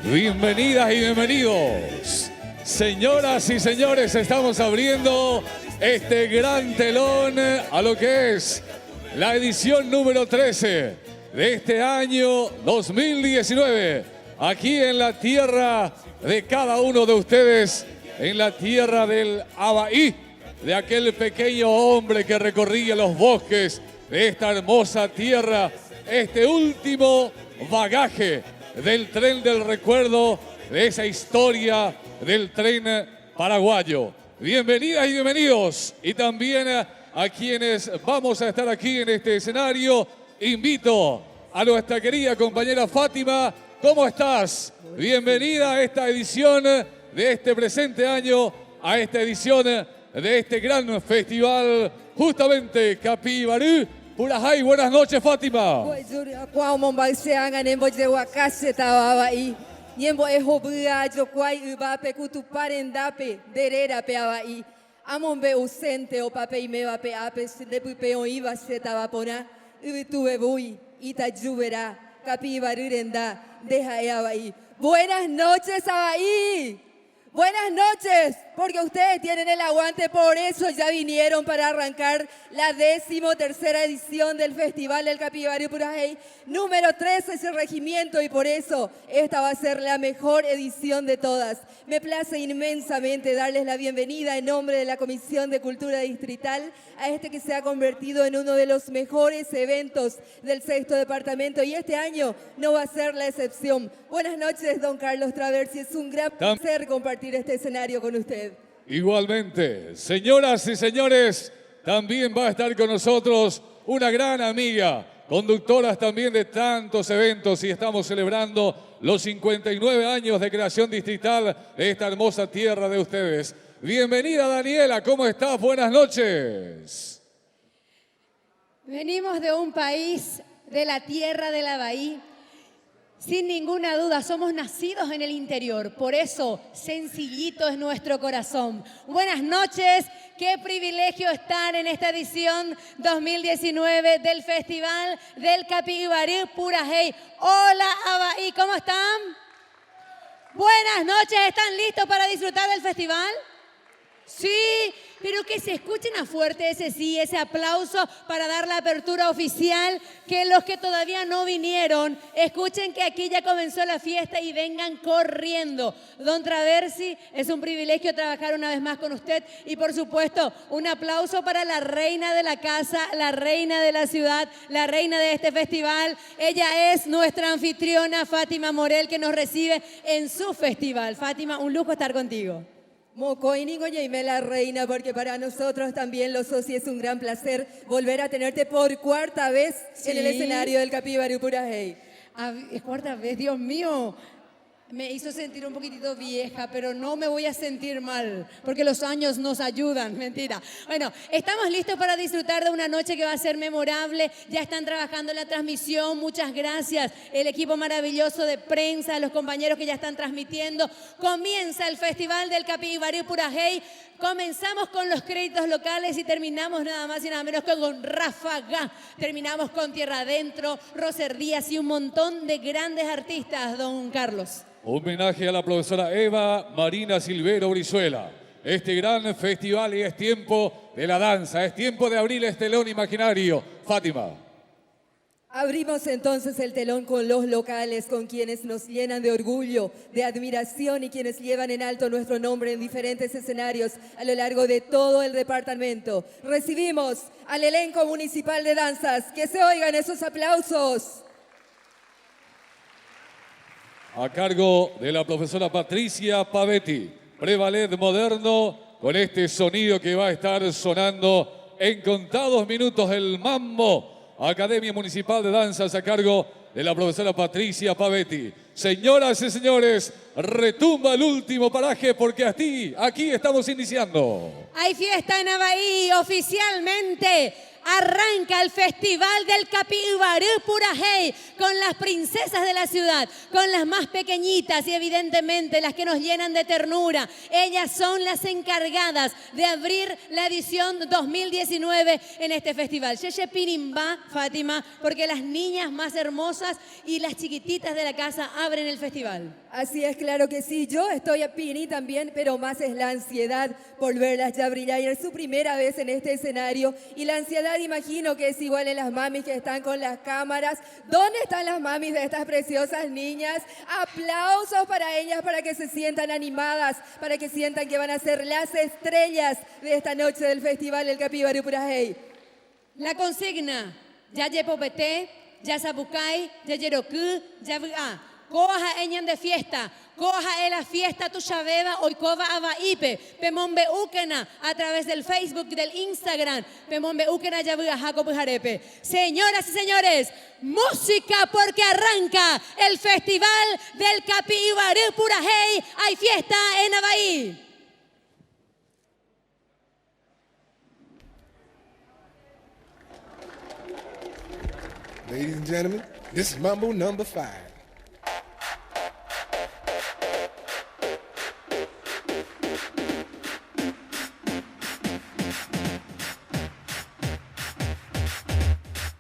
Bienvenidas y bienvenidos. Señoras y señores, estamos abriendo este gran telón a lo que es la edición número 13 de este año 2019. Aquí en la tierra de cada uno de ustedes, en la tierra del Abaí, de aquel pequeño hombre que recorría los bosques de esta hermosa tierra, este último bagaje del tren del recuerdo, de esa historia del tren paraguayo. Bienvenidas y bienvenidos. Y también a quienes vamos a estar aquí en este escenario, invito a nuestra querida compañera Fátima. ¿Cómo estás? Bienvenida a esta edición de este presente año, a esta edición de este gran festival, justamente Capibarú Purajay. Buenas noches, Fátima. Amombe ausente o pape y me va pe apes de pupeo iba se tabapona tuve bui ita lluvera capibarurenda deja ahí. Buenas noches, Abaí. Buenas noches, porque ustedes tienen el aguante, por eso ya vinieron para arrancar la 13ª edición del Festival del Capibarú Purajay, número 13 es el regimiento, y por eso esta va a ser la mejor edición de todas. Me place inmensamente darles la bienvenida en nombre de la Comisión de Cultura Distrital a este que se ha convertido en uno de los mejores eventos del 6º departamento, y este año no va a ser la excepción. Buenas noches, don Carlos Traversi, es un gran placer compartir este escenario con usted. Igualmente, señoras y señores, también va a estar con nosotros una gran amiga, conductoras también de tantos eventos, y estamos celebrando los 59 años de creación distrital de esta hermosa tierra de ustedes. Bienvenida, Daniela, ¿cómo estás? Buenas noches. Venimos de un país, de la tierra de la Bahía. Sin ninguna duda, somos nacidos en el interior, por eso sencillito es nuestro corazón. Buenas noches, qué privilegio estar en esta edición 2019 del Festival del Capibarú Purajay. Hola, Abaí, ¿cómo están? Buenas noches, ¿están listos para disfrutar del festival? Sí, pero que se escuchen a fuerte ese sí, ese aplauso para dar la apertura oficial, que los que todavía no vinieron, escuchen que aquí ya comenzó la fiesta y vengan corriendo. Don Traversi, es un privilegio trabajar una vez más con usted, y por supuesto un aplauso para la reina de la casa, la reina de la ciudad, la reina de este festival. Ella es nuestra anfitriona, Fátima Morel, que nos recibe en su festival. Fátima, un lujo estar contigo. Mocoinigo y la reina, porque para nosotros también los socios es un gran placer volver a tenerte por cuarta vez en el escenario del Capibarú Purajay. Es cuarta vez, Dios mío. Me hizo sentir un poquitito vieja, pero no me voy a sentir mal, porque los años nos ayudan, mentira. Bueno, estamos listos para disfrutar de una noche que va a ser memorable. Ya están trabajando en la transmisión, muchas gracias. El equipo maravilloso de prensa, los compañeros que ya están transmitiendo. Comienza el Festival del Capibarú Purajay. Comenzamos con los créditos locales y terminamos nada más y nada menos que con Ráfaga. Terminamos con Tierra Adentro, Roser Díaz y un montón de grandes artistas, don Carlos. Homenaje a la profesora Eva Marina Silvero Brizuela. Este gran festival, y es tiempo de la danza, es tiempo de abrir este telón imaginario. Fátima. Abrimos entonces el telón con los locales, con quienes nos llenan de orgullo, de admiración, y quienes llevan en alto nuestro nombre en diferentes escenarios a lo largo de todo el departamento. Recibimos al elenco municipal de danzas. Que se oigan esos aplausos. A cargo de la profesora Patricia Pavetti, Prevalet moderno, con este sonido que va a estar sonando en contados minutos, el Mambo, Academia Municipal de Danzas, a cargo de la profesora Patricia Pavetti. Señoras y señores, retumba el último paraje, porque aquí estamos iniciando. Hay fiesta en Abaí, oficialmente arranca el Festival del Capibarú Purajey con las princesas de la ciudad, con las más pequeñitas y evidentemente las que nos llenan de ternura. Ellas son las encargadas de abrir la edición 2019 en este festival. Yeye Pirimba, Fátima, porque las niñas más hermosas y las chiquititas de la casa abren el festival. Así es, claro que sí. Yo estoy a Pini también, pero más es la ansiedad por verlas ya brillar. Y es su primera vez en este escenario. Y la ansiedad imagino que es igual en las mamis que están con las cámaras. ¿Dónde están las mamis de estas preciosas niñas? Aplausos para ellas, para que se sientan animadas, para que sientan que van a ser las estrellas de esta noche del Festival del Capibarú Purajey. La consigna, ya Yepopete, ya Sabucay, ya Yeroku, ya Vua. Coja eñan de fiesta, coja la fiesta tu chaveva, hoy cova abaipe, pemombe ukena a través del Facebook, del Instagram, pemombe ukena ya Vua Jacob Jarepe. Señoras y señores, música porque arranca el Festival del Capibarú Purajey. Hay fiesta en Abaí. Ladies and gentlemen, this is Mambo number 5.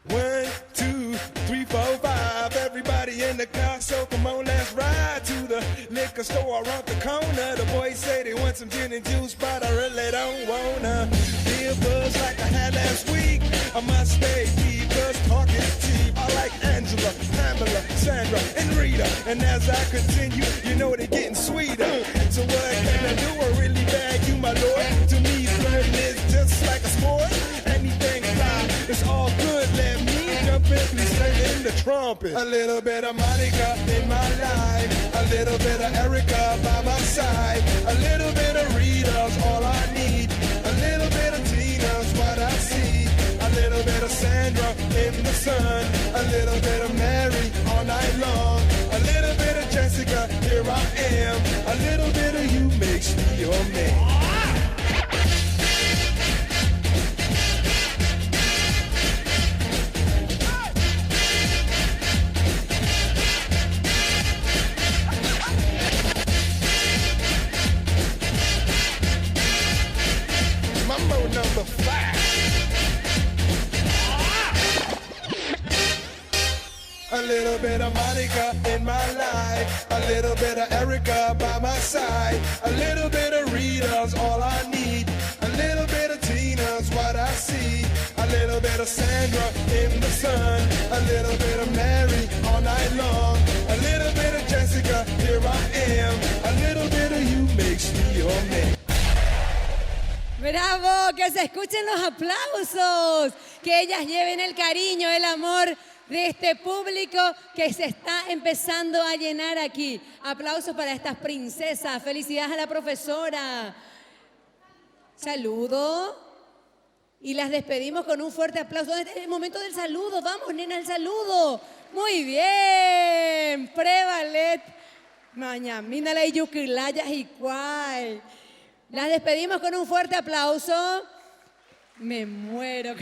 One, two, three, four, five. Everybody in the car, so come on, let's ride to the liquor store around the corner. The boys say they want some gin and juice, but I really don't wanna be a buzz like I had last week. I must stay deep, cause talk is cheap. I like Angela, Pamela, Sandra, and Rita. And as I continue, you know they're getting sweeter. So what can I do? I really bag you, my lord. To me, flirting is just like a sport. Anything fly, it's all good. Let me jump in, please sing in the trumpet. A little bit of Monica in my life. A little bit of Erica by my side. A little bit of Rita's all I need. A little bit of Tina's what I see. A little bit of Sandra in the sun. A little bit of Mary all night long. A little bit of Jessica, here I am. A little bit of you makes me your man. Mambo number 5. A little bit of Monica in my life. A little bit of Erica by my side. A little bit of Rita's all I need. A little bit of Tina's what I see. A little bit of Sandra in the sun. A little bit of Mary all night long. A little bit of Jessica, here I am. A little bit of you makes me your man. ¡Bravo! Que se escuchen los aplausos, que ellas lleven el cariño, el amor de este público que se está empezando a llenar aquí. Aplausos para estas princesas. Felicidades a la profesora. Saludo. Y las despedimos con un fuerte aplauso. ¿Dónde está el momento del saludo? Vamos, nena, el saludo. Muy bien. Prevalet. Mañamina la yuquilayas y cuay. Las despedimos con un fuerte aplauso. Me muero.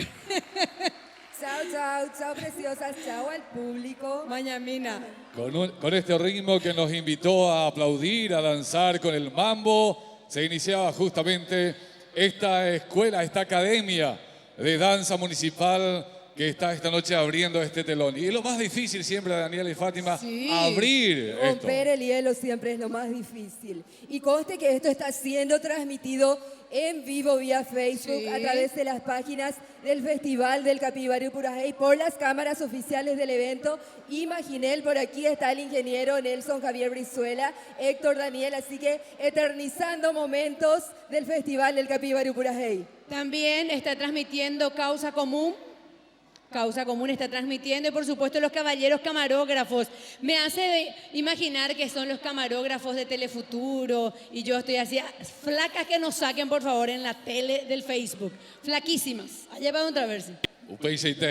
Chao, chao, chao, preciosas. Chao al público. Mañamina. Con este ritmo que nos invitó a aplaudir, a danzar con el mambo, se iniciaba justamente esta escuela, esta academia de danza municipal que está esta noche abriendo este telón. Y es lo más difícil siempre, Daniela y Fátima, Sí. abrir esto. Romper el hielo siempre es lo más difícil. Y conste que esto está siendo transmitido en vivo vía Facebook Sí. a través de las páginas del Festival del Capibarú Purajey por las cámaras oficiales del evento. Imaginel, por aquí está el ingeniero Nelson Javier Brizuela, Héctor Daniel, así que eternizando momentos del Festival del Capibarú Purajey. También está transmitiendo Causa Común. Causa Común está transmitiendo y por supuesto los caballeros camarógrafos. Me hace imaginar que son los camarógrafos de Telefuturo y yo estoy así, flacas que nos saquen por favor en la tele del Facebook. Flaquísimas. Allá va otra vez. UPICT.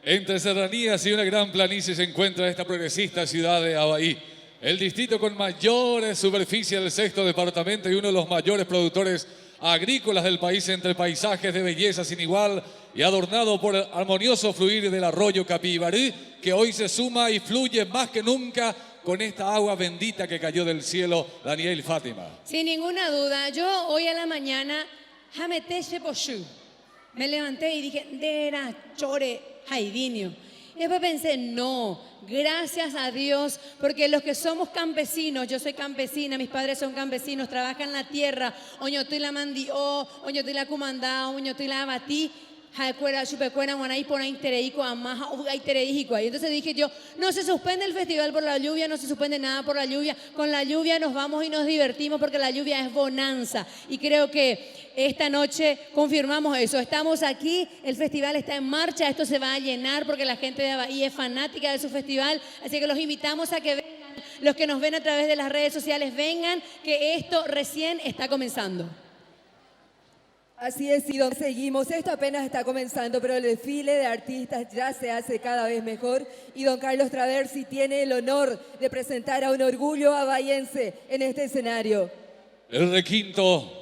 Entre serranías y una gran planicie se encuentra esta progresista ciudad de Abaí, el distrito con mayor superficie del sexto departamento y uno de los mayores productores agrícolas del país, entre paisajes de belleza sin igual y adornado por el armonioso fluir del arroyo Capibarú, que hoy se suma y fluye más que nunca con esta agua bendita que cayó del cielo, Daniel y Fátima. Sin ninguna duda, yo hoy a la mañana me levanté y dije, Dera, chore, jaidinio. Y después pensé, no, gracias a Dios, porque los que somos campesinos, yo soy campesina, mis padres son campesinos, trabajan la tierra, oñotoy la mandió, oñotoy la cumandá, oñotoy la abatí, jaecuera, chupecuera, guanaí, ponaí, tereico, amaja, ay, tereico. Y entonces dije yo, no se suspende el festival por la lluvia, no se suspende nada por la lluvia, con la lluvia nos vamos y nos divertimos porque la lluvia es bonanza. Y creo que esta noche confirmamos eso. Estamos aquí, el festival está en marcha, esto se va a llenar porque la gente de Bahía es fanática de su festival, así que los invitamos a que vengan, los que nos ven a través de las redes sociales, vengan, que esto recién está comenzando. Así es, y don seguimos. Esto apenas está comenzando, pero el desfile de artistas ya se hace cada vez mejor. Y don Carlos Traversi tiene el honor de presentar a un orgullo abahiense en este escenario. El requinto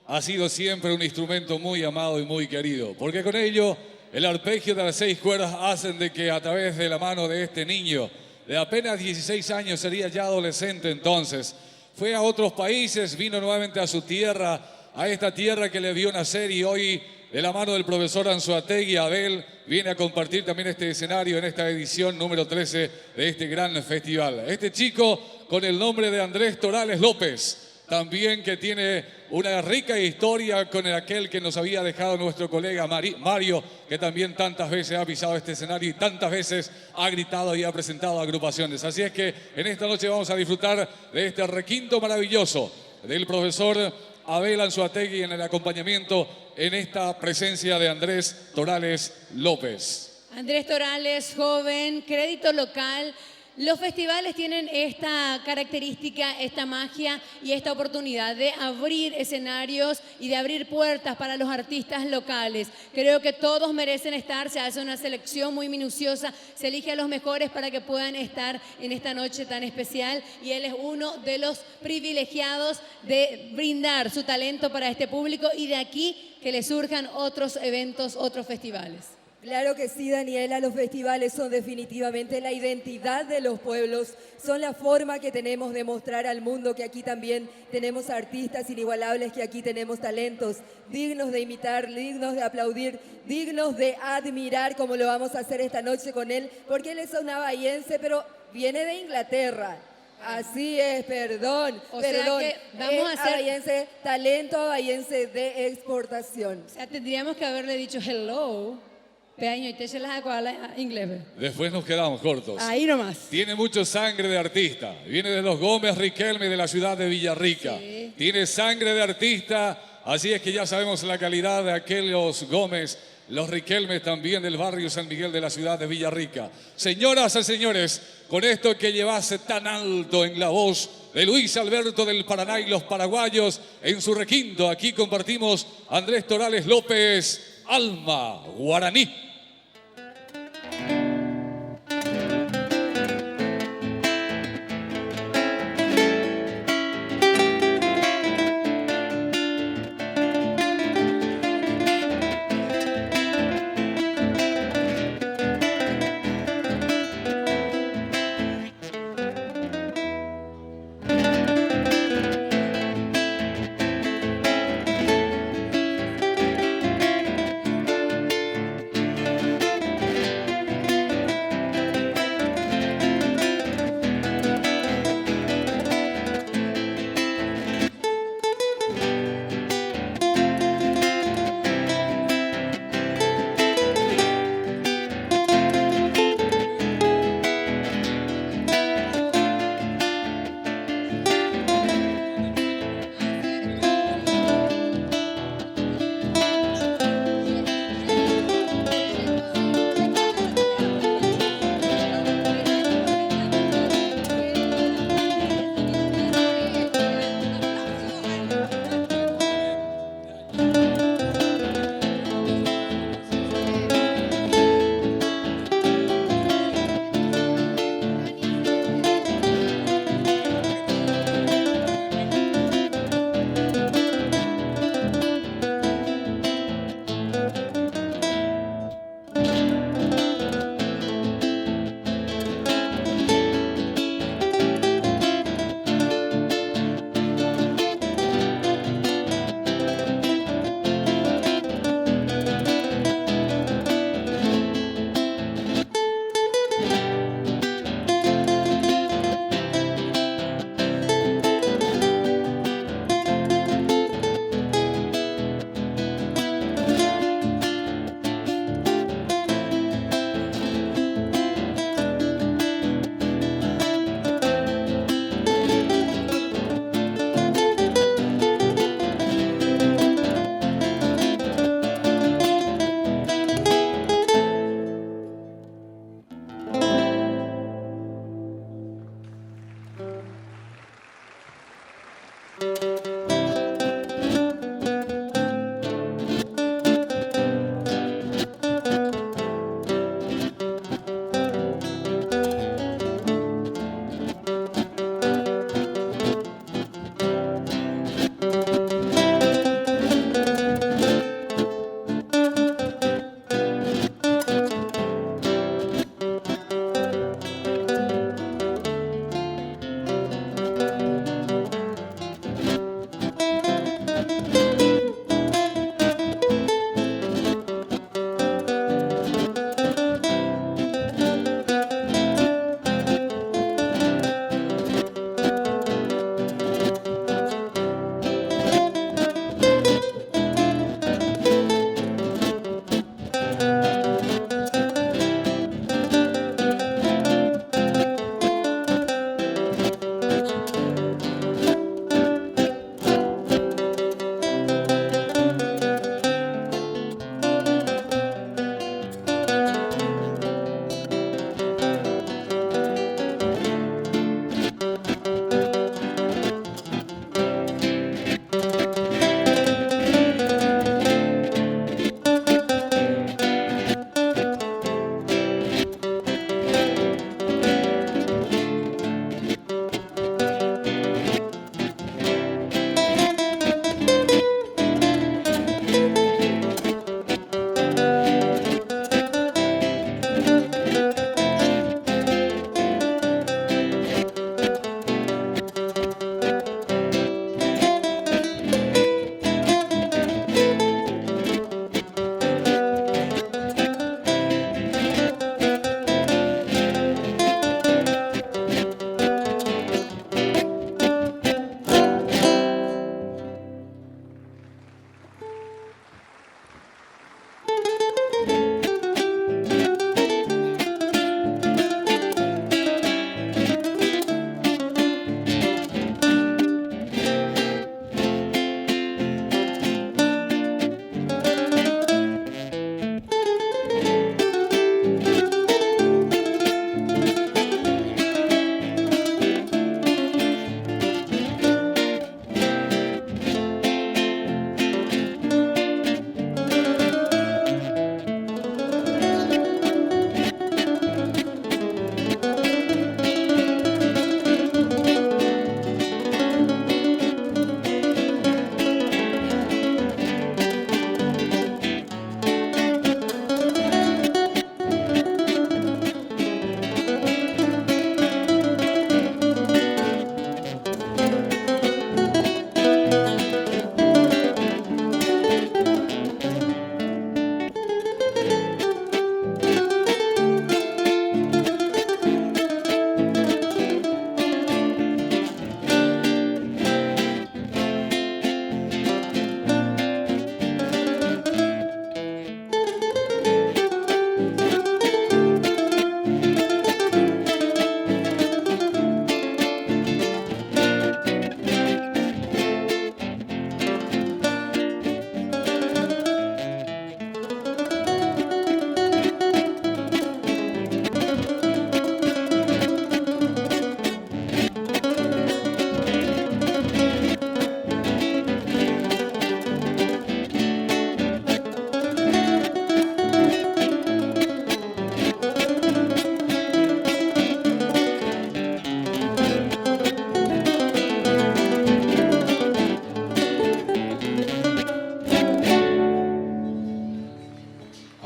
ha sido siempre un instrumento muy amado y muy querido, porque con ello el arpegio de las 6 cuerdas hacen de que a través de la mano de este niño, de apenas 16 años, sería ya adolescente entonces, fue a otros países, vino nuevamente a su tierra, a esta tierra que le vio nacer, y hoy de la mano del profesor Anzoátegui, Abel viene a compartir también este escenario en esta edición número 13 de este gran festival. Este chico con el nombre de Andrés Torales López, también que tiene una rica historia con aquel que nos había dejado nuestro colega Mario, que también tantas veces ha pisado este escenario y tantas veces ha gritado y ha presentado agrupaciones. Así es que en esta noche vamos a disfrutar de este requinto maravilloso del profesor Abel Anzoátegui en el acompañamiento en esta presencia de Andrés Torales López. Andrés Torales, joven, crédito local. Los festivales tienen esta característica, esta magia y esta oportunidad de abrir escenarios y de abrir puertas para los artistas locales. Creo que todos merecen estar, se hace una selección muy minuciosa, se elige a los mejores para que puedan estar en esta noche tan especial, y él es uno de los privilegiados de brindar su talento para este público, y de aquí que le surjan otros eventos, otros festivales. Claro que sí, Daniela, los festivales son definitivamente la identidad de los pueblos, son la forma que tenemos de mostrar al mundo que aquí también tenemos artistas inigualables, que aquí tenemos talentos dignos de imitar, dignos de aplaudir, dignos de admirar, como lo vamos a hacer esta noche con él, porque él es un abahiense, pero viene de Inglaterra. Así es, perdón. O sea que vamos a hacer abahiense, talento abahiense de exportación. O sea, tendríamos que haberle dicho hello. Peaño, y te se las acuala inglés. Después nos quedamos cortos. Ahí nomás. Tiene mucho sangre de artista. Viene de los Gómez Riquelme de la ciudad de Villarrica. Sí. Tiene sangre de artista. Así es que ya sabemos la calidad de aquellos Gómez, los Riquelmes también del barrio San Miguel de la ciudad de Villarrica. Señoras y señores, con esto que llevase tan alto en la voz de Luis Alberto del Paraná y los paraguayos en su requinto, aquí compartimos Andrés Torales López, Alma Guaraní.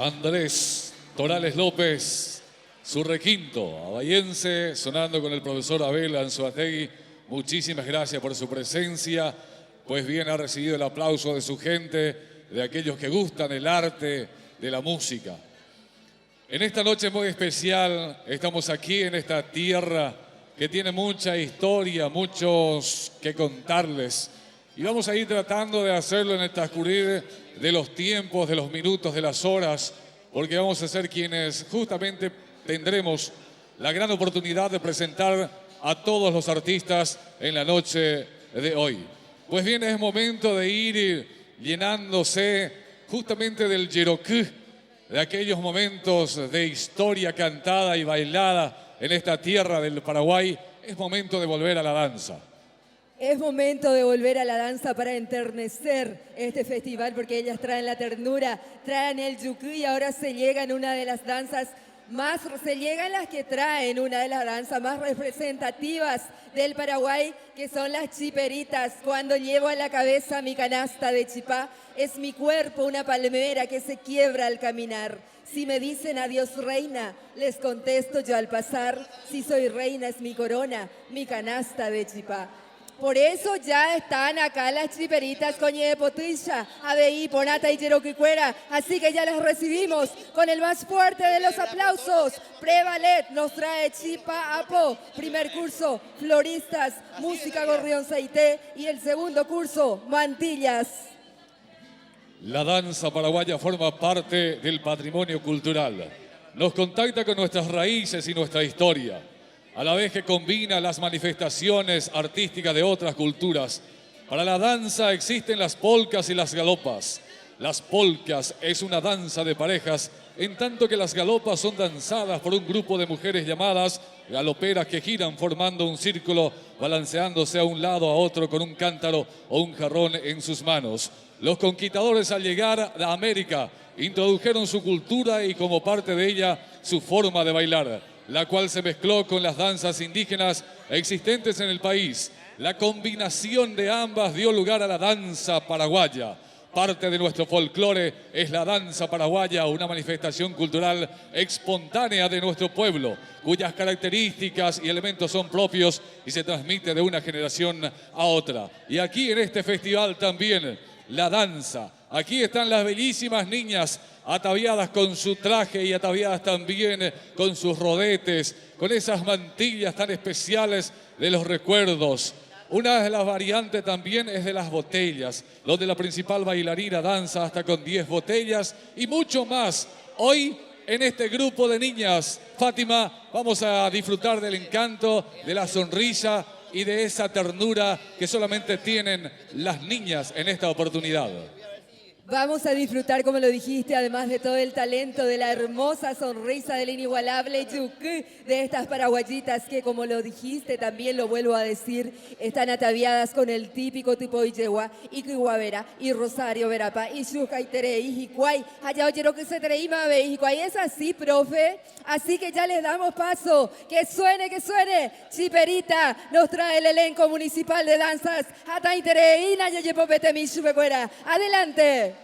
Andrés Torales López, su requinto abayense, sonando con el profesor Abel Anzoátegui. Muchísimas gracias por su presencia. Pues bien, ha recibido el aplauso de su gente, de aquellos que gustan el arte, de la música. En esta noche muy especial, estamos aquí en esta tierra que tiene mucha historia, muchos que contarles. Y vamos a ir tratando de hacerlo en el transcurrir de los tiempos, de los minutos, de las horas, porque vamos a ser quienes justamente tendremos la gran oportunidad de presentar a todos los artistas en la noche de hoy. Pues bien, es momento de ir llenándose justamente del Yerokú, de aquellos momentos de historia cantada y bailada en esta tierra del Paraguay. Es momento de volver a la danza. Es momento de volver a la danza para enternecer este festival, porque ellas traen la ternura, traen el yucú y ahora se llega en una de las danzas más, se llegan las que traen una de las danzas más representativas del Paraguay, que son las chiperitas. Cuando llevo a la cabeza mi canasta de chipá, es mi cuerpo una palmera que se quiebra al caminar. Si me dicen adiós reina, les contesto yo al pasar, si soy reina es mi corona, mi canasta de chipá. Por eso ya están acá las chiperitas coñe de potilla, ABI, Ponata y Yeroquicuera. Así que ya las recibimos con el más fuerte de los aplausos. Prevalet nos trae Chipa Apo, primer curso, floristas, música gorrión Saité, y el segundo curso, mantillas. La danza paraguaya forma parte del patrimonio cultural. Nos contacta con nuestras raíces y nuestra historia, a la vez que combina las manifestaciones artísticas de otras culturas. Para la danza existen las polcas y las galopas. Las polcas es una danza de parejas, en tanto que las galopas son danzadas por un grupo de mujeres llamadas galoperas que giran formando un círculo, balanceándose a un lado a otro con un cántaro o un jarrón en sus manos. Los conquistadores, al llegar a América, introdujeron su cultura y como parte de ella su forma de bailar, la cual se mezcló con las danzas indígenas existentes en el país. La combinación de ambas dio lugar a la danza paraguaya. Parte de nuestro folclore es la danza paraguaya, una manifestación cultural espontánea de nuestro pueblo, cuyas características y elementos son propios y se transmite de una generación a otra. Y aquí en este festival también la danza. Aquí están las bellísimas niñas ataviadas con su traje y ataviadas también con sus rodetes, con esas mantillas tan especiales de los recuerdos. Una de las variantes también es de las botellas, donde la principal bailarina danza hasta con 10 botellas y mucho más. Hoy, en este grupo de niñas, Fátima, vamos a disfrutar del encanto, de la sonrisa y de esa ternura que solamente tienen las niñas en esta oportunidad. Vamos a disfrutar, como lo dijiste, además de todo el talento, de la hermosa sonrisa, del inigualable yucú de estas paraguayitas que, como lo dijiste, también lo vuelvo a decir, están ataviadas con el típico tipo Iyegua, Iquihuavera, y Rosario Verapa, y Yuca y Tere, y Jicuay, allá oyero que se treima, ve, y Jicuay. Es así, profe. Así que ya les damos paso. Que suene, que suene. Chiperita nos trae el elenco municipal de danzas. Atay Tere, y Naye Popete Mishupecuera. Adelante.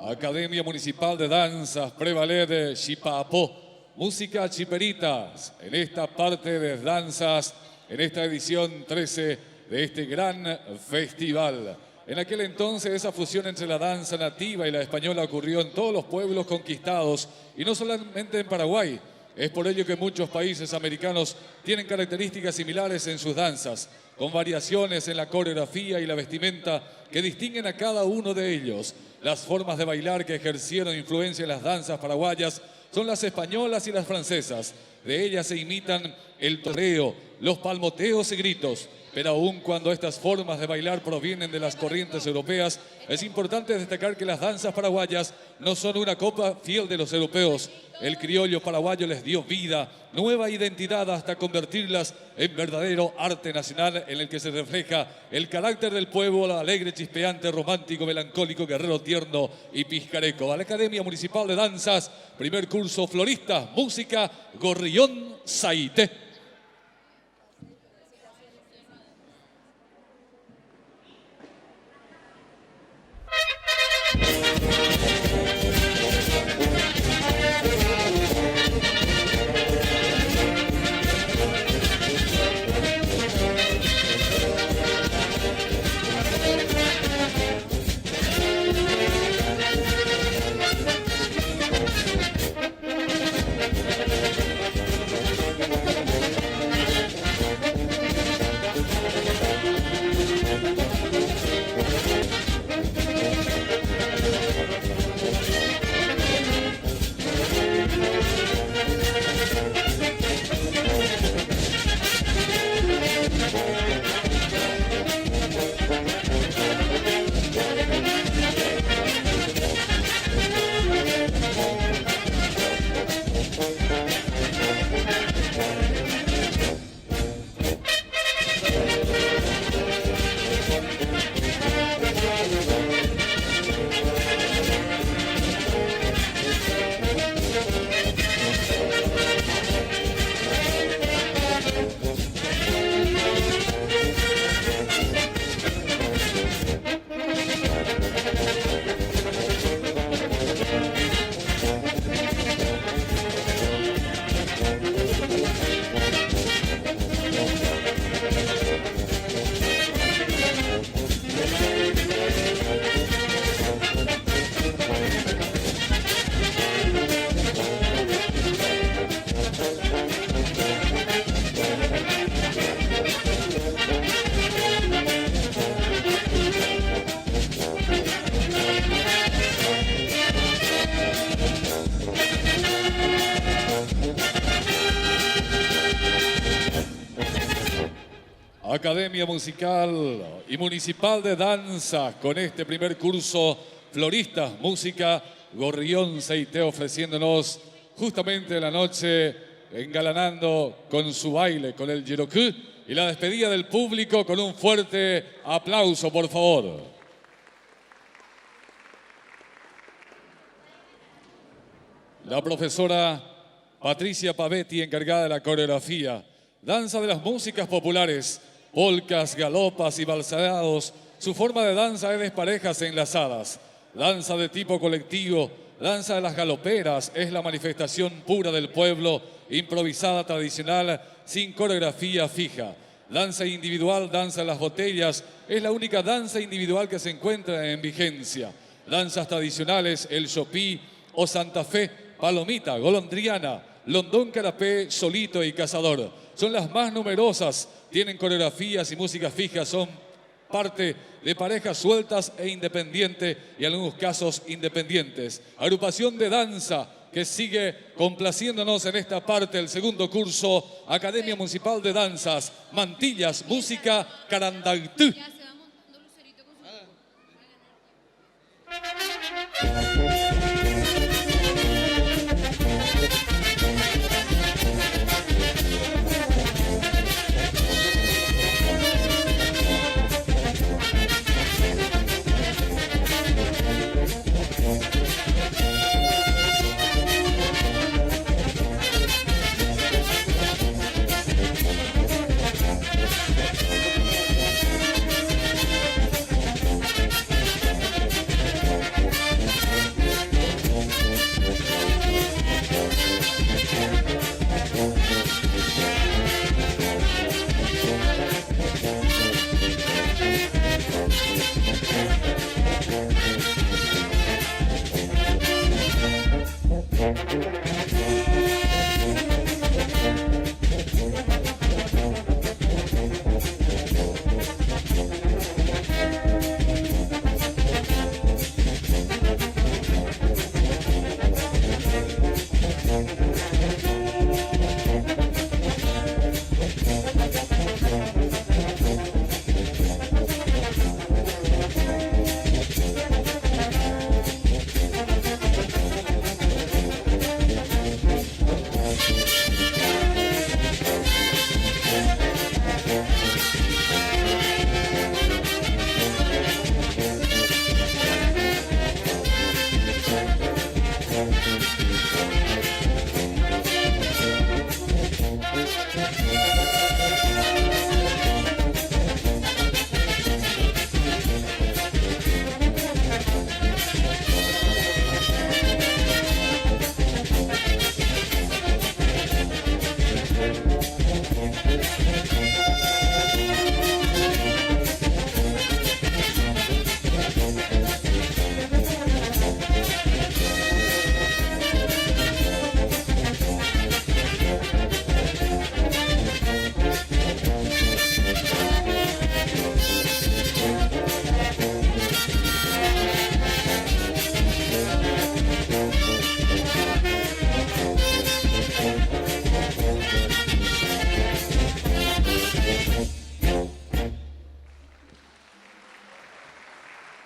Academia Municipal de Danzas Prevaler de Chipapó. Música Chiperitas, en esta parte de danzas, en esta edición 13 de este gran festival. En aquel entonces esa fusión entre la danza nativa y la española ocurrió en todos los pueblos conquistados y no solamente en Paraguay. Es por ello que muchos países americanos tienen características similares en sus danzas, con variaciones en la coreografía y la vestimenta que distinguen a cada uno de ellos. Las formas de bailar que ejercieron influencia en las danzas paraguayas son las españolas y las francesas. De ellas se imitan el toreo, los palmoteos y gritos. Pero aun cuando estas formas de bailar provienen de las corrientes europeas, es importante destacar que las danzas paraguayas no son una copia fiel de los europeos. El criollo paraguayo les dio vida, nueva identidad hasta convertirlas en verdadero arte nacional en el que se refleja el carácter del pueblo, alegre, chispeante, romántico, melancólico, guerrero, tierno y pizcareco. A la Academia Municipal de Danzas, primer curso Floristas, Música, Gorrión Saité. Academia Musical y Municipal de Danza con este primer curso Floristas, Música, Gorrión Saité, ofreciéndonos justamente la noche engalanando con su baile, con el Yerokú, y la despedida del público con un fuerte aplauso, por favor. La profesora Patricia Pavetti, encargada de la coreografía, danza de las músicas populares, polcas, galopas y balseados. Su forma de danza es de parejas enlazadas. Danza de tipo colectivo, danza de las galoperas, es la manifestación pura del pueblo, improvisada, tradicional, sin coreografía fija. Danza individual, danza de las botellas, es la única danza individual que se encuentra en vigencia. Danzas tradicionales, el chopí o Santa Fe, palomita, golondriana, londón, carapé, solito y cazador. Son las más numerosas, tienen coreografías y músicas fijas, son parte de parejas sueltas e independientes y en algunos casos independientes. Agrupación de danza que sigue complaciéndonos en esta parte del segundo curso, Academia Municipal de Danzas, Mantillas, Música, Carandagtú.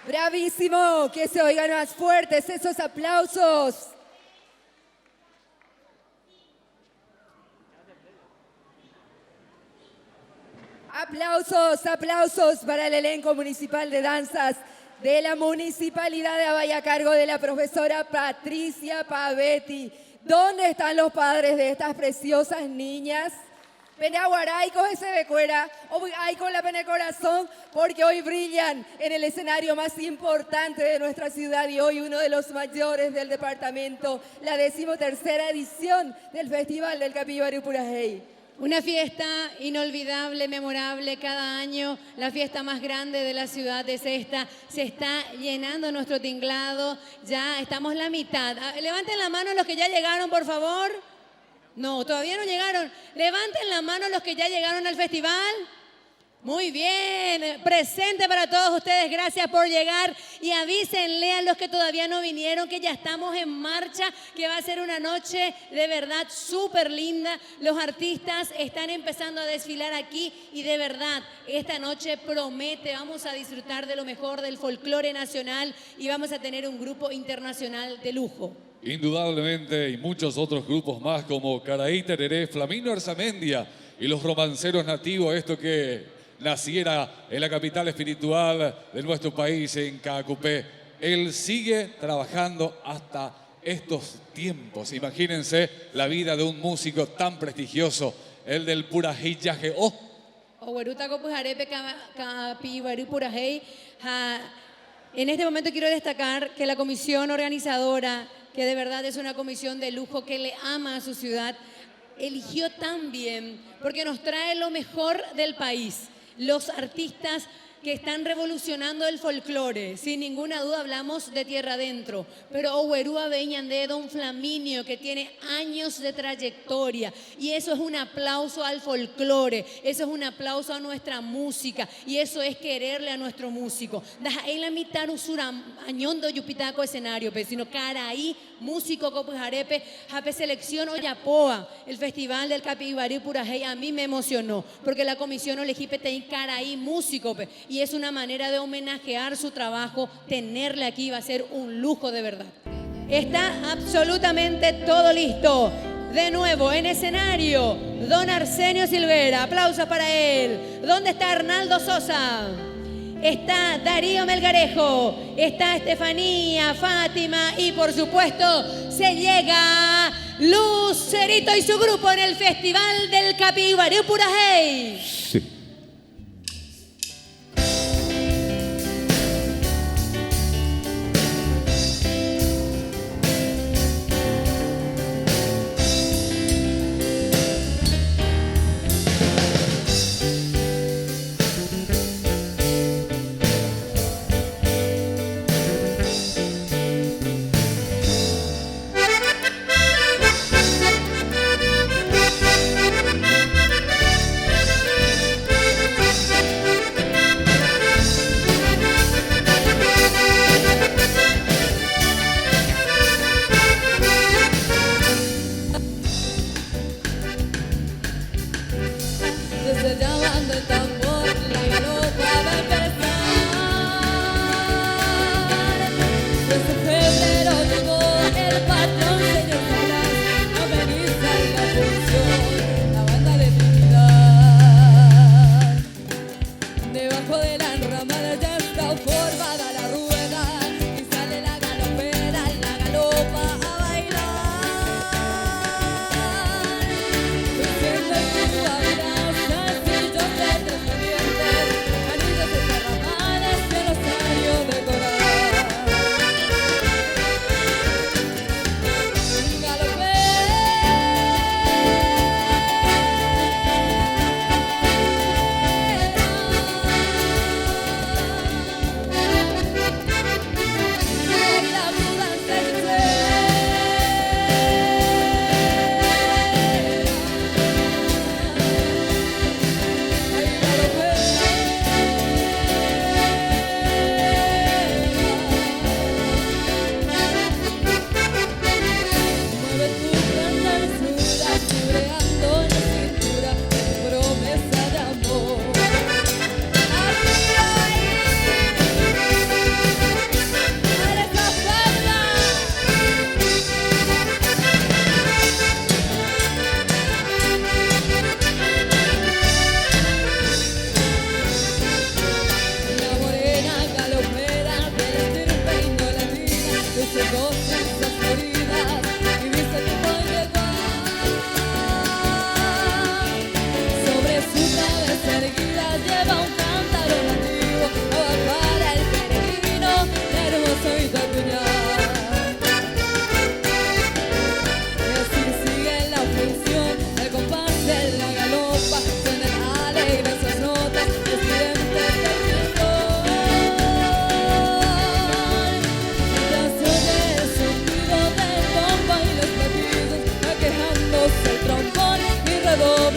Bravísimo, que se oigan más fuertes esos aplausos. Aplausos, aplausos para el elenco municipal de danzas de la Municipalidad de Abaya a cargo de la profesora Patricia Pavetti. ¿Dónde están los padres de estas preciosas niñas? Penaguaray, ese de cuera, hoy hay con la pena de corazón, porque hoy brillan en el escenario más importante de nuestra ciudad y hoy uno de los mayores del departamento, la 13ª edición del Festival del Capibarú Purajey. Una fiesta inolvidable, memorable cada año. La fiesta más grande de la ciudad es esta. Se está llenando nuestro tinglado. Ya estamos la mitad. Levanten la mano los que ya llegaron, por favor. No, todavía no llegaron. Levanten la mano los que ya llegaron al festival. Muy bien, presente para todos ustedes, gracias por llegar y avísenle a los que todavía no vinieron que ya estamos en marcha, que va a ser una noche de verdad súper linda. Los artistas están empezando a desfilar aquí y de verdad esta noche promete, vamos a disfrutar de lo mejor del folclore nacional y vamos a tener un grupo internacional de lujo. Indudablemente, y muchos otros grupos más como Caraí Tereré, Flamino Arzamendia y los romanceros nativos, esto que naciera en la capital espiritual de nuestro país, en Caacupé. Él sigue trabajando hasta estos tiempos. Imagínense la vida de un músico tan prestigioso, el del Purajey Yaje. En este momento quiero destacar que la comisión organizadora, que de verdad es una comisión de lujo que le ama a su ciudad, eligió tan bien porque nos trae lo mejor del país. Los artistas que están revolucionando el folclore, sin ninguna duda hablamos de tierra adentro, pero Owerúa Beñandé, Don Flaminio, que tiene años de trayectoria, y eso es un aplauso al folclore, eso es un aplauso a nuestra música, y eso es quererle a nuestro músico. Dajaí la mitad usura añondo yupitaco escenario, pero sino caraí músico copujarepe, jape selección Oyapoa, el festival del Capibarú Purajey, a mí me emocionó, porque la comisión elegípe te caraí músico, y es una manera de homenajear su trabajo, tenerle aquí va a ser un lujo de verdad. Está absolutamente todo listo. De nuevo, en escenario, don Arsenio Silvera, aplausos para él. ¿Dónde está Arnaldo Sosa? Está Darío Melgarejo, está Estefanía, Fátima y por supuesto se llega Lucerito y su grupo en el Festival del Capibarú Purajey. Sí. Siempre tú abrazas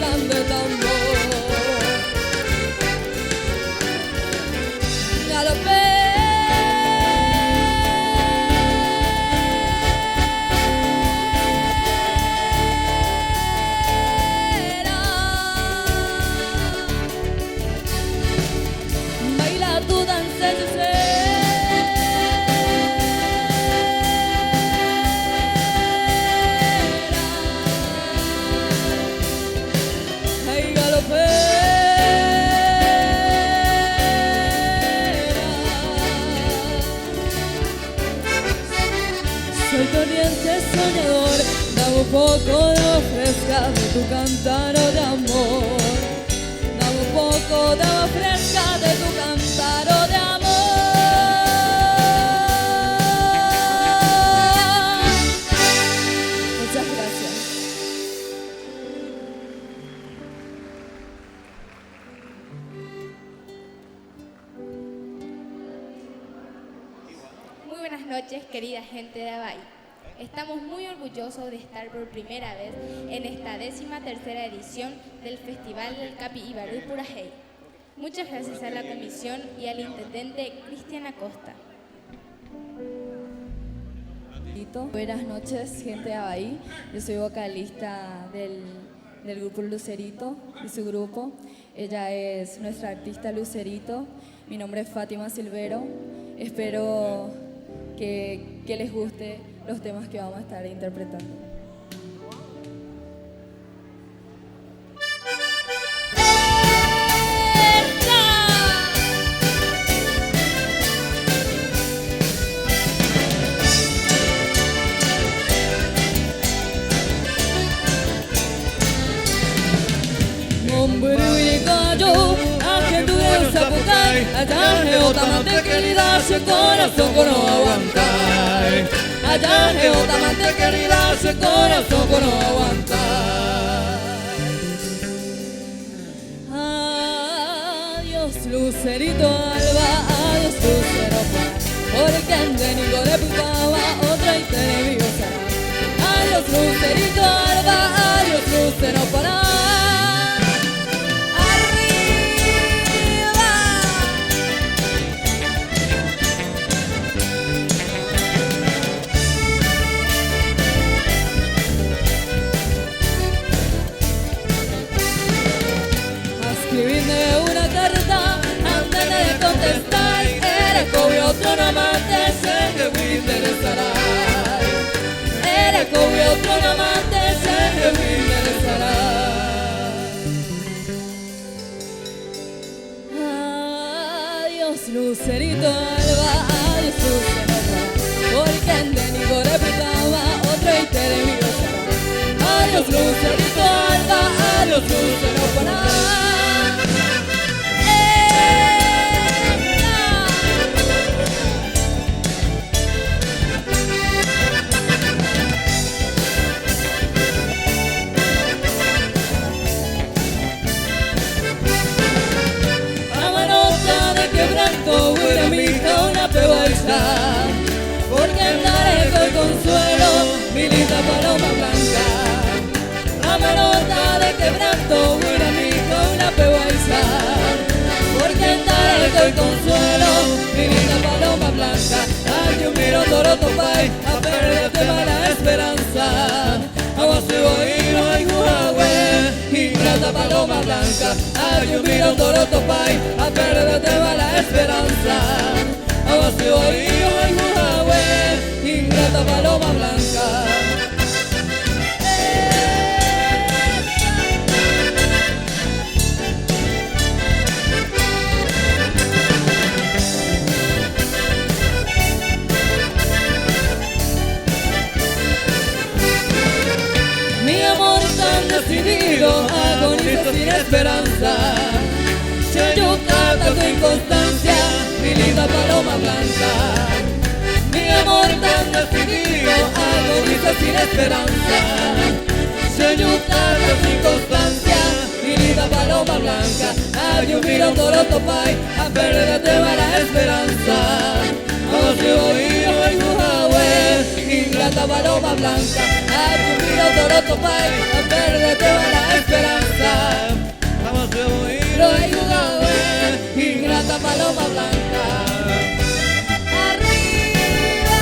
plan de tambor. Galopé. Baila tu danza, yo sé. Ay, galopera. Soy corriente soñador, dame un poco de fresca de tu cántaro de amor. Dame un poco de agua fresca de tu cántaro de amor. Muchas gracias. Muy buenas noches, querida gente de Abay. Estamos muy orgullosos de estar por primera vez en esta 13ª edición del Festival del Capi Ibarú Purajey. Muchas gracias a la comisión y al intendente Cristian Acosta. Buenas noches, gente de Abay. Yo soy vocalista del grupo Lucerito y su grupo. Ella es nuestra artista Lucerito. Mi nombre es Fátima Silvero. Espero que les guste los temas que vamos a estar interpretando. Allá Otamante querida, ese corazón con no aguantar. Allá Otamante querida, ese corazón con no aguantar. Adiós Lucerito Alba, adiós Lucero Juan, porque en Denigo le picaba otra y te vio será. Adiós Lucerito Alba, adiós Lucero Juan. Otro amante sé que me interesará. Era como otro amante sé que me interesará. Adiós Lucerito Alba, adiós Lucero Alba, porque en Denigo le picaba otro y te debió será. Adiós Lucerito Alba, adiós Lucero Alba. Porque andaré con consuelo, mi linda paloma blanca. La manota de quebranto, una amiga, una peguaiza. Porque andaré con consuelo, mi linda paloma blanca. Ay, yo miro Toroto Pai, a perderte mala esperanza. Agua se oído en Huawei, ingrata paloma blanca. Ay, yo miro Toroto Pai, a perderte mala esperanza. Agua se oído en Huawei, ingrata paloma blanca. Mi amor tan decidido, agoniza sin esperanza. Yo canta tu inconstancia, mi linda paloma blanca. Mi amor tan decidido, agoniza sin esperanza. Yo canta tu inconstancia, mi linda paloma blanca. Ay, yo miro Toroto Pai, a perderte va la esperanza. Vamos a oír en Huawei, ingrata paloma blanca. Ay, yo miro Toroto topar, a verde toda la esperanza. Vamos a oír. Lo he jugado, ingrata paloma blanca. Arriba.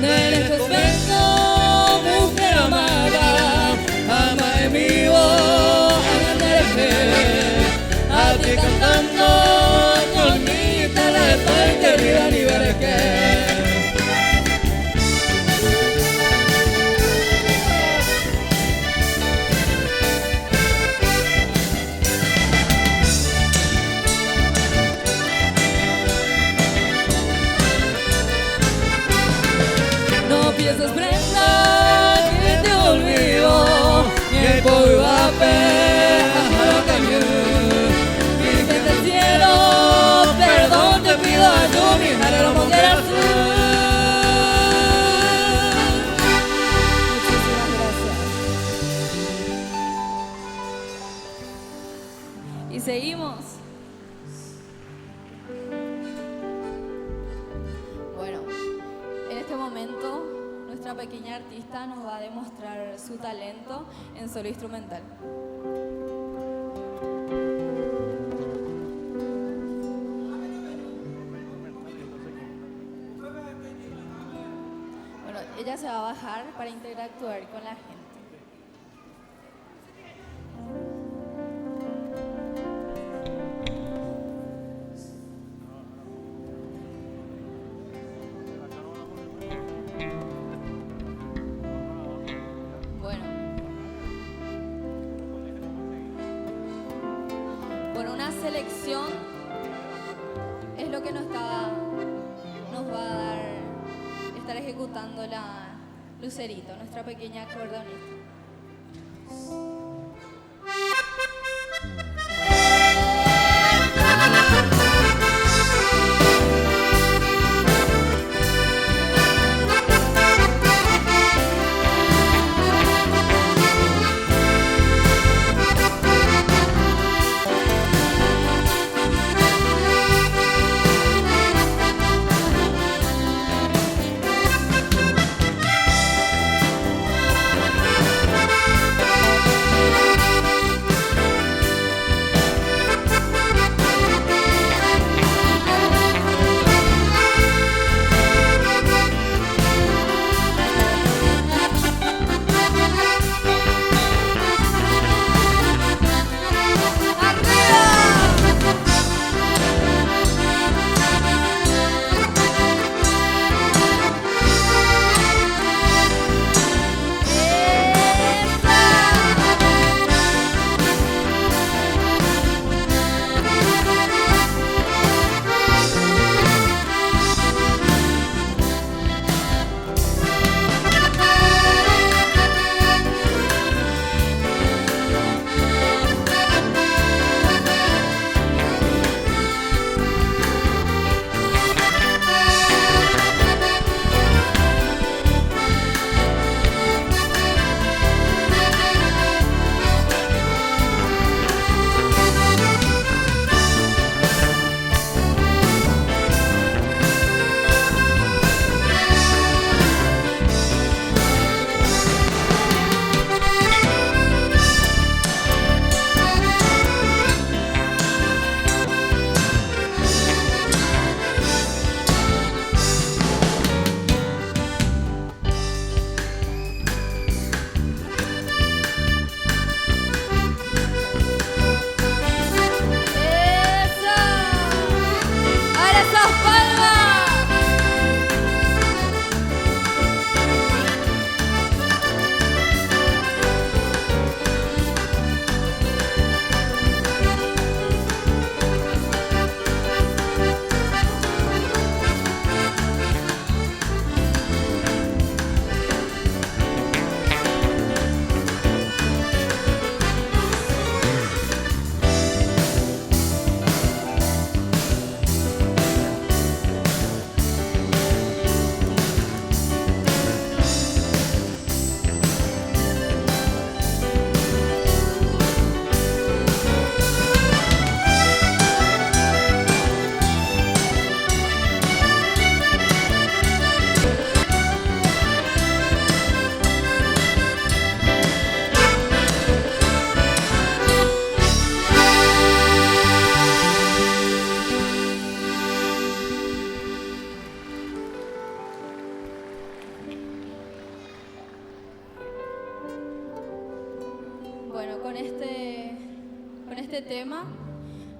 De lejos vengo, mujer amada, ama de mi voz, a ti cantando con mi guitarra de pan querida ni veré qué. No pienses prenda que te olvido, ni el polvo va a Virgen del cielo, perdón te pido a tu mi jara como quieras tú. Muchísimas gracias. Y seguimos. Bueno, en este momento nuestra pequeña artista nos va a demostrar su talento en solo instrumental. Bueno, ella se va a bajar para interactuar con la gente. Selección es lo que nos va a dar, estar ejecutando la Lucerito, nuestra pequeña acordeonista.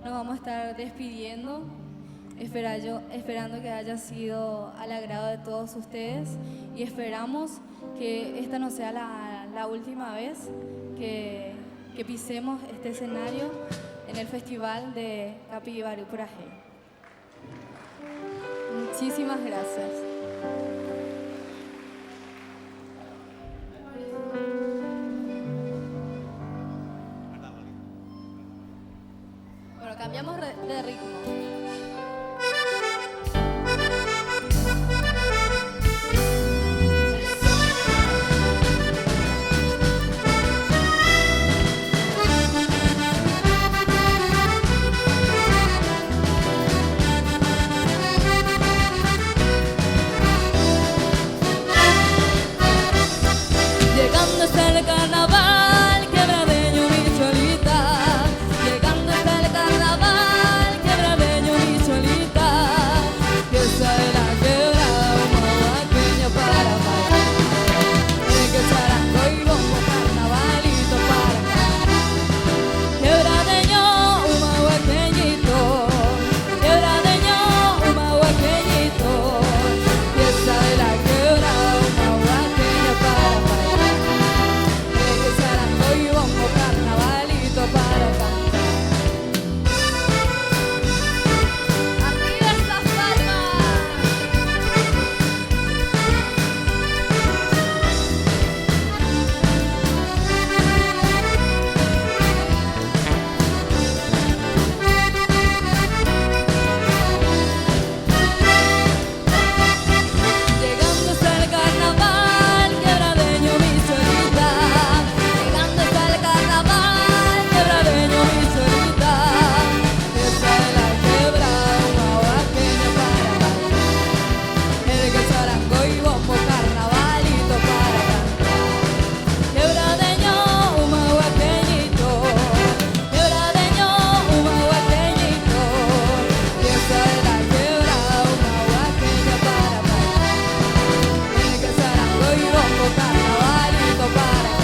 nos vamos a estar despidiendo, esperando que haya sido al agrado de todos ustedes y esperamos que esta no sea la última vez que pisemos este escenario en el Festival de Capibarú Purajey. Muchísimas gracias. Bueno, cambiamos de ritmo. Llegando hasta el carnaval, quebradeño mi cholita. Llegando hasta el carnaval, quebradeño mi cholita. Fiesta de la quebrada, una huaqueña para bailar. El que charango y bombo, carnavalito para acá. Quebradeño, un huaqueñito. Quebradeño, un huaqueñito. Fiesta de la quebrada, una huaqueña para bailar. Y bombo, carnavalito para cantar. ¡Arriba estas palmas! Llegando hasta el carnaval, quebradeño mi solita. Llegando hasta el carnaval, quebradeño mi solita. Esa es la quebrada, una huaqueña para bailar. El que charango y bombo, carnavalito para cantar. Quebradeño, un huaqueñito. Quebradeño, un huaqueñito. Esa es la quebrada, una huaqueña para bailar. El que charango y bombo, carnavalito para cantar.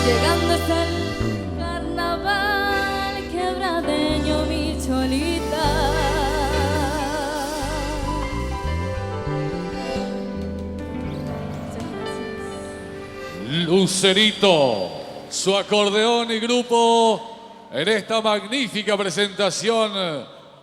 Llegando hasta el carnaval, quebradeño mi cholita. Lucerito, su acordeón y grupo en esta magnífica presentación,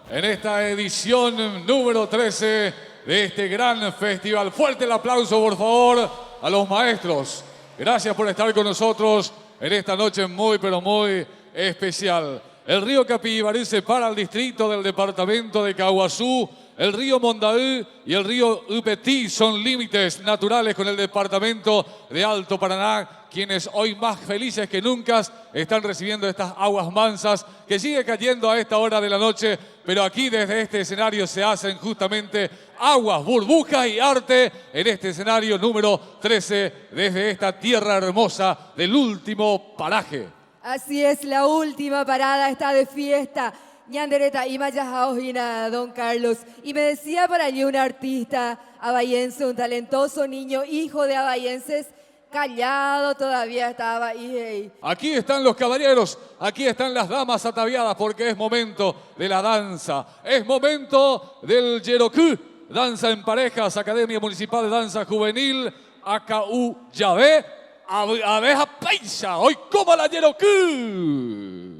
en esta edición número 13 de este gran festival. Fuerte el aplauso, por favor, a los maestros. Gracias por estar con nosotros en esta noche muy, pero muy especial. El río Capibarú separa al distrito del departamento de Caguazú. El río Mondaú y el río Upetí son límites naturales con el departamento de Alto Paraná, quienes hoy más felices que nunca están recibiendo estas aguas mansas que sigue cayendo a esta hora de la noche, pero aquí desde este escenario se hacen justamente aguas, burbujas y arte en este escenario número 13 desde esta tierra hermosa del último paraje. Así es, la última parada está de fiesta. Ñandereta y Mayajaojina, don Carlos. Y me decía por allí un artista abayense, un talentoso niño, hijo de abayenses, callado todavía estaba. Y aquí están los caballeros, aquí están las damas ataviadas porque es momento de la danza. Es momento del Yerokú, danza en parejas, Academia Municipal de Danza Juvenil, AKU Yahvé, Abeja Paisa. Hoy como la Yerokú.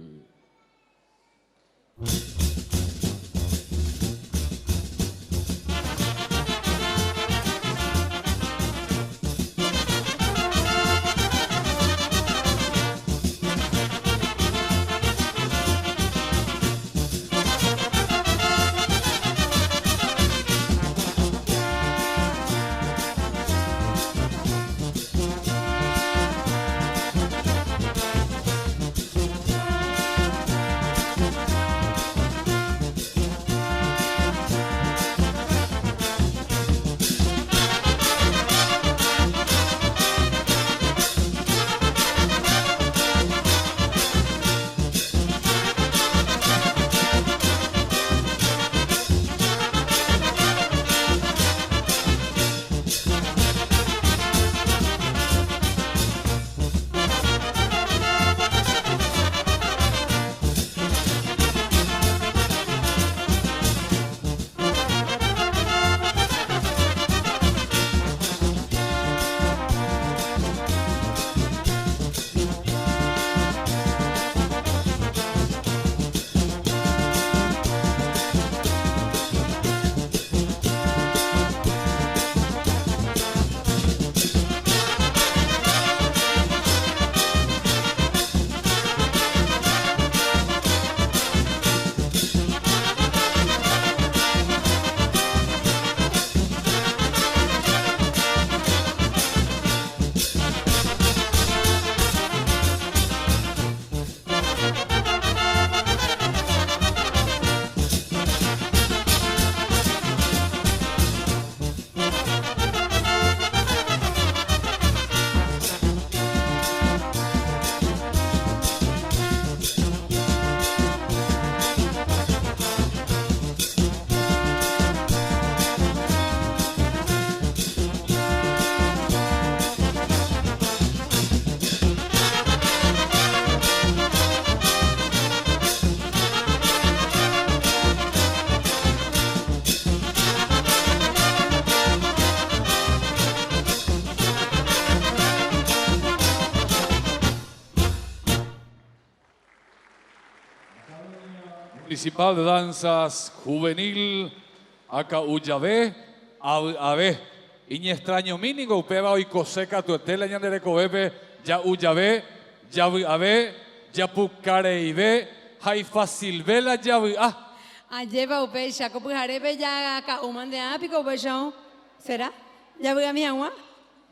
Municipal de Danzas Juvenil, acá Uyabe, Abe, Iñe extraño mínimo, Upeba y Coseca, tu tela ñandere Cobepe, ya Uyabe, ya Abe, ya Pucare Ibe, Haifa Silvela, ya Lleva upe, Jacob Jarebe, ya acá, Uman de Ápico, Bellón. ¿Será? ¿Ya voy a mi agua?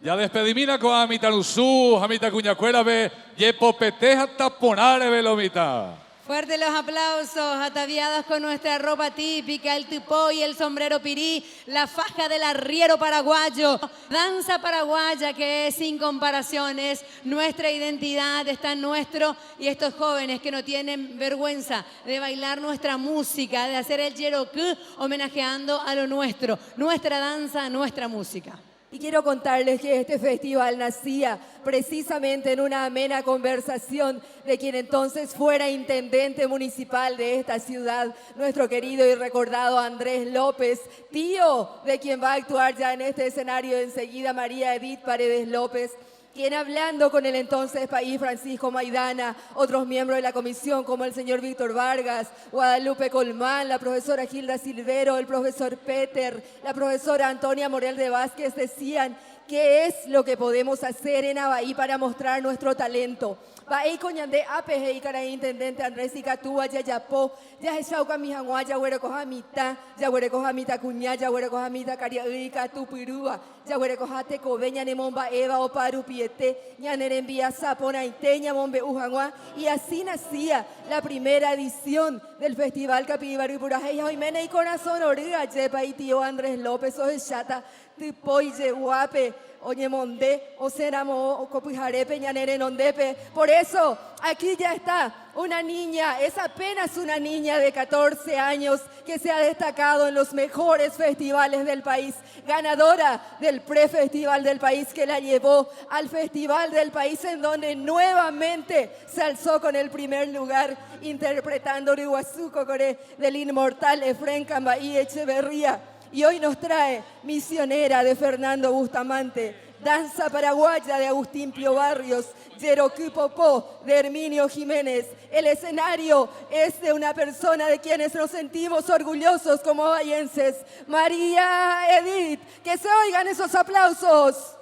Ya despedimina con Amita Luzú, Amita Cuñacuera, ve, Yepopeteja taponare, velomita. Fuerte los aplausos, ataviados con nuestra ropa típica, el tupó y el sombrero pirí, la faja del arriero paraguayo, danza paraguaya que es sin comparaciones, nuestra identidad está en nuestro y estos jóvenes que no tienen vergüenza de bailar nuestra música, de hacer el yeroku homenajeando a lo nuestro, nuestra danza, nuestra música. Y quiero contarles que este festival nacía precisamente en una amena conversación de quien entonces fuera intendente municipal de esta ciudad, nuestro querido y recordado Andrés López, tío de quien va a actuar ya en este escenario enseguida, María Edith Paredes López, quien hablando con el entonces país Francisco Maidana, otros miembros de la comisión como el señor Víctor Vargas, Guadalupe Colmán, la profesora Gilda Silvero, el profesor Peter, la profesora Antonia Morel de Vázquez decían qué es lo que podemos hacer en Abahí para mostrar nuestro talento. Baei coñande apeje y cara intendente Andrés Icatúa ya yapó ya echauca mi jangua ya huere coja mita cuña ya huere coja mita caria uica tu pirúa ya huere coja te coveña ne momba eva o paru piete ña nerembia sapona iteña mombe ujangua y así nacía la primera edición del Festival Capibaru Purajeya hoy mene y corazón origa yepa y tío Andrés López o chata tipoy ye guape Oye Monde, o Seramo, o Copijarepe, Ñanere Nondepe. Por eso, aquí ya está una niña, es apenas una niña de 14 años que se ha destacado en los mejores festivales del país, ganadora del prefestival del país que la llevó al festival del país en donde nuevamente se alzó con el primer lugar interpretando Uriguazú Cocoré del inmortal Efrén Cambaí Echeverría. Y hoy nos trae Misionera de Fernando Bustamante, Danza Paraguaya de Agustín Pio Barrios, Yeroku Popó de Herminio Jiménez. El escenario es de una persona de quienes nos sentimos orgullosos como bahienses, María Edith. Que se oigan esos aplausos.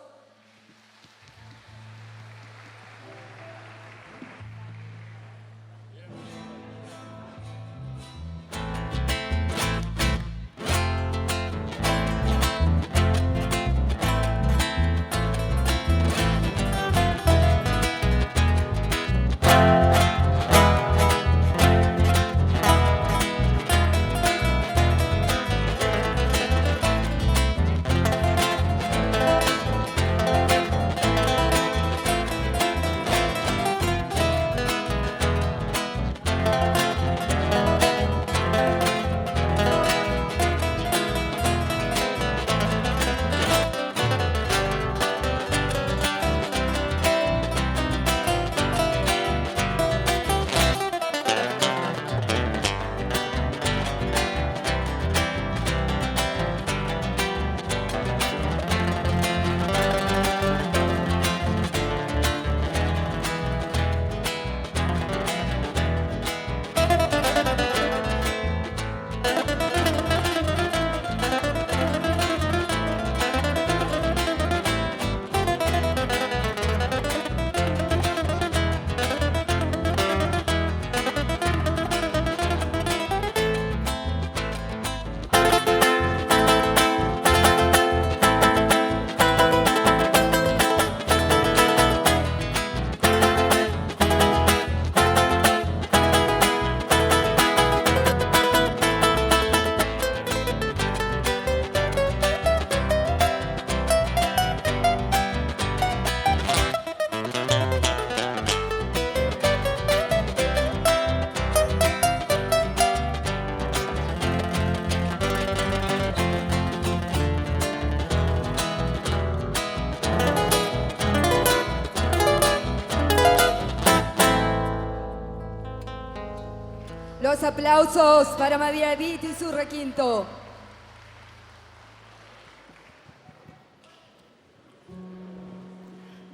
Los aplausos para María Edith y su requinto.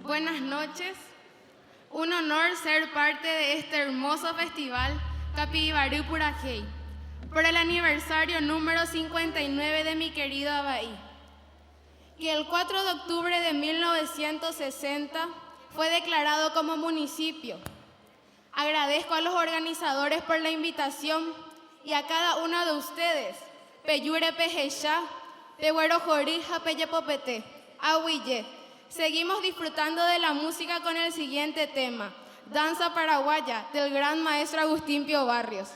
Buenas noches. Un honor ser parte de este hermoso festival Capibarú Purajey, por el aniversario número 59 de mi querido Abahí, que el 4 de octubre de 1960 fue declarado como municipio. Agradezco a los organizadores por la invitación y a cada uno de ustedes. Peyure Pejecha, Pehuero Jorija Peyepopete, Ahuille. Seguimos disfrutando de la música con el siguiente tema, Danza Paraguaya, del gran maestro Agustín Pío Barrios.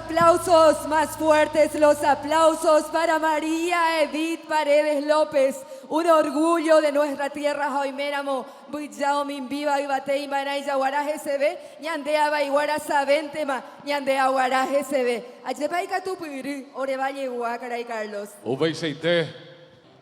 aplausos más fuertes, los aplausos para María Edith Paredes López, un orgullo de nuestra tierra Joiméramo, Buyao Minviva y Batei Manaya Guaraje SB, Ñandea Baiguara Sabentema, Ñandea Guaraje SB. Achepaika Tupiri, Orevalle Guacara y Carlos.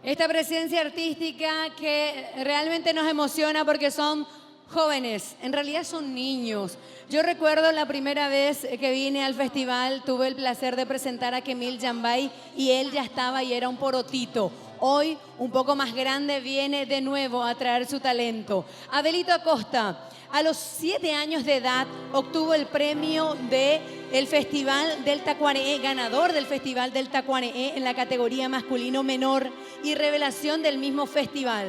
Esta presencia artística que realmente nos emociona porque son jóvenes, en realidad son niños. Yo recuerdo la primera vez que vine al festival, tuve el placer de presentar a Kemil Jambay y él ya estaba y era un porotito. Hoy, un poco más grande, viene de nuevo a traer su talento. Abelito Acosta, a los 7 años de edad, obtuvo el premio del Festival del Tacuareé, ganador del Festival del Tacuareé en la categoría masculino menor y revelación del mismo festival.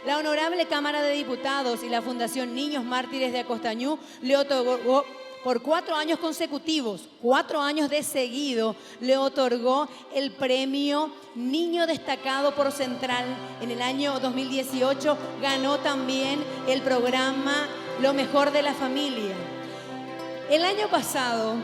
La Honorable Cámara de Diputados y la Fundación Niños Mártires de Acostañú le otorgó por 4 años consecutivos, 4 años de seguido, le otorgó el premio Niño Destacado por Central. En el año 2018 ganó también el programa Lo Mejor de la Familia. El año pasado,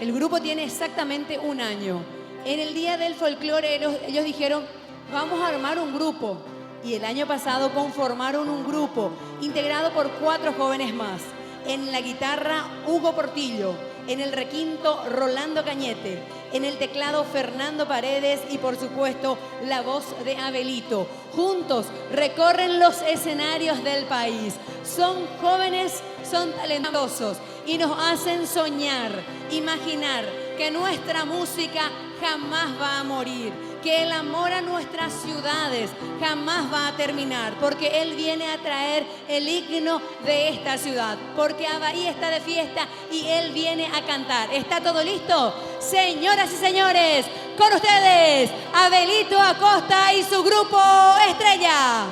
el grupo tiene exactamente 1 año. En el Día del Folclore ellos dijeron, vamos a armar un grupo. Y el año pasado conformaron un grupo integrado por 4 jóvenes más. En la guitarra, Hugo Portillo. En el requinto, Rolando Cañete. En el teclado, Fernando Paredes. Y por supuesto, la voz de Abelito. Juntos recorren los escenarios del país. Son jóvenes, son talentosos y nos hacen soñar, imaginar que nuestra música jamás va a morir, que el amor a nuestras ciudades jamás va a terminar, porque Él viene a traer el himno de esta ciudad, porque Avaí está de fiesta y Él viene a cantar. ¿Está todo listo? Señoras y señores, con ustedes, Abelito Acosta y su grupo Estrella.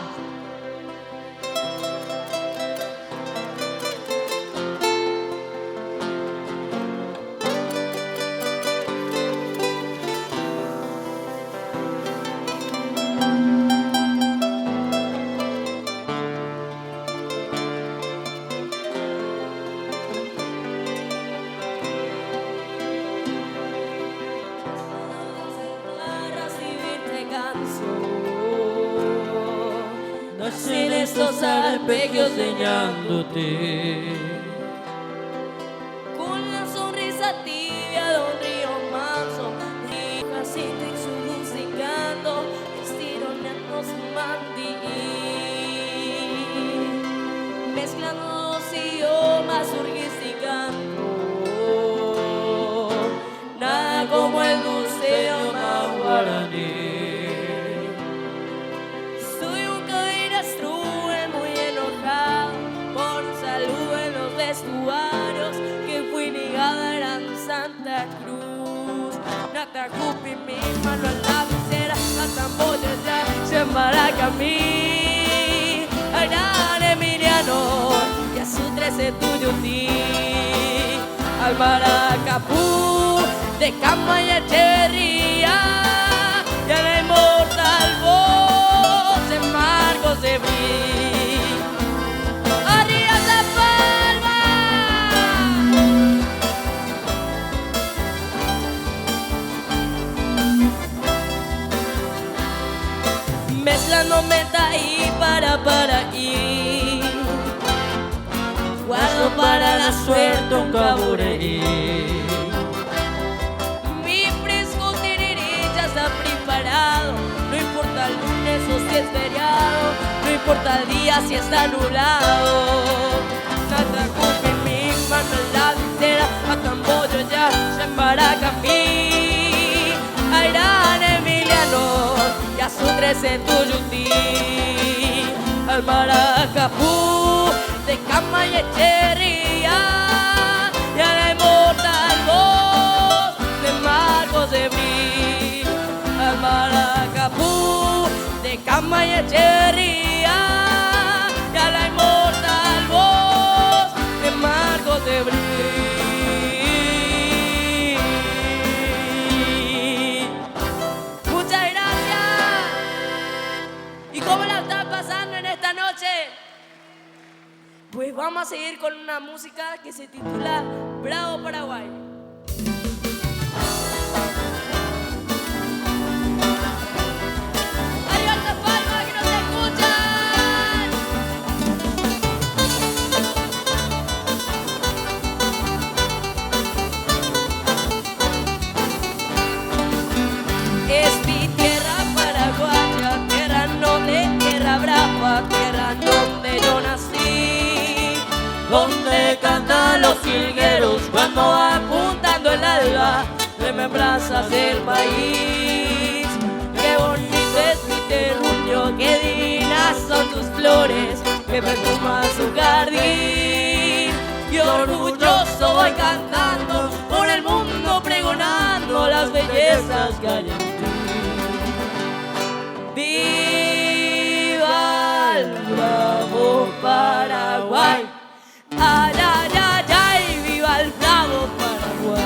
En estos arpegios enseñándote, Con la sonrisa tibia de un río manso, Jacinto y su musicando, estironeando su mandil, mezclando los idiomas, surgisticando, nada como el dulce idioma guaraní. Que fui negada eran Santa Cruz, Natacupi, mi mano en la visera, Matamboya ya, Chembaracamí, Aran Emiliano, y a su 13 tuyo ti, al Maracapú, de Cama y Echeverría, y a la inmortal voz de Marcos de Brí. No meta ahí para ir, guardo para la suerte un cabureí. Mi fresco tiriri ya está preparado, no importa el lunes o si es feriado, no importa el día si está nublado. Natacupi, mi mano en la visera, Matamboyo ya, Chembaracamí, Airán Emiliano, y a su 13 Tuyutí, al Maracapú, de Cama y Echeverría, y a la inmortal voz de Marcos de Brí, al Maracapú, de Cama y Echeverría, y a la inmortal voz de Marcos de Brí. Pues vamos a seguir con una música que se titula Bravo Paraguay. espalda, remembranzas del país. Qué bonito es mi terruño, qué divinas son tus flores, que perfuman su jardín. Y orgulloso voy cantando por el mundo, pregonando las bellezas que hay en ti. ¡Viva el bravo Paraguay! ¡Ay, ay, ay, ay! ¡Viva el bravo Paraguay!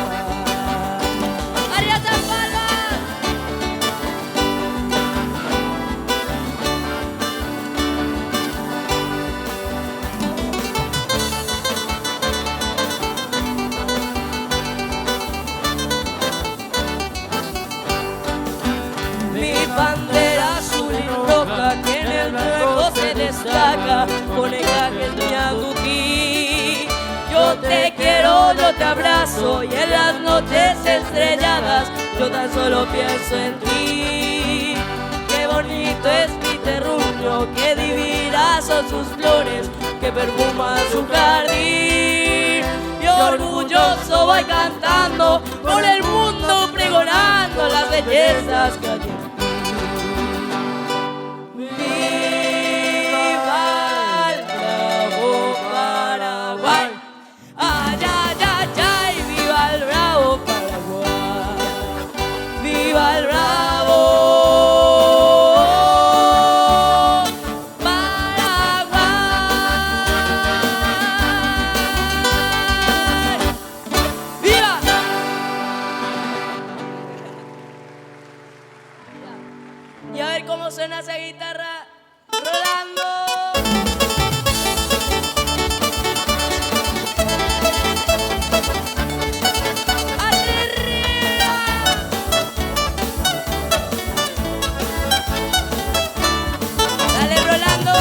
¡Arriba San Palmas! Mi bandera azul y roja que en el fuego se destaca con encajes de Ñandutí. Yo te quiero, yo te abrazo y en las noches estrelladas yo tan solo pienso en ti. Qué bonito es mi terruño, qué divinas son sus flores que perfuman su jardín. Y orgulloso voy cantando por el mundo, pregonando las bellezas que hay en ti. ¡Viva el bravo Paraguay! ¡Ay, ay, ay, ay! ¡Viva el bravo Paraguay! ¡Viva el bravo Paraguay! ¡Viva! Y a ver cómo suena esa guitarra. Rolando. ¡Arriba! Dale, Rolando.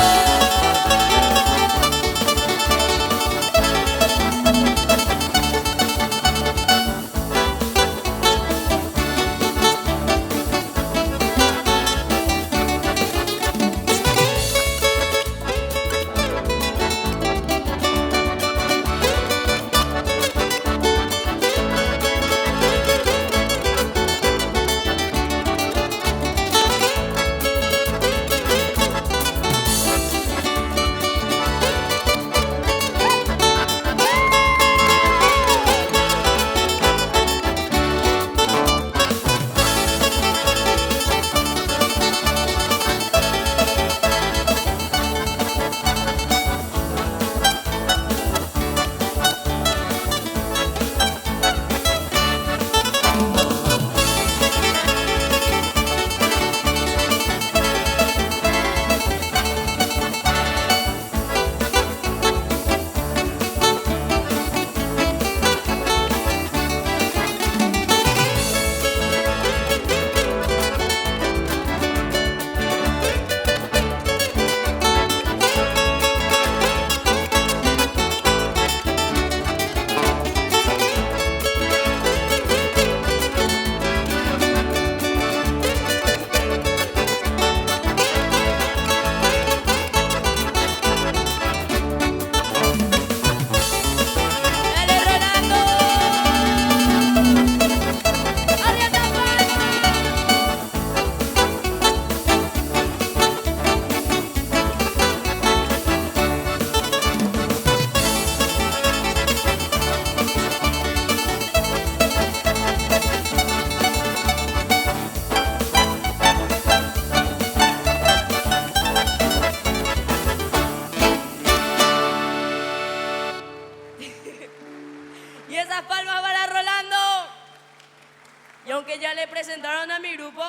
aunque ya le presentaron a mi grupo,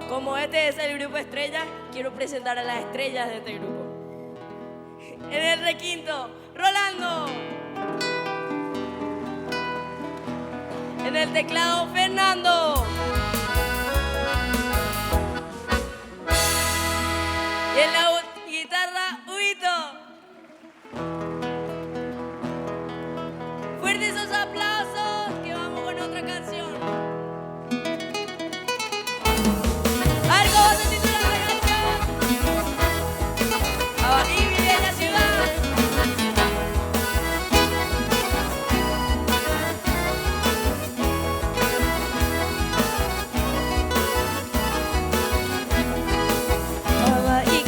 como este es el grupo Estrella, quiero presentar a las estrellas de este grupo. En el requinto, Rolando. En el teclado, Fernando. Y en la guitarra, Huito. Fuertes esos aplausos, que vamos con otra canción. A ver cómo se titula la canción. Abají mi bella ciudad.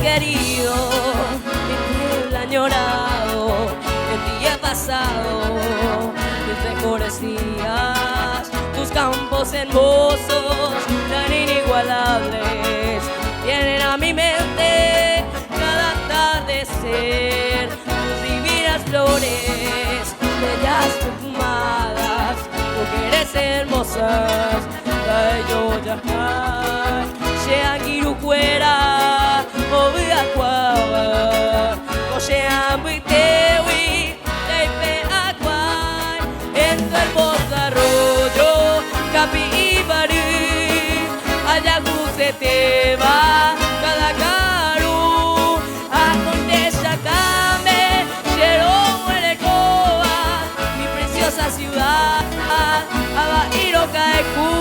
querido, mi tierra añorado, el día pasado, mis mejores días, tus campos hermosos, tan inigualables, vienen a mi mente cada atardecer, tus divinas flores, bellas perfumadas, mujeres hermosas, yo ya Sheangiruquera, Obiaquaba, Oceanbuitewi, Teipe Aquan, en tu hermoso arroyo, Capibarú, Ayacuce te va, cada caru, Acontechacame, Xerohuelecoa, mi preciosa ciudad, Abairo Caecú.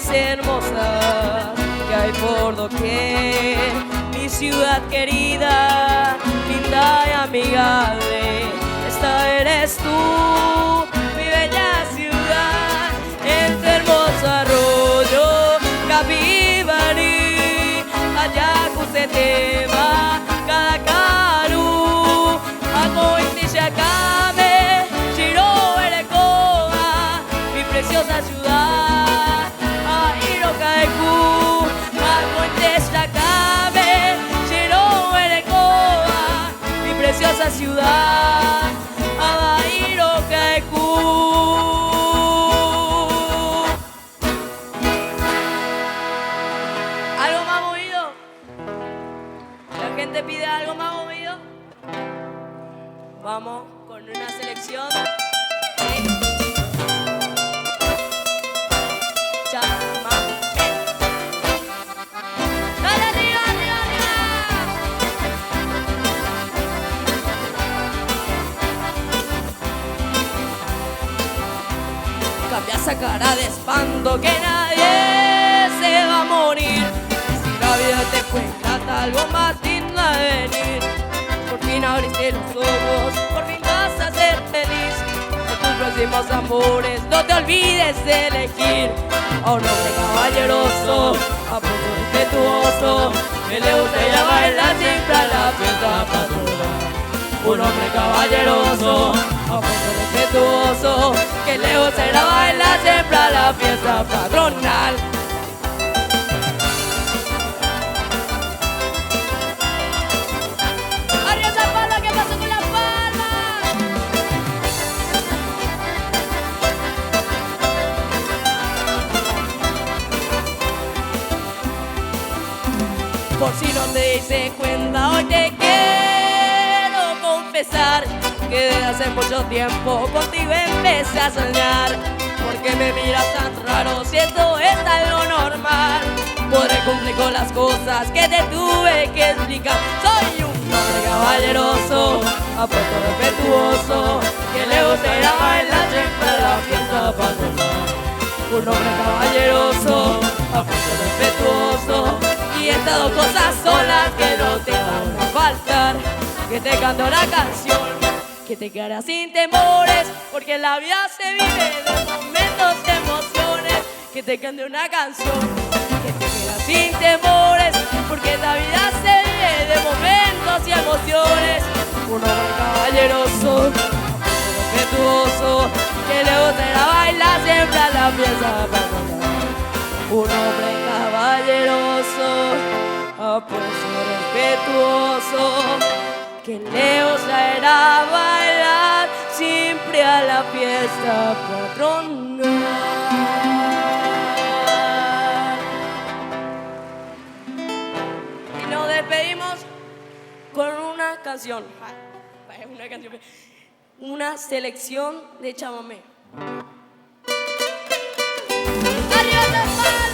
Hermosas que hay por doquier, mi ciudad querida, linda y amigable, esta eres tú, mi bella ciudad, en tu hermoso arroyo, Capibarí, Ayacuce te va, Cadacaru, Acointillacame, Chirohuelecoa, mi preciosa ciudad. Mi preciosa ciudad, Abairo Caecú. ¿Algo más movido? ¿La gente pide algo más movido? Vamos con una selección. Esa cara de espanto que nadie se va a morir. Si la vida te fue grata, algo más digna de venir. Por fin abriste los ojos, por fin vas a ser feliz. En tus próximos amores no te olvides de elegir a un hombre caballeroso, a poco respetuoso, que le gusta ir a bailar siempre a la fiesta patronal. Un hombre caballeroso, a poco respetuoso, que le gusta ir a bailar siempre a la fiesta patronal. ¡Arriba esa palma! ¿Qué pasó con las palmas? Por si no te diste cuenta, hoy te quiero confesar que desde hace mucho tiempo contigo empecé a soñar. Porque me miras tan raro si esto es algo normal. Podré cumplir con las cosas que te tuve que explicar. Soy un hombre caballeroso, a poco respetuoso, que le gusta ir a bailar siempre a la fiesta patronal. Un hombre caballeroso, a poco respetuoso, y estas dos cosas son las que no te van a faltar. Que te canto la canción, que te quedarás sin temores, porque la vida se vive de momentos de emociones. Que te cante una canción, que te quedarás sin temores, porque la vida se vive de momentos y emociones. Un hombre caballeroso, respetuoso, que le gusta ir a bailar siempre a la fiesta patronal. Un hombre caballeroso, apuesto respetuoso, que le gusta ir a bailar siempre a la fiesta patronal. Y nos despedimos con una canción, una selección de chamamé. ¡Arriba las palmas!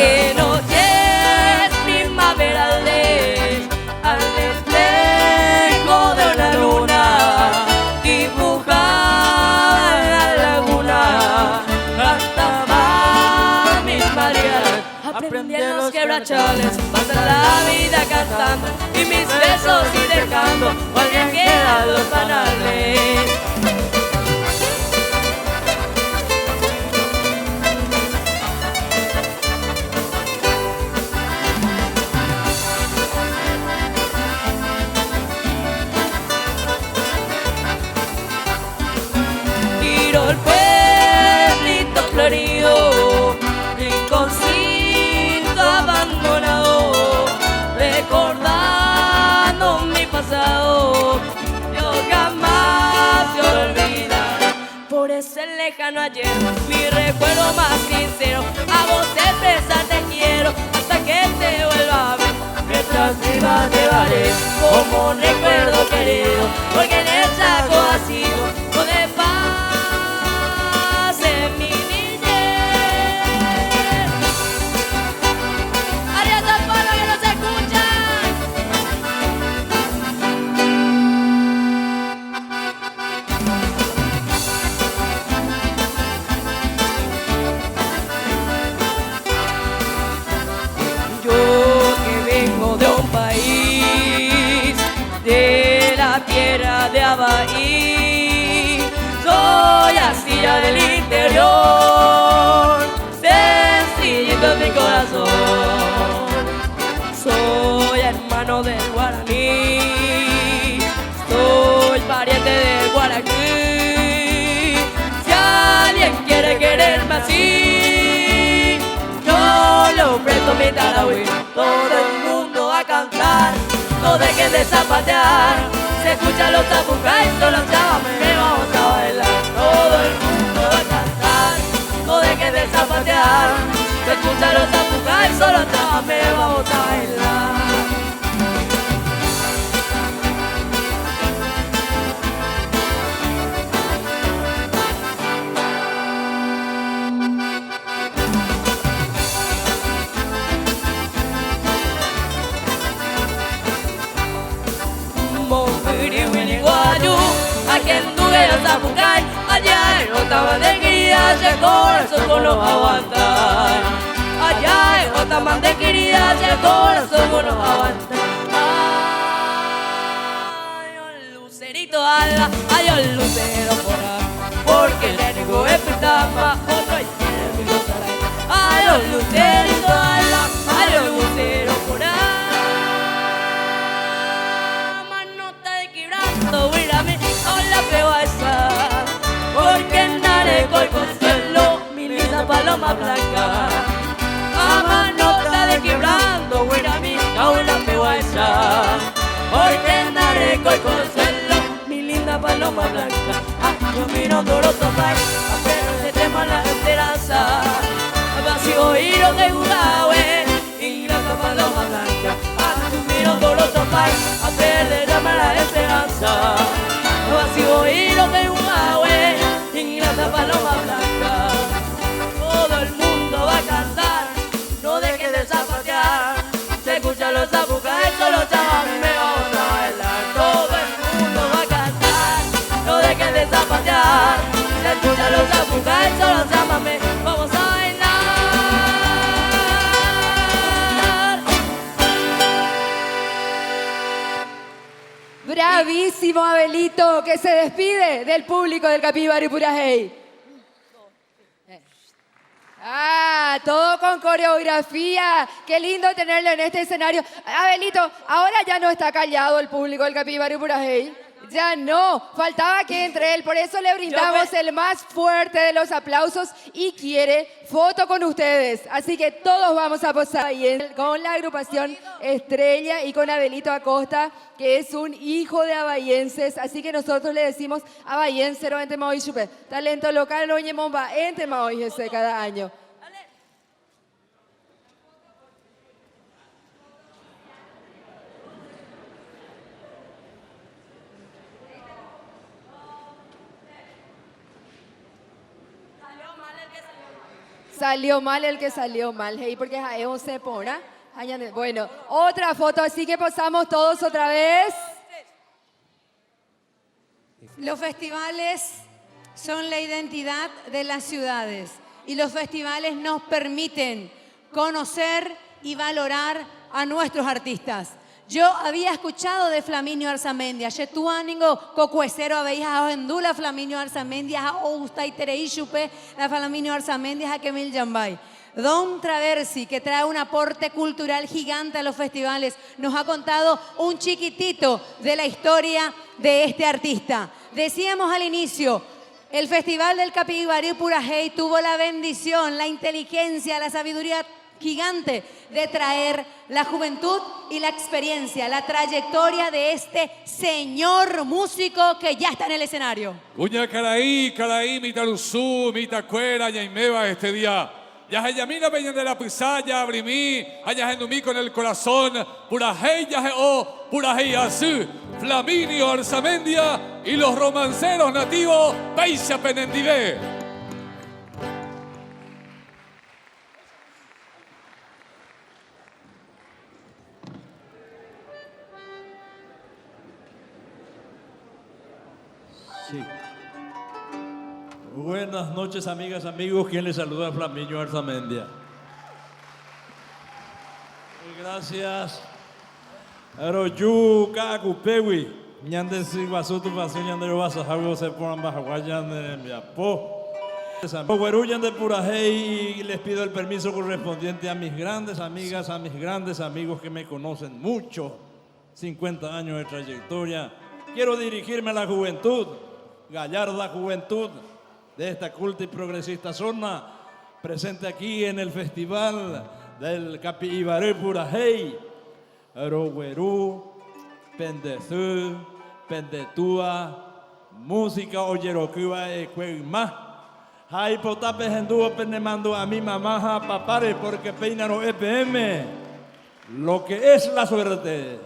Que noche es primaverales, al reflejo de una luna dibujada en la laguna, cantaba mis mareas. Aprendí en los quebrachales, pasar la vida cantando y mis besos ir dejando, alguien quedan los banales. Tiro el pueblito florido, rinconcito abandonado, recordando mi pasado, yo jamás te olvidaré. Por ese lejano ayer, mi recuerdo más sincero, a vos expresar te quiero hasta que te vuelva a ver. Mientras viva te varé como un recuerdo querido, porque en el Chaco ha sido de paz en mi niñez. Arias al palo que no se escuchan. Yo que vengo de un país de la tierra de Abaí, soy astilla del interior, sencillito en mi corazón. Soy hermano del guaraní, soy pariente del guaraní. Si alguien quiere quererme así, yo le ofrezco mi tarahui. Todo el mundo a cantar, no dejen de zapatear. Se escuchan los zapucay, solo chámame, vamos a bailar. Todo el mundo a cantar, no dejen de zapatear. Se escuchan los zapucay, solo chámame, vamos a bailar. A quien tuve los zapucay, allá en otra alegría, el corazón con los aguantar. Allá en otra querida, el corazón con los aguantar. Ay, un lucerito ala, ay, un lucero por ahí, porque le negó el pitama, otro y tiene mi gozaray. Ay, un lucerito ala, ay, un lucero por ahí. La pego a esa, porque nareco y consuelo, mi linda paloma blanca. A manota de quebrando, buena amiga, aún la pego a esa, porque nareco y consuelo, mi linda paloma blanca. Yo miro doloroso para hacer tema la esperanza, vacío y lo que jugaba, ingrata paloma blanca. Yo miro doloroso para hacer tema la esperanza, vacío y lo que un agüe, ingrata paloma blanca. Todo el mundo va a cantar, no dejes de zapatear. Se escuchan los zapucay, solo chámame, vamos a bailar. Todo el mundo va a cantar, no dejes de zapatear. Se escuchan los zapucay, solo chámame, vamos a bailar. Bravísimo, Abelito, que se despide del público del Capibari Purajey. Todo con coreografía. Qué lindo tenerlo en este escenario. Abelito, ahora ya no está callado el público del Capibari Purajey. Ya no, faltaba que entre él. Por eso le brindamos el más fuerte de los aplausos y quiere foto con ustedes. Así que todos vamos a posar ahí con la agrupación Estrella y con Abelito Acosta, que es un hijo de abayenses. Así que nosotros le decimos abayensero en Temaoy Chupe. Talento local, oye momba, en Temaoy cada año. Salió mal el que salió mal, hey, porque jaeo se pone. Bueno, otra foto, así que pasamos todos otra vez. Los festivales son la identidad de las ciudades y los festivales nos permiten conocer y valorar a nuestros artistas. Yo había escuchado de Flaminio Arzamendia, Yetuáningo, Cocuecero, Abeija, Endula, Flaminio Arzamendia, Ousta y Tereishupe, la Flaminio Arzamendia, Kemil Yambay. Don Traversi, que trae un aporte cultural gigante a los festivales, nos ha contado un chiquitito de la historia de este artista. Decíamos al inicio, el Festival del Capibarú Purajey tuvo la bendición, la inteligencia, la sabiduría gigante de traer la juventud y la experiencia, la trayectoria de este señor músico que ya está en el escenario. Cuña Caraí, Mitaruzú, Mitacuera, Yaimeva este día. Yajayamina Peña de la Pisaya, Abrimí, Ayajenumí con el corazón, Purajey, Yajeo, Purajey Azú, Flaminio Arzamendia y los romanceros nativos, Peixa Penendivé. Sí. Buenas noches, amigas, amigos. Quien les saluda, Flaminio Arzamendia. Gracias. Aroyu Kakupewi. Ñande Siguasutu Pasu Ñande Basa Jago se ponen bajo Guayan de Miapo. Gueruyan de Purajey y les pido el permiso correspondiente a mis grandes amigas, a mis grandes amigos que me conocen mucho. 50 años de trayectoria. Quiero dirigirme a la juventud, gallarda juventud de esta culta y progresista zona, presente aquí en el Festival del Capibarú Purajey, Aroguerú, Pendezú, Pendetúa, música oyerocuba e cuegma. Hay potape hendúo penemando a mi mamá papare porque peinan o EPM, lo que es la suerte.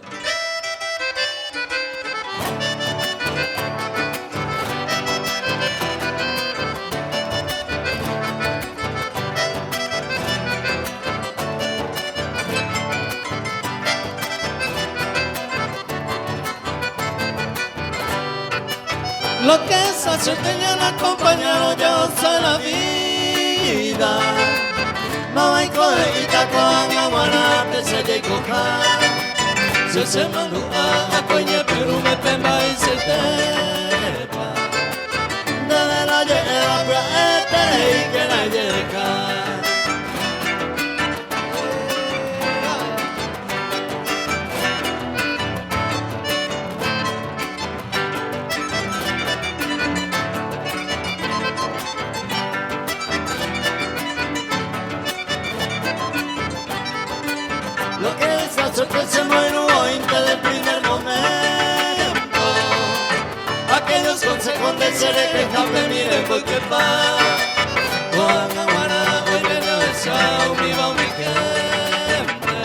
Lo que es hacer tenían acompañado yo soy la vida. No hay coheita con aguanate se llegoja. Se manua a coñe pero me pemba y se tepa. Dale la lleva praete y que la llega. Que se muere hoy del primer momento. Aquellos consejos de ser que miren porque va. Juan Aguara, hoy viene el chao, mi va mi gente.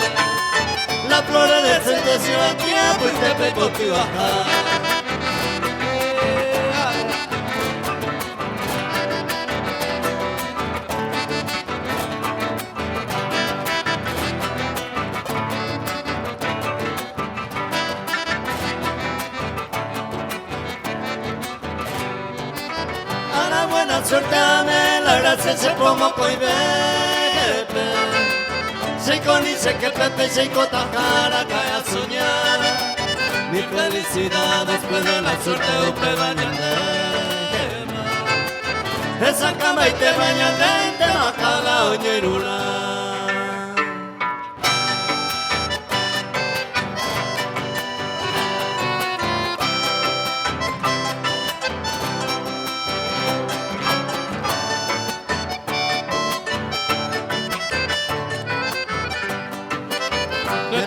La flora de sentencia aquí, pues te pego que baja. Suerte la gracia se como coi bebe. Se conice que Pepe se cotajara cae a soñar. Mi felicidad después de la suerte upe bañande. Esa cama y te bañande y te baja la oñerula.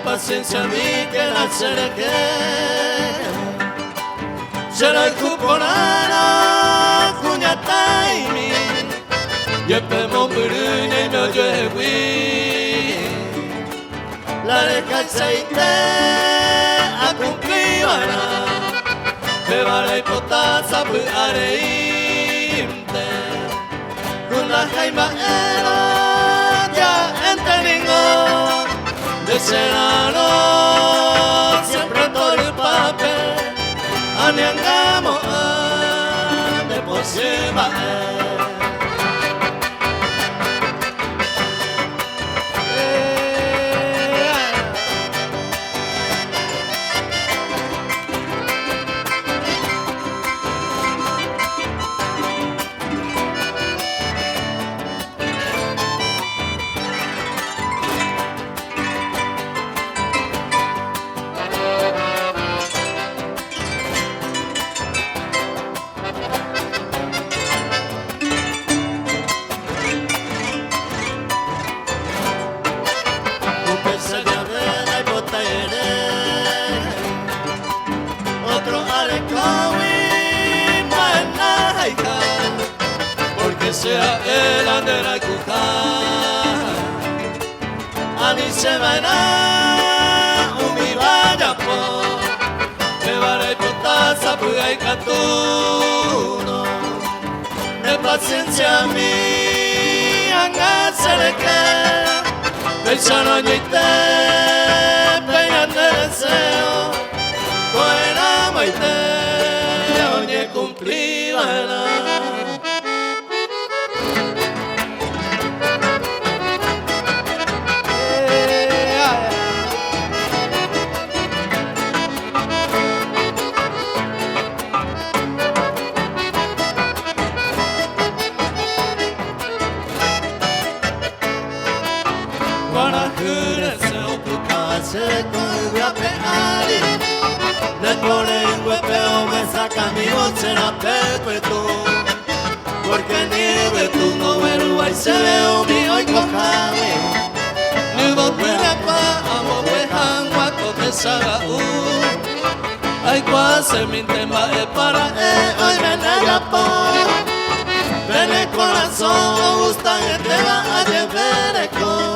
Paciencia mi que la seré será el cuporana cuñata y mi yepe mombirine no yewi la deja aceite a cumplir que vale potasa pu areimte con la jaima era serano siempre todo papel aniangamos de por encima. Sea el andera kuka ani se vaina umi vaya po te vale potasa pugai catuno ne paciencia mía hacerle que pensando en te peinando el deseo buena maite oye cumplida mi voz será perpetuo porque nieve tu no veruai se veo mi hoy cojame ni vos pena pa amo pejan guaco te saga ay cuase mi tema es para hoy me nega po ven el corazón gusta que te va a llevar con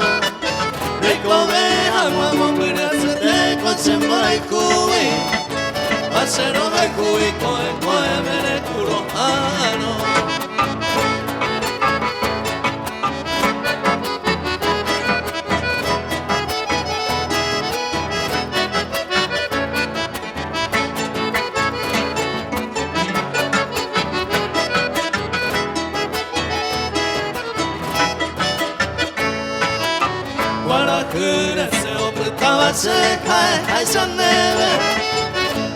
rico veja guamo mira se te con semora y cubi Pasero de cuico en mueve el culo ano. Guaracura se ocultaba seca, hay saneve.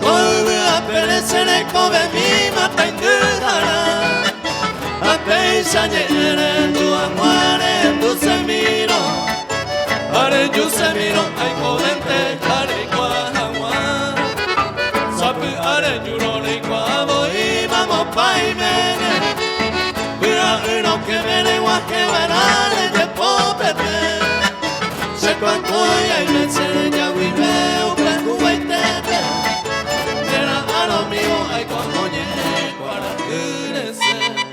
Volve a perecer el come mi mata indujara a peisa nyere tu amare tu semiro are you semiro ay covente are guahua sabe are yuro le guavo y vamos pai mene mira uno que viene guaque verane de popete se cuacoya y me enseña vive un prejuete lo mío hay como ñe para crecer.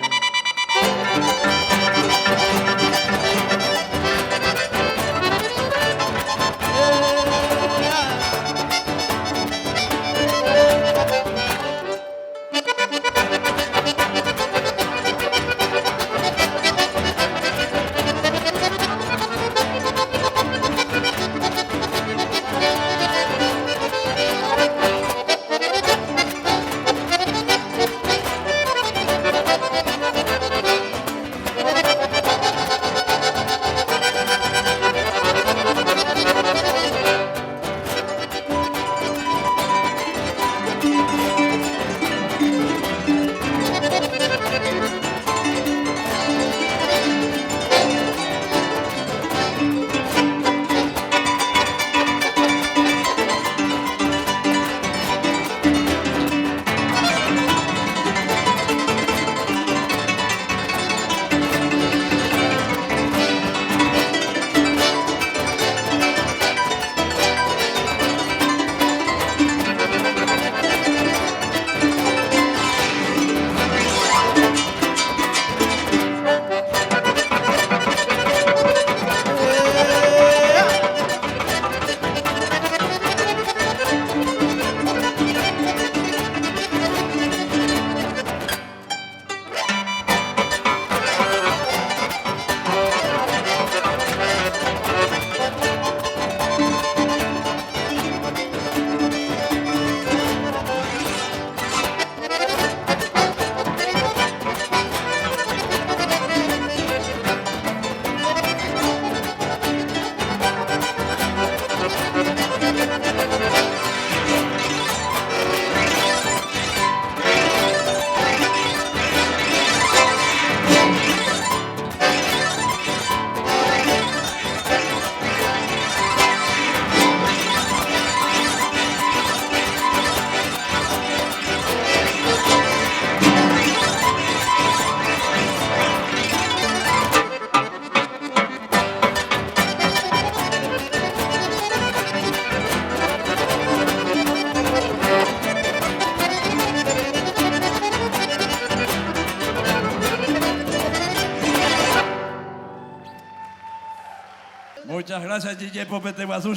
Muchas gracias, Chiche Popete Guazú.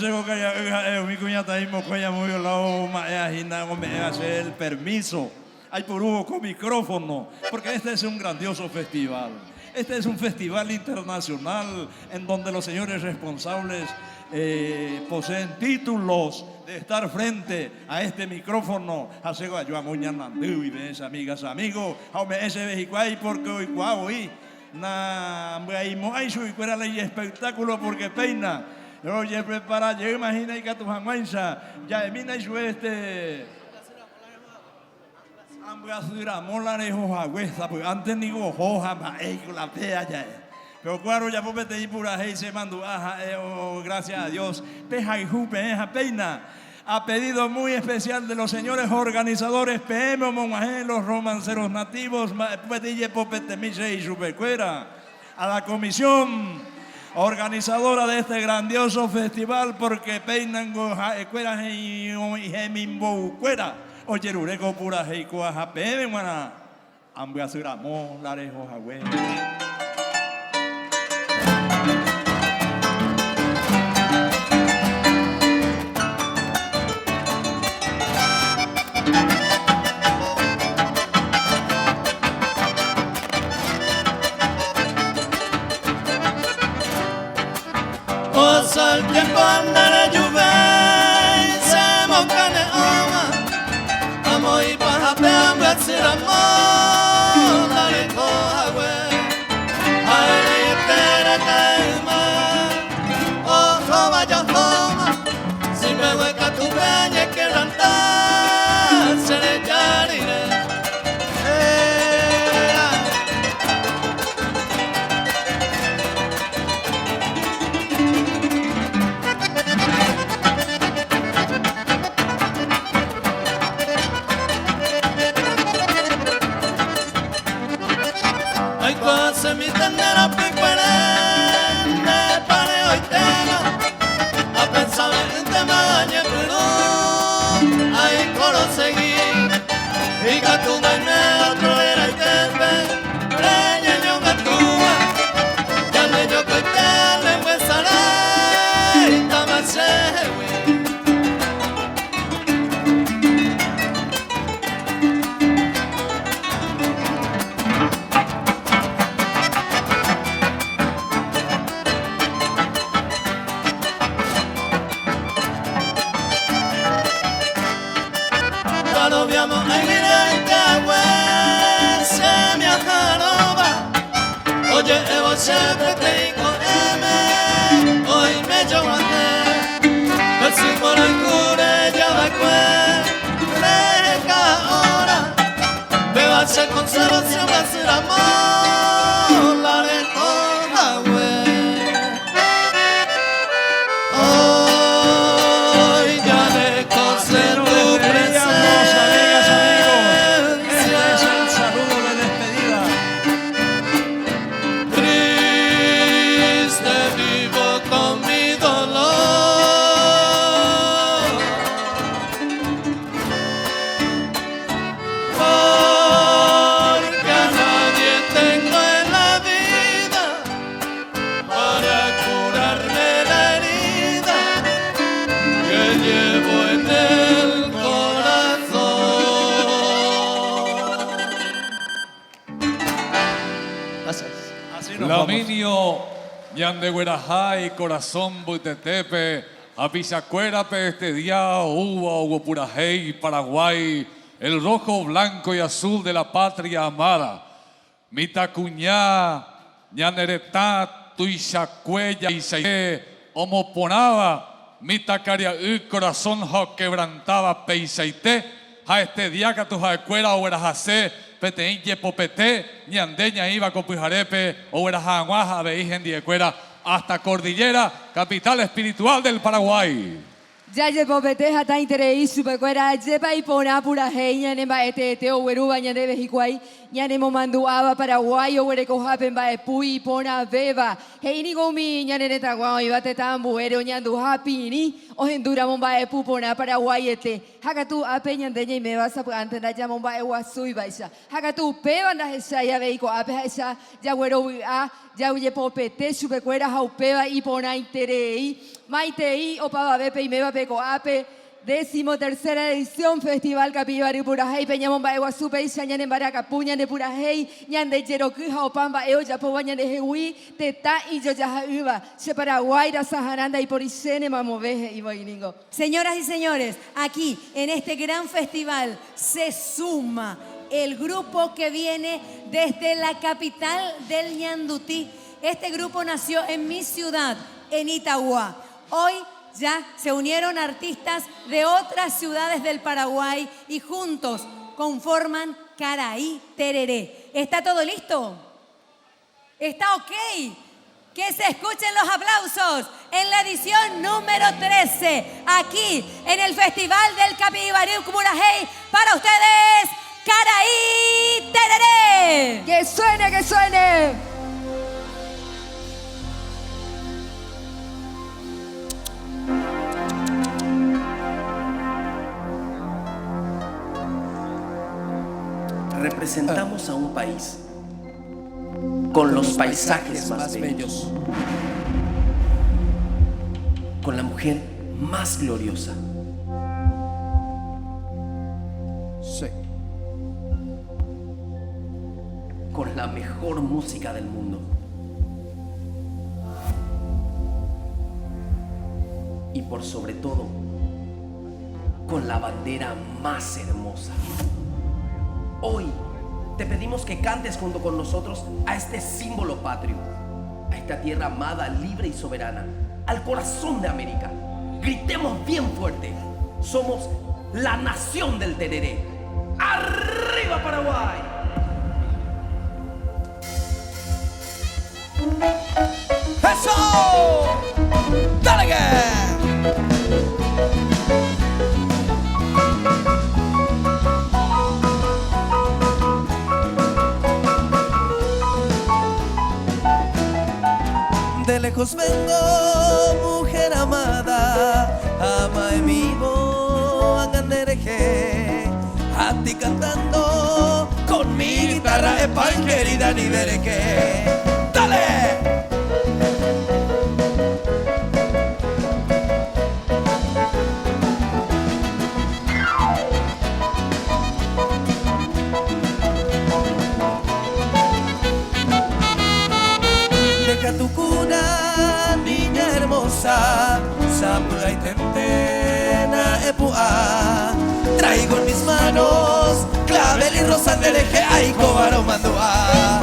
Mi cuñata y mocoya muy lado, me hace el permiso. Hay por hubo con micrófono, porque este es un grandioso festival. Este es un festival internacional en donde los señores responsables poseen títulos de estar frente a este micrófono. Hace yo a muñana y ves, amigas, amigos, a ese vejicuay porque hoy hoy na hay su y espectáculo porque peina. Oye, prepara, yo imagino que tu jamanza ya emina y su antes ni hoja con la pea ya. Pero claro, ya por meter pura hey se mandó gracias a Dios. Peja y jupe, peina. A pedido muy especial de los señores organizadores PM Monmaje, los romanceros nativos, Petille Popete Mise y Supercuera, a la comisión organizadora de este grandioso festival, porque peinan cueras y gemimbo cuera. Oye, Rureco pura heico a PM, mana. Ambiasuramo, larejo, jagüe. Pasa el tiempo, anda la lluvia, se mocane ama. Amo y paja peambe a tiramo, la recoja güey. Ay, le espera caima, ojo vaya toma. Si me hueca tu peña que cantar, se le llariré. Se mi tendera picuerende para hoy tema a pensar en tema de Perú ahí coro seguí y que tú me otro era el tepe preña yo que tú ya me yo que te le empezaré y tamase oye, Evo siempre te digo hoy me llamé, el símbolo en cure ya va a hora, me va a hacer conservación, va a ser amor, la recoja, güey. Hoy ya le conservo tu presencia. Laminio, Yandeguerajay, Corazón, Butetepe, Apizacuérape, este día, Hugo Purajey, Paraguay, el rojo, blanco y azul de la patria amada. Mitacuñá, Ñaneretá, Tuizacuella, Isaíe, Homoponaba, Mitacaria, Corazón, Jo quebrantaba, Peisaité, a este día que tu jacuera o erajase, Peteínye Popete, Ñandeña iba con Pujarepe, o erajanguaja, Beijen Diecuera, hasta Cordillera, capital espiritual del Paraguay. Ya Popete, Jata Interei, Supercuera, Jepa y Pona, Pura Heña, Nemba Etete, o Weruba, Ñane Bejicuay, Ñane Momanduaba, Paraguay, o Werecojapen, Baepui, Pona, Beba, Heini Gomi, Ñane Netaguay, Batetambu, Ero, Ñandu Hapini, o endura momba e pupona Paraguayete. Hakatu ape ñandeña y me vas a antena ya momba e guasui baisa. Hakatu peba na esa ya veiko ape esa ya güero a ya uye popete chupecuera jaupeba y pona interei. Maitei o pava bepe y me va peco ape. 13ª edición Festival Capibari Purajei Peñamomba Eguazú Peixa ñan en Baracapuña de Purajei ñan de Yeroquija o Pamba Eo Yapoba ñan de Jehuí Teta y Yoyajaüba Se Paraguay da Sajaranda y Poricene Mamoveje y Boiningo. Señoras y señores, aquí en este gran festival se suma el grupo que viene desde la capital del Ñandutí. Este grupo nació en mi ciudad, en Itagua. Hoy ya se unieron artistas de otras ciudades del Paraguay y juntos conforman Caraí Tereré. ¿Está todo listo? ¿Está ok? Que se escuchen los aplausos en la edición número 13, aquí en el Festival del Capibari Purajei. Para ustedes, Caraí Tereré. ¡Que suene, que suene! Representamos a un país con los paisajes más bellos, con la mujer más gloriosa. Sí. Con la mejor música del mundo. Y por sobre todo, con la bandera más hermosa. Hoy te pedimos que cantes junto con nosotros a este símbolo patrio, a esta tierra amada, libre y soberana, al corazón de América. Gritemos bien fuerte, somos la nación del tereré. ¡Arriba Paraguay! ¡Eso! ¡Dale que! De lejos vengo, mujer amada, ama en vivo, angandereje, a ti cantando con mi guitarra es pan querida ni vereque. ¡Dale! Tu cuna, niña hermosa, Zapua y Tentena Epua. Traigo en mis manos clavel y rosa del eje, ay, cobaro mandua.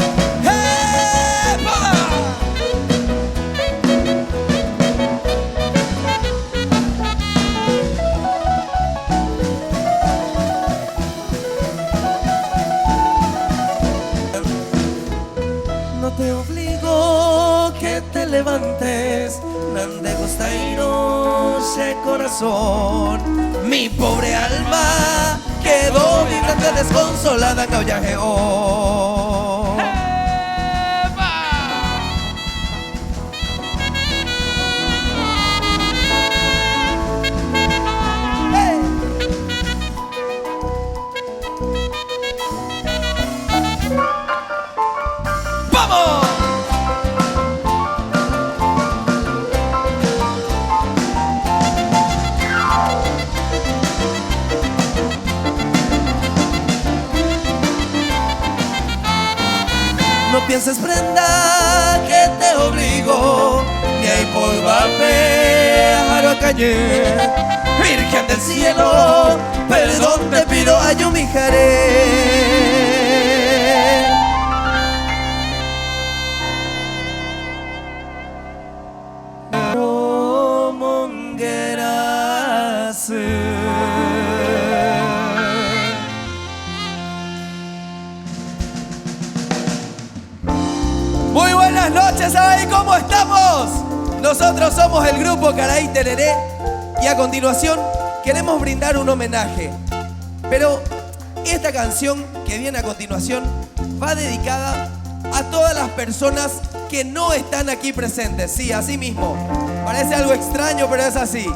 No te obligo que te levantes, nande gustairo ese corazón. Mi pobre alma quedó vibrante desconsolada en Cauyajeo. ¡Vamos! No pienses, prenda, que te obligo, ni hay polvape a calle. Virgen del cielo, perdón te pido, ayumijaré. Muy buenas noches, ¿sabéis cómo estamos? Nosotros somos el grupo Caraí Tereré y a continuación queremos brindar un homenaje. Pero esta canción que viene a continuación va dedicada a todas las personas que no están aquí presentes. Sí, así mismo. Parece algo extraño, pero es así.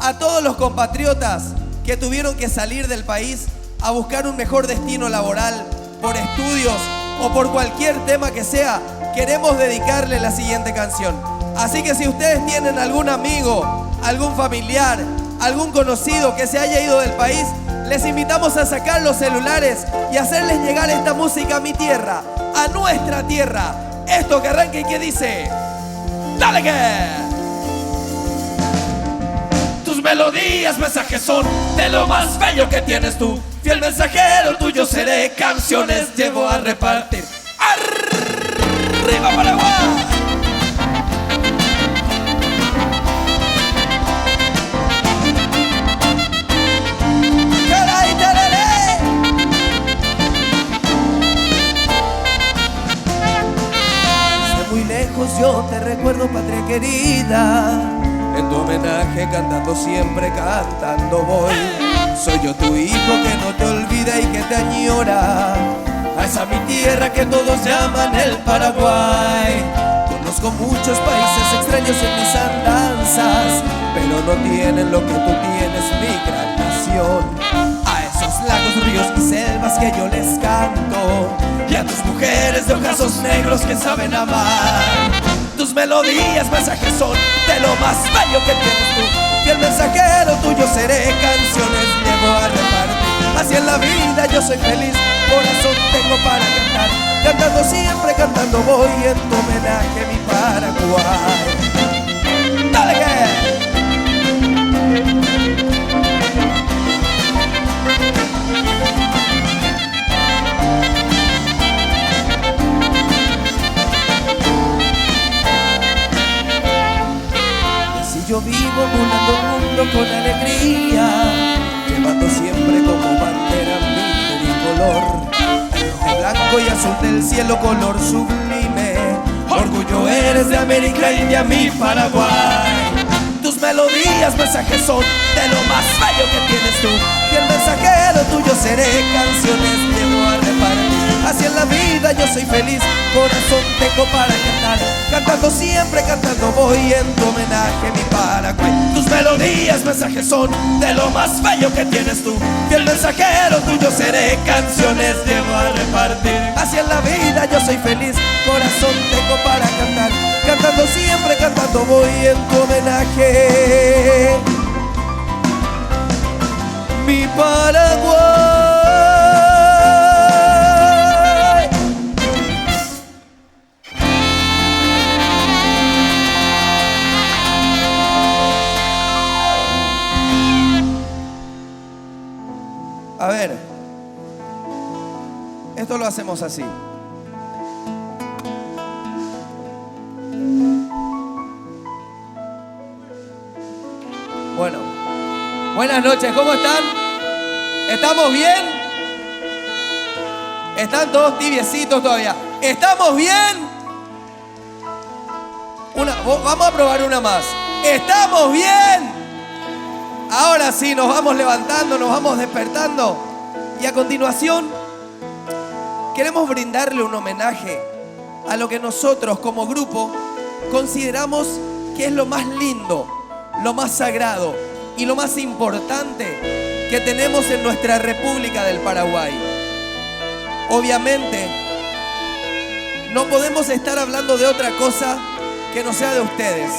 a todos los compatriotas que tuvieron que salir del país a buscar un mejor destino laboral, por estudios o por cualquier tema que sea, queremos dedicarle la siguiente canción. Así que si ustedes tienen algún amigo, algún familiar, algún conocido que se haya ido del país, les invitamos a sacar los celulares y hacerles llegar esta música a mi tierra, a nuestra tierra. Esto que arranca y que dice: ¡dale que! Tus melodías, mensajes son de lo más bello que tienes tú. Fiel mensajero tuyo seré, canciones llevo a repartir. ¡Arriba Paraguay! Yo te recuerdo, patria querida, en tu homenaje cantando siempre, cantando voy. Soy yo tu hijo que no te olvida y que te añora a esa mi tierra que todos llaman el Paraguay. Conozco muchos países extraños en mis andanzas, pero no tienen lo que tú tienes, mi gran nación. A esos lagos, ríos y selvas que yo les canto, y a tus mujeres de ojazos negros que saben amar. Tus melodías, mensajes son de lo más bello que tienes tú. Fiel mensajero tuyo seré, canciones llevo a repartir. Así en la vida yo soy feliz, corazón tengo para cantar. Cantando siempre, cantando voy en tu homenaje, mi Paraguay. ¡Dale que! Yo vivo volando el mundo con alegría, llevando siempre como bandera mi tricolor, el rojo, blanco y azul del cielo, color sublime. Orgullo eres de América y de mi Paraguay. Tus melodías, mensajes son de lo más bello que tienes tú. Y el mensajero tuyo seré, canciones llevo a repartir. Así en la vida yo soy feliz, corazón tengo para cantar. Cantando siempre, cantando voy en tu homenaje, mi Paraguay. Tus melodías, mensajes son de lo más bello que tienes tú. Y el mensajero tuyo seré, canciones llevo a repartir. Así en la vida yo soy feliz, corazón tengo para cantar. Cantando siempre, cantando voy en tu homenaje, mi Paraguay. A ver, esto lo hacemos así. Bueno, buenas noches, ¿cómo están? ¿Estamos bien? ¿Están todos tibiecitos todavía? ¿Estamos bien? Vamos a probar una más. ¿Estamos bien? Ahora sí, nos vamos levantando, nos vamos despertando. Y a continuación, queremos brindarle un homenaje a lo que nosotros como grupo consideramos que es lo más lindo, lo más sagrado y lo más importante que tenemos en nuestra República del Paraguay. Obviamente, no podemos estar hablando de otra cosa que no sea de ustedes,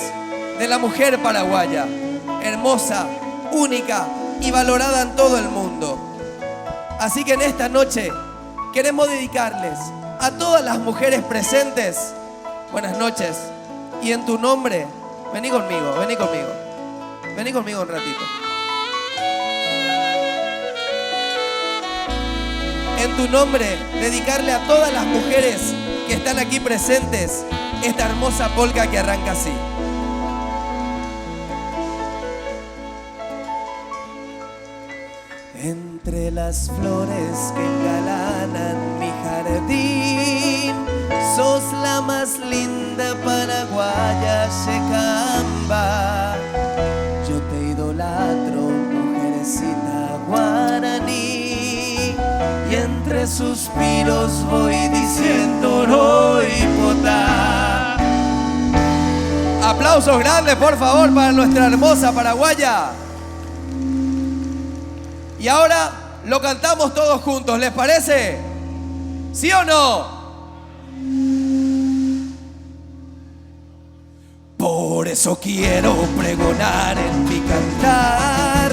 de la mujer paraguaya, hermosa, única y valorada en todo el mundo. Así que en esta noche queremos dedicarles a todas las mujeres presentes buenas noches. Y en tu nombre, vení conmigo un ratito. En tu nombre, dedicarle a todas las mujeres que están aquí presentes esta hermosa polca que arranca así. Entre las flores que engalanan mi jardín, sos la más linda paraguaya Checamba. Yo te idolatro, mujercita guaraní, y entre suspiros voy diciendo no y potá. Aplausos grandes, por favor, para nuestra hermosa paraguaya. Y ahora lo cantamos todos juntos, ¿les parece? ¿Sí o no? Por eso quiero pregonar en mi cantar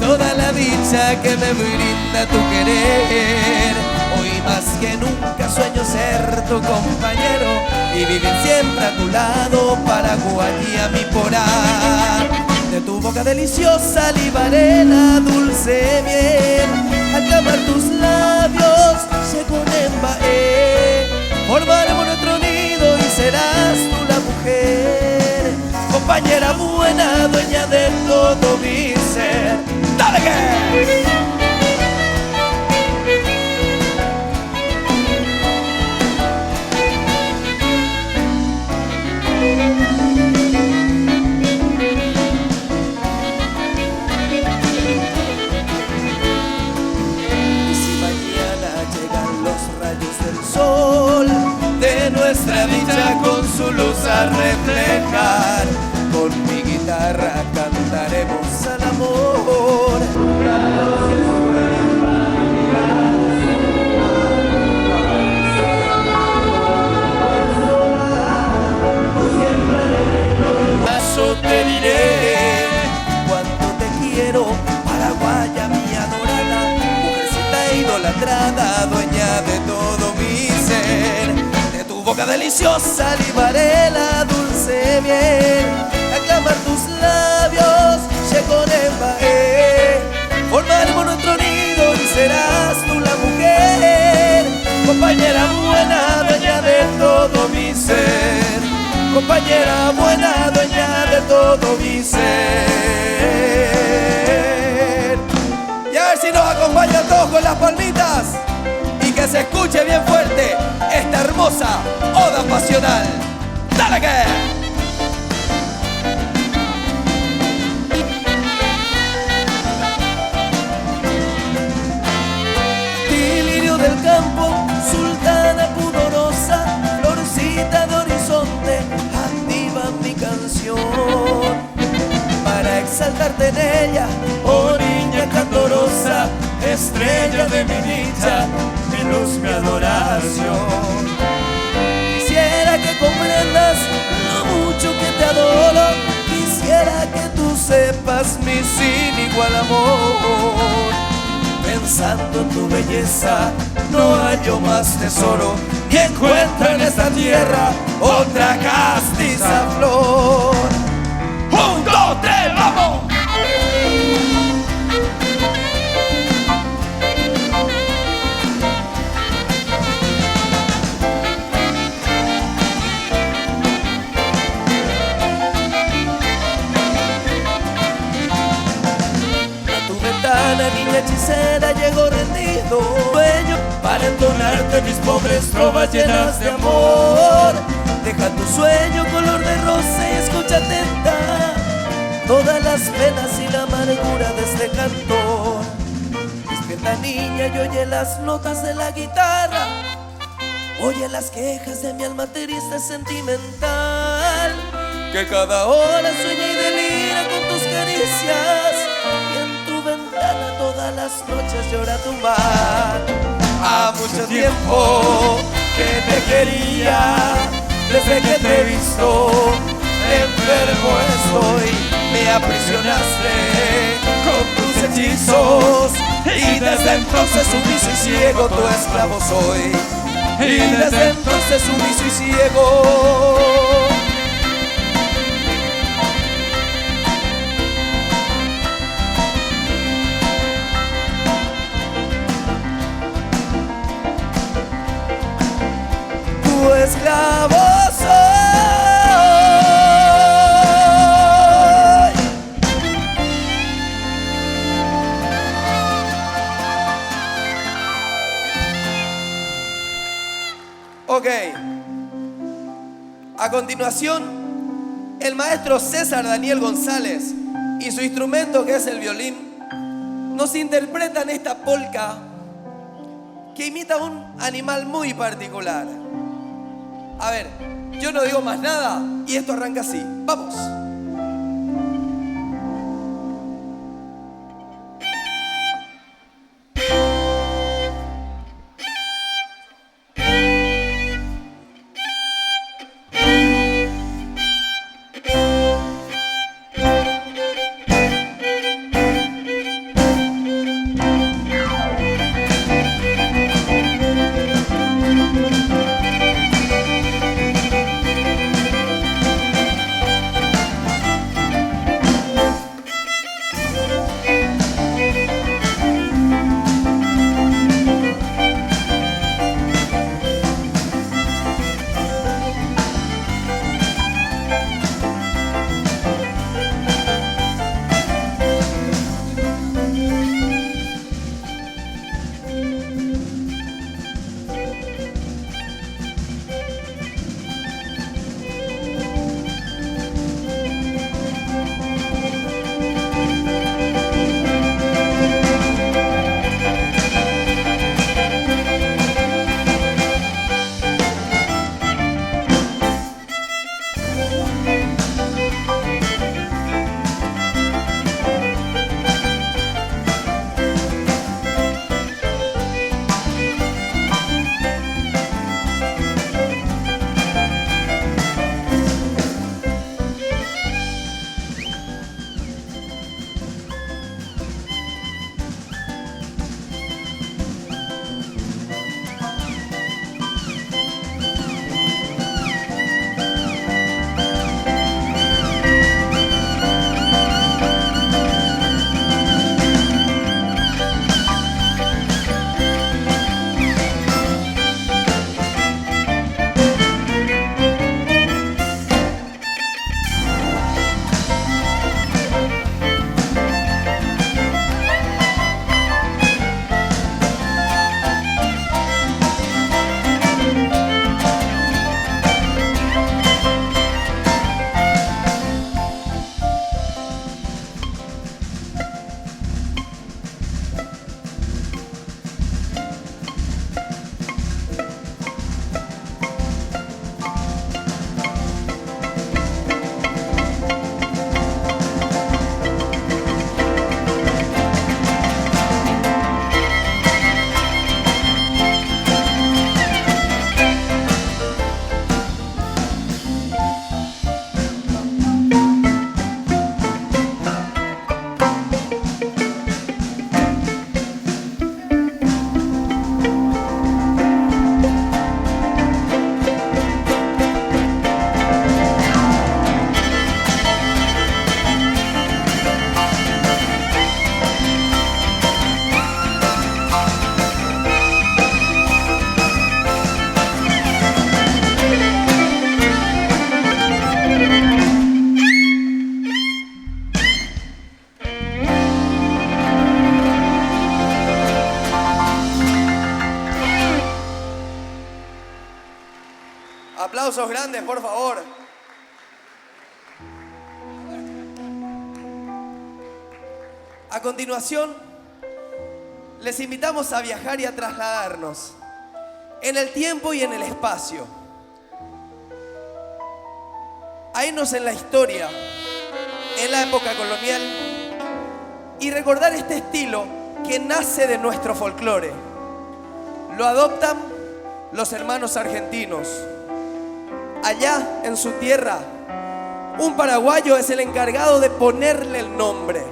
toda la dicha que me brinda tu querer. Hoy más que nunca sueño ser tu compañero y vivir siempre a tu lado, Paraguay a mi porar. De tu boca deliciosa libaré la dulce miel, al clamar tus labios se conembaé. Formaremos nuestro nido y serás tú la mujer, compañera buena, dueña de todo mi ser. ¡Dale que! Sol de nuestra dicha con su luz a reflejar, con mi guitarra cantaremos al amor. Paso te diré cuánto te quiero, paraguaya mi adorada, mujercita idolatrada, dueña de todo mi ser. De tu boca deliciosa libaré la dulce miel, al clamar tus labios se conembaé. Formaremos nuestro nido y serás tú la mujer, compañera buena, dueña de todo mi ser, compañera buena, dueña de todo mi ser. Y a ver si nos acompañan todos con las palmitas y que se escuche bien fuerte esta hermosa oda pasional. ¡Dale que! Dilirio del campo, sultana pudorosa, florcita de horizonte, activa mi canción para exaltarte en ella, oh niña candorosa, estrella de mi dicha, mi luz, mi adoración. Quisiera que comprendas lo mucho que te adoro, quisiera que tú sepas mi sin igual amor. Pensando en tu belleza no hallo más tesoro, ni encuentro en esta tierra otra castiza flor. 1, 2, 3, ¡vamos! Niña hechicera, llego rendido, sueño para entonarte mis pobres trovas llenas de amor. Deja tu sueño color de rosa y escucha atenta todas las penas y la amargura de este cantor. Despierta niña y oye las notas de la guitarra, oye las quejas de mi alma triste sentimental, que cada hora sueña y delira con tus caricias, y en tu ventana todas las noches llora tu mar. Ha mucho tiempo que te quería, desde que te he visto enfermo estoy. Me aprisionaste con tus hechizos y desde entonces sumiso y ciego tu esclavo soy. Y desde entonces sumiso y ciego. Tu esclavo soy. Ok. A continuación, el maestro César Daniel González y su instrumento, que es el violín, nos interpretan esta polca que imita a un animal muy particular. A ver, yo no digo más nada y esto arranca así. ¡Vamos! Aplausos grandes, por favor. A continuación, les invitamos a viajar y a trasladarnos en el tiempo y en el espacio. A irnos en la historia, en la época colonial, y recordar este estilo que nace de nuestro folclore. Lo adoptan los hermanos argentinos. Allá en su tierra, un paraguayo es el encargado de ponerle el nombre.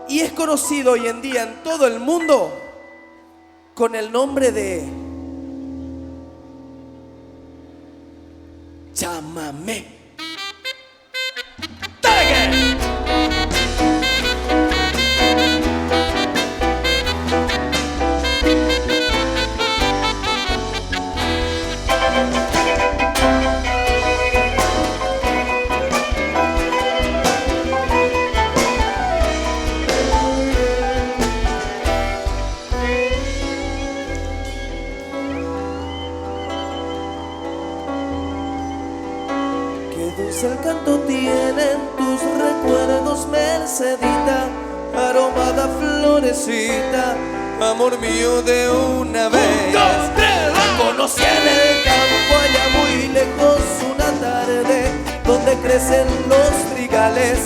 Y es conocido hoy en día en todo el mundo con el nombre de chamamé. El canto tienen tus recuerdos, Mercedita, aromada florecita, amor mío de una vez. 1, 2, 3, conocí en el campo allá muy lejos una tarde donde crecen los trigales,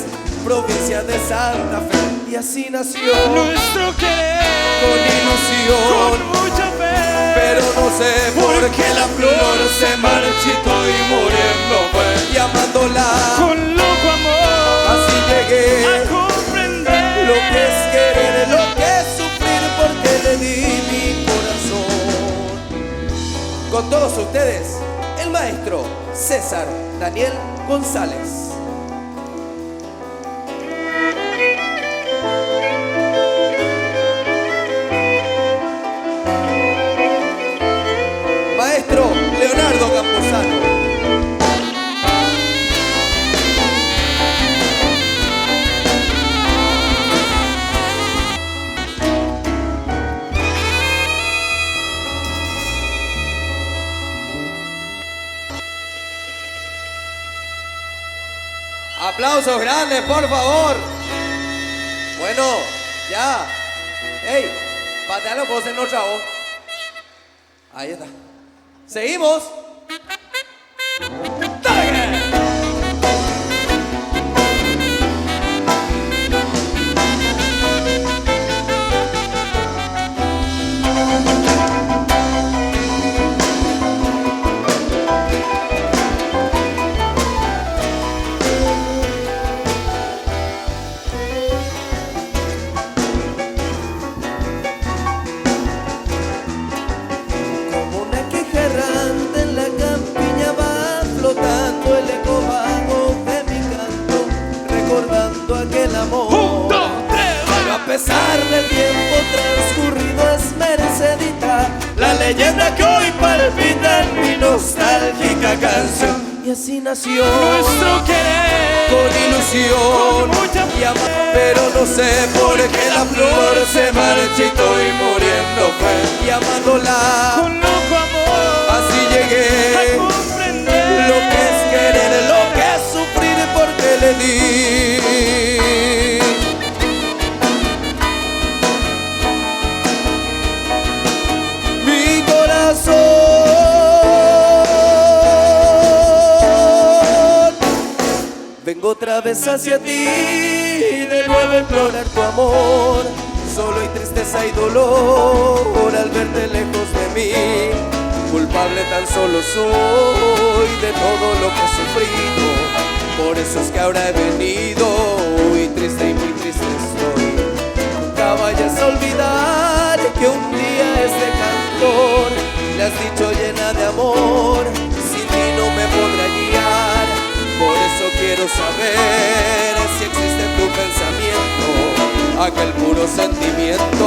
provincia de Santa Fe, y así nació nuestro querer, con ilusión, con mucha fe, pero no sé por qué la flor se marchitó y muriendo fue, llamándola con loco amor, así llegué a comprender lo que es querer, lo que es sufrir, porque le di mi corazón. Con todos ustedes, el maestro César Daniel González. Maestro Leonardo Camposano. Aplausos grandes, por favor. Bueno, ya. Hey, patealo, puedo hacer otra voz. Ahí está. Seguimos. A pesar del tiempo transcurrido es Mercedita, la leyenda que hoy palpita en mi nostálgica canción. Y así nació nuestro querer, con ilusión, con mucha fe, pero no sé por qué la flor se marchitó y muriendo fue, llamándola con loco amor, así llegué a comprender lo que es querer, lo que es sufrir, porque le di vengo otra vez hacia ti, de nuevo a implorar tu amor. Solo hay tristeza y dolor al verte lejos de mí. Culpable tan solo soy de todo lo que he sufrido. Por eso es que ahora he venido, y triste y muy triste estoy. Nunca vayas a olvidar que un día este cantor le has dicho llena de amor, sin ti no me podrá guiar. Por eso quiero saber si existe en tu pensamiento aquel puro sentimiento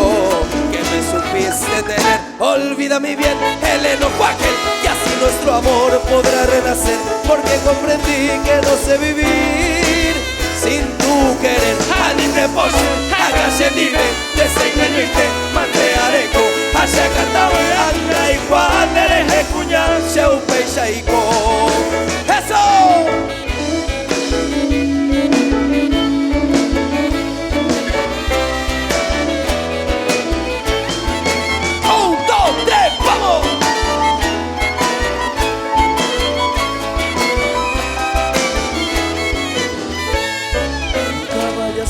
que me supiste tener. Olvida mi bien el enojo aquel, y así nuestro amor podrá renacer, porque comprendí que no sé vivir sin tu querer. Anime poche, agache nive, desengañite, mante areco, haya cantado angra y cuadere cuñal, sheupe yaiko. ¡Eso!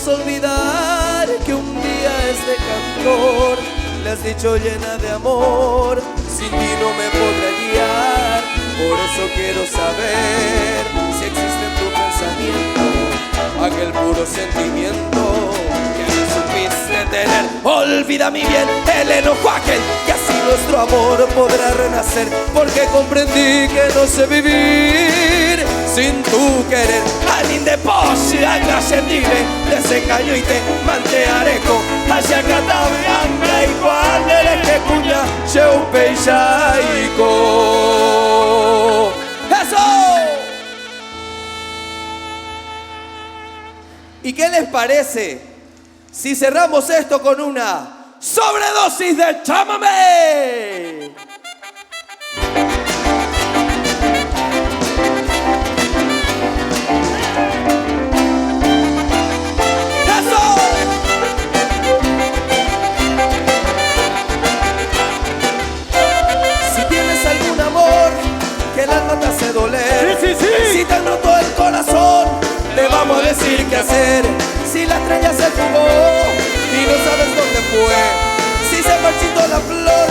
Olvidar que un día este cantor le has dicho llena de amor, sin ti no me podré guiar. Por eso quiero saber si existe en tu pensamiento aquel puro sentimiento que no supiste tener. Olvida mi bien el enojo aquel, y así nuestro amor podrá renacer, porque comprendí que no sé vivir sin tu querer. Alguien de poche, agradecible, desengaño y te manteareco. Hacia Catabianga y Juan eres que cuña, Cheupe y Chaico. ¡Eso! ¿Y qué les parece si cerramos esto con una sobredosis de chamamé? Que el alma te hace doler, sí. Si te han roto el corazón, te vamos a decir qué hacer. Si la estrella se fugó y no sabes dónde fue, si se marchitó la flor,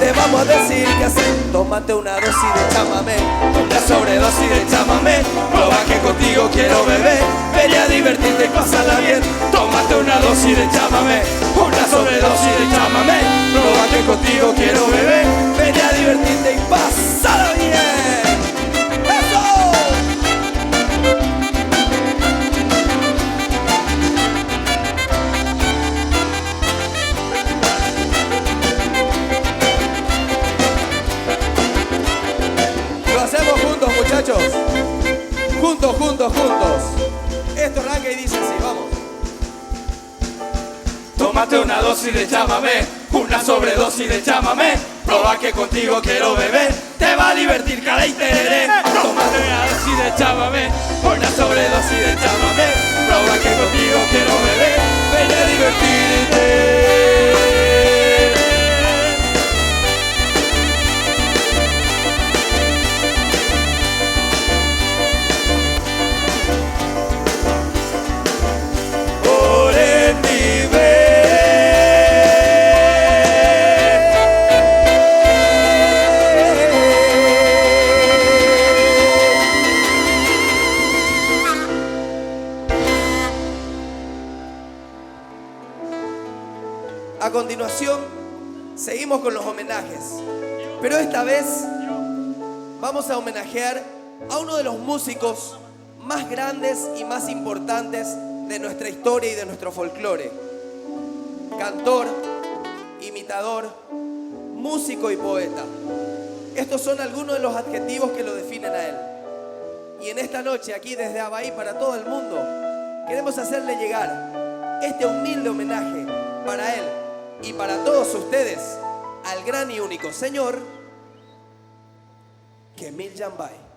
te vamos a decir qué hacer. Tómate una dosis de chamamé, una sobredosis de chamamé. Proba que contigo quiero beber, ven a divertirte y pásala bien. Tómate una dosis de chamamé, una sobredosis de chamamé. Proba que contigo quiero beber, ven a divertirte y pásala bien. Muchachos, juntos. Esto arranca y dice así, vamos. Tómate una dosis de chamamé, una sobredosis de chamamé. Proba que contigo quiero beber, te va a divertir cara y tereré. Tómate una dosis de chamamé, una sobredosis de chamamé. Proba que contigo quiero beber, ven a divertirte. A continuación, seguimos con los homenajes, pero esta vez vamos a homenajear a uno de los músicos más grandes y más importantes de nuestra historia y de nuestro folclore. Cantor, imitador, músico y poeta. Estos son algunos de los adjetivos que lo definen a él. Y en esta noche, aquí desde Abahí para todo el mundo, queremos hacerle llegar este humilde homenaje para él y para todos ustedes al gran y único señor Kemil Yambay.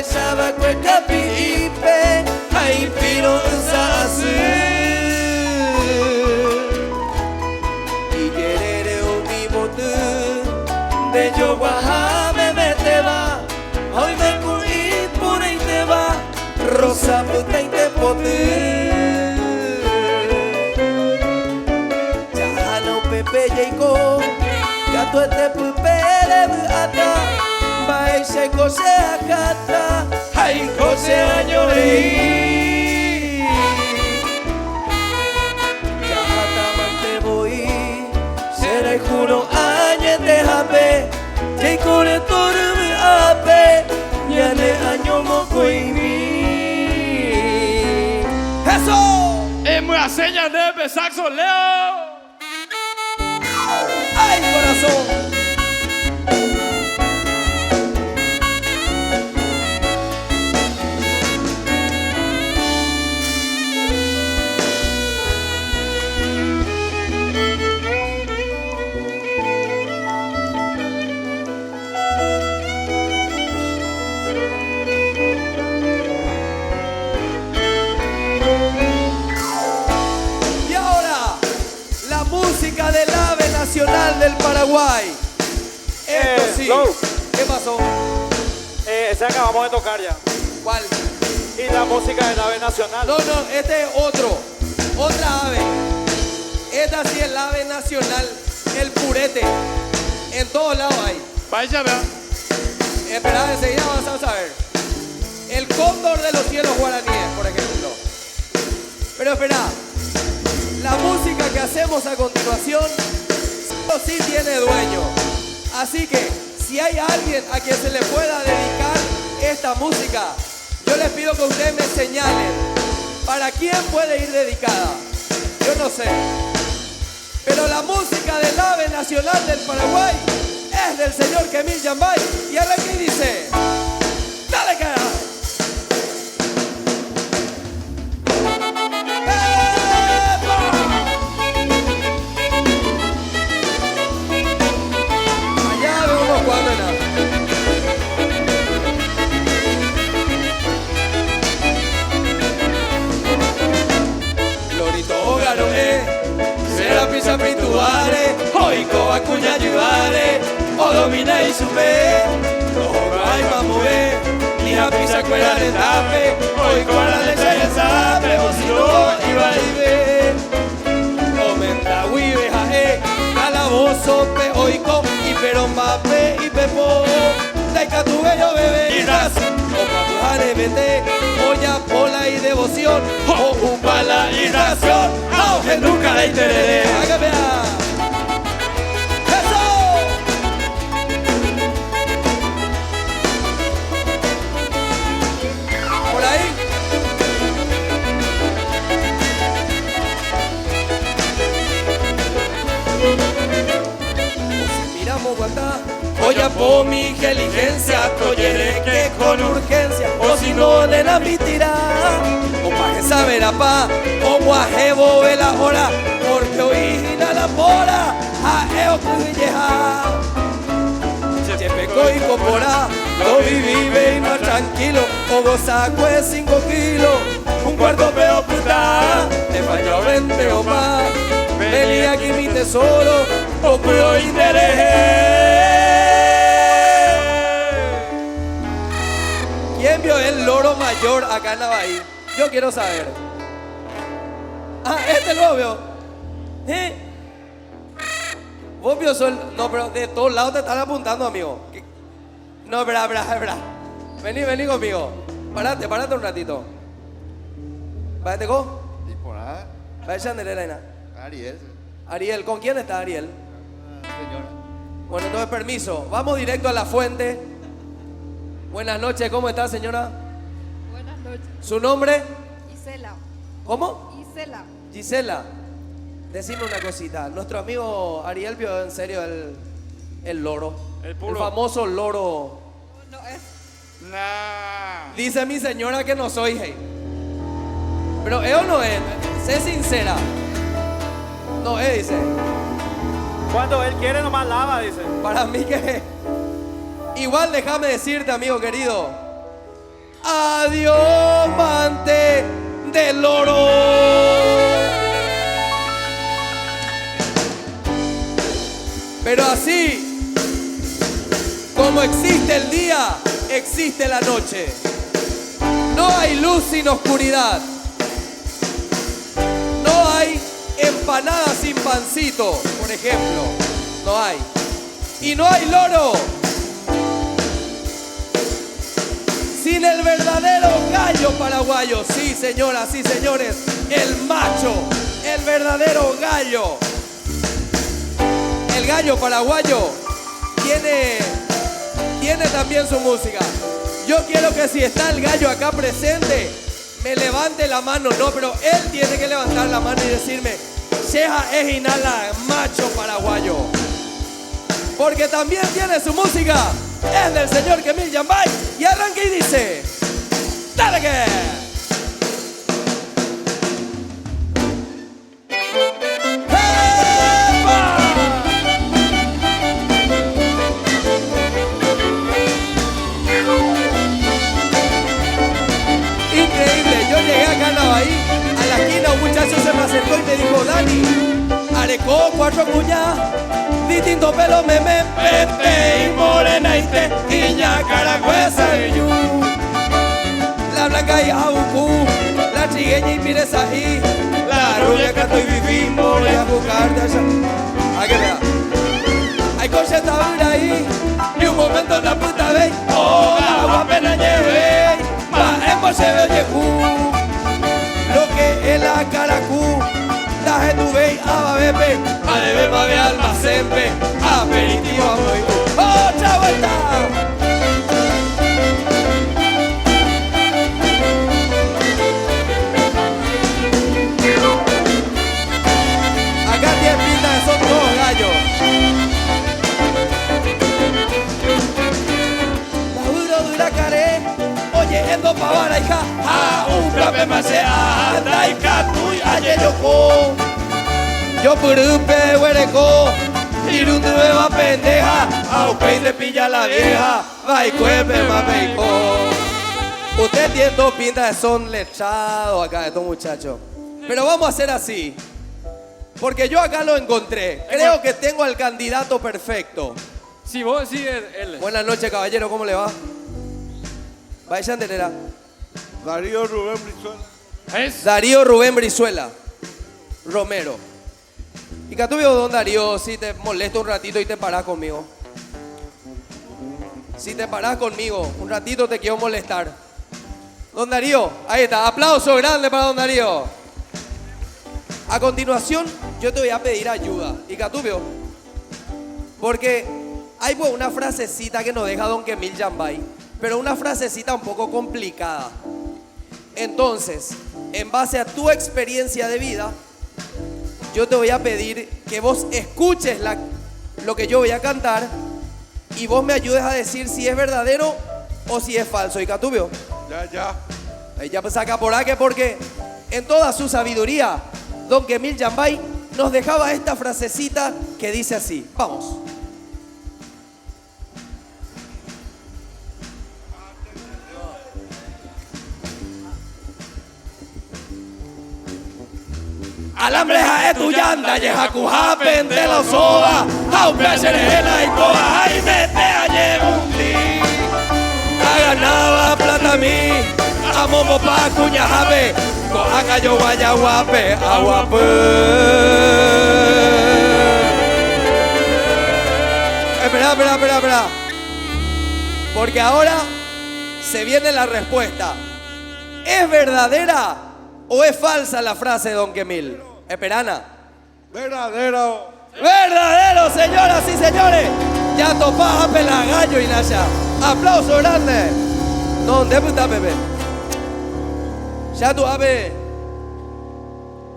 Saba cueca pipe, ay piro sasu. Y querere un mimotu, de yo guajame me te va. Hoy me cuí pura y te va, rosa puta y te pote. Jahana pepe yeiko, gato este pupe de buata. Bai se kose akata, hai kose añorei. Jahata mante boi, será juro añe te jape, Jay Coretor me ape, ya le año moco y mi. ¡Eso! Es muy señas de saxo, Leo. ¡Ay, corazón! Del ave nacional del Paraguay. Esto sí. ¿Qué pasó? Ese acabamos de tocar ya. ¿Cuál? Y la música del ave nacional. No, este es otro. Otra ave. Esta sí es el ave nacional. El purete. En todos lados hay. Vaya, vea. Esperad, enseguida vas a saber. El cóndor de los cielos guaraníes, por ejemplo. Pero espera. La música que hacemos a continuación sí tiene dueño. Así que si hay alguien a quien se le pueda dedicar esta música, yo les pido que ustedes me señalen para quién puede ir dedicada. Yo no sé. Pero la música del ave nacional del Paraguay es del señor Kemil Yambay. Y arranca y dice: ¡dale, cara! Pisa pituare, hoiko acuña ayudare, o domina y sube, rojo ay mamue, ni a pisa cuera de tape, hoiko a la leche y el sape, o si no iba y ve, comenta huive jae, calabozo pe hoiko, y perombape y pepo, taika tu bello bebé, y ras, o papujare vete, olla, pola y devoción, o upala y ración, que nunca la interese. ¡Hágame! ¡Eso! Por ahí. Miramos guantá. Oye, po mi inteligencia, toyere que con urgencia, o si no le la mitirá. O pa' que saber pa, o guajebo ve la hora, porque origina la pora, a eo cuyilleja. Chepeco y copora, lo vive y más tranquilo, o gozaco es 5 kilos, un cuarto peo puta, te falló 20 o más, vení aquí mi tesoro, o puro interés. ¿Quién vio el loro mayor acá en la bahía? Yo quiero saber. Ah, este lo vio. ¿Eh? Vos vio sol. No, pero de todos lados te están apuntando, amigo. No, espera. Vení conmigo. Parate un ratito. Párate con. Disporar. Vaya Anderena. Ariel. Ariel, ¿con quién está Ariel? Señora. Bueno, entonces permiso. Vamos directo a la fuente. Buenas noches, ¿cómo está, señora? Buenas noches. ¿Su nombre? Gisela. ¿Cómo? Gisela. Gisela, decime una cosita. Nuestro amigo Ariel vio en serio el loro. El famoso loro. No es. Nah. Dice mi señora que no soy, hey. Pero él no es. Sé sincera. No es, dice. Cuando él quiere nomás lava, dice. Para mí que... Igual déjame decirte, amigo querido. Adiós, mante del loro. Pero así como existe el día, existe la noche. No hay luz sin oscuridad. No hay empanada sin pancito, por ejemplo. No hay. Y no hay loro sin el verdadero gallo paraguayo. Sí, señoras, sí, señores. El macho, el verdadero gallo. El gallo paraguayo tiene viene también su música. Yo quiero que si está el gallo acá presente, me levante la mano. No, pero él tiene que levantar la mano y decirme, Cheja es Inala, macho paraguayo. Porque también tiene su música. Es del señor Kemil Yambay. Y arranca y dice, ¡dale que! Increíble, yo llegué acá en la bahía, a la esquina un muchacho se me acercó y me dijo, Dani, arecó 4 cuñas, distinto pelo, meme, pepe y morena y te, iña, caragüesa y yu. La blanca y abucú, la trigueña y pireza y la rubia que estoy viviendo, voy a buscarte allá. ¿A qué vea? Hay coche tabura ahí, y un momento la puta vez, oh, la guapena lleve. Hemos se ve lo que es la caracú, la gente ve a beber, a beber más de almacén, aperitivo a muy. ¡Otra vuelta! Acá tiene pinta de son todos gallos. La dura caré. Yendo pa' vara hija, un plape más se anda y catu y ayer yo purupe huereco, y un va pendeja, a un de pilla la vieja, va y cuepe más peico. Usted tiene dos pintas de son lechados acá, estos muchachos. Pero vamos a hacer así, porque yo acá lo encontré. Creo que tengo al candidato perfecto. Si vos decís él. Buenas noches, caballero, ¿cómo le va? Vaya enterera. Darío Rubén Brizuela. ¿Es? Darío Rubén Brizuela Romero. Y Catubio, don Darío, si te molesto un ratito y te parás conmigo. Si te parás conmigo, un ratito te quiero molestar. Don Darío, ahí está. Aplauso grande para don Darío. A continuación, yo te voy a pedir ayuda. Y Catubio, porque hay pues una frasecita que nos deja don Kemil Yambay, pero una frasecita un poco complicada. Entonces, en base a tu experiencia de vida, yo te voy a pedir que vos escuches lo que yo voy a cantar y vos me ayudes a decir si es verdadero o si es falso. ¿Y Catubio? Ya. Ahí ya pues saca por aquí, porque en toda su sabiduría, don Kemil Yambay nos dejaba esta frasecita que dice así. Vamos. Alambreja es tu yanda, yeja cuja, pente la soba, aunque se la y coja, y mete a llevundi. A ganaba plata a mí, a momo pa cuña jabe, coja gallo guaya guape, aguape. Espera. Porque ahora se viene la respuesta. ¿Es verdadera o es falsa la frase de don Kemil? Esperana. Verdadero. Verdadero, señoras y señores. Ya topás a Pelagallo y Naya. Aplauso grande. ¿Dónde está bebé? Ya tu ave.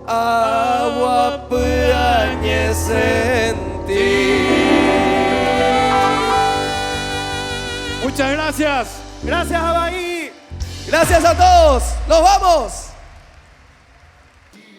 Agua puañe sentí. Muchas gracias. Gracias, Abaí. Gracias a todos. Nos vamos.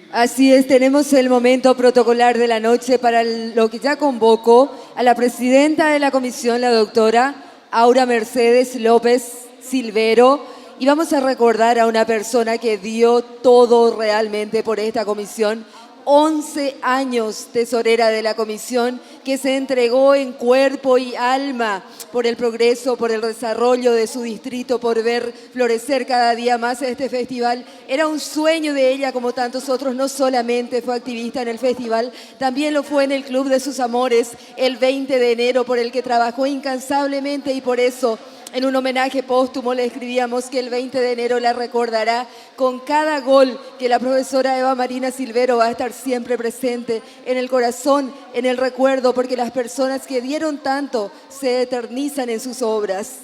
Así es, tenemos el momento protocolar de la noche para lo que ya convoco a la presidenta de la comisión, la doctora Aura Mercedes López Silvero, y vamos a recordar a una persona que dio todo realmente por esta comisión. 11 años tesorera de la comisión, que se entregó en cuerpo y alma por el progreso, por el desarrollo de su distrito, por ver florecer cada día más este festival. Era un sueño de ella, como tantos otros. No solamente fue activista en el festival, también lo fue en el Club de sus Amores el 20 de enero, por el que trabajó incansablemente, y por eso En un homenaje póstumo le escribíamos que el 20 de enero la recordará con cada gol que la profesora Eva Marina Silvero va a estar siempre presente en el corazón, en el recuerdo, porque las personas que dieron tanto se eternizan en sus obras.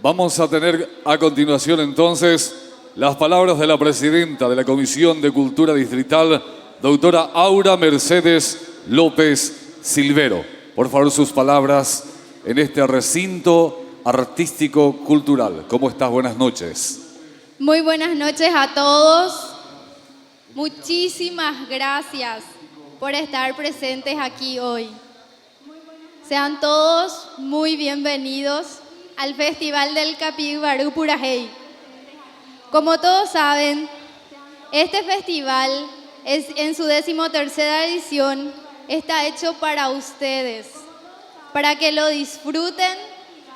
Vamos a tener a continuación entonces las palabras de la presidenta de la Comisión de Cultura Distrital, doctora Aura Mercedes López Silvero. Por favor, sus palabras en este recinto artístico-cultural. ¿Cómo estás? Buenas noches. Muy buenas noches a todos. Muchísimas gracias por estar presentes aquí hoy. Sean todos muy bienvenidos al Festival del Capibarú Purajey. Como todos saben, este festival en su 13ª edición está hecho para ustedes, para que lo disfruten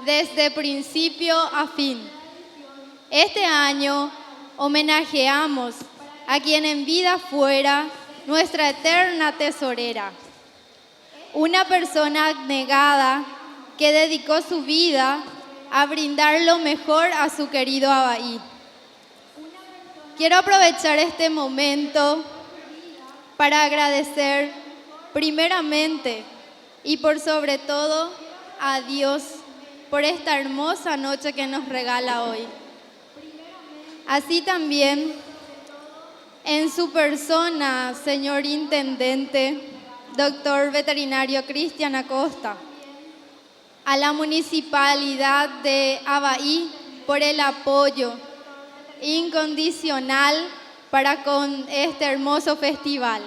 desde principio a fin. Este año homenajeamos a quien en vida fuera nuestra eterna tesorera, una persona abnegada que dedicó su vida a brindar lo mejor a su querido Abahí. Quiero aprovechar este momento para agradecer primeramente y por sobre todo a Dios por esta hermosa noche que nos regala hoy. Así también, en su persona, señor Intendente, doctor veterinario Cristian Acosta, a la Municipalidad de Abahí por el apoyo incondicional para con este hermoso festival.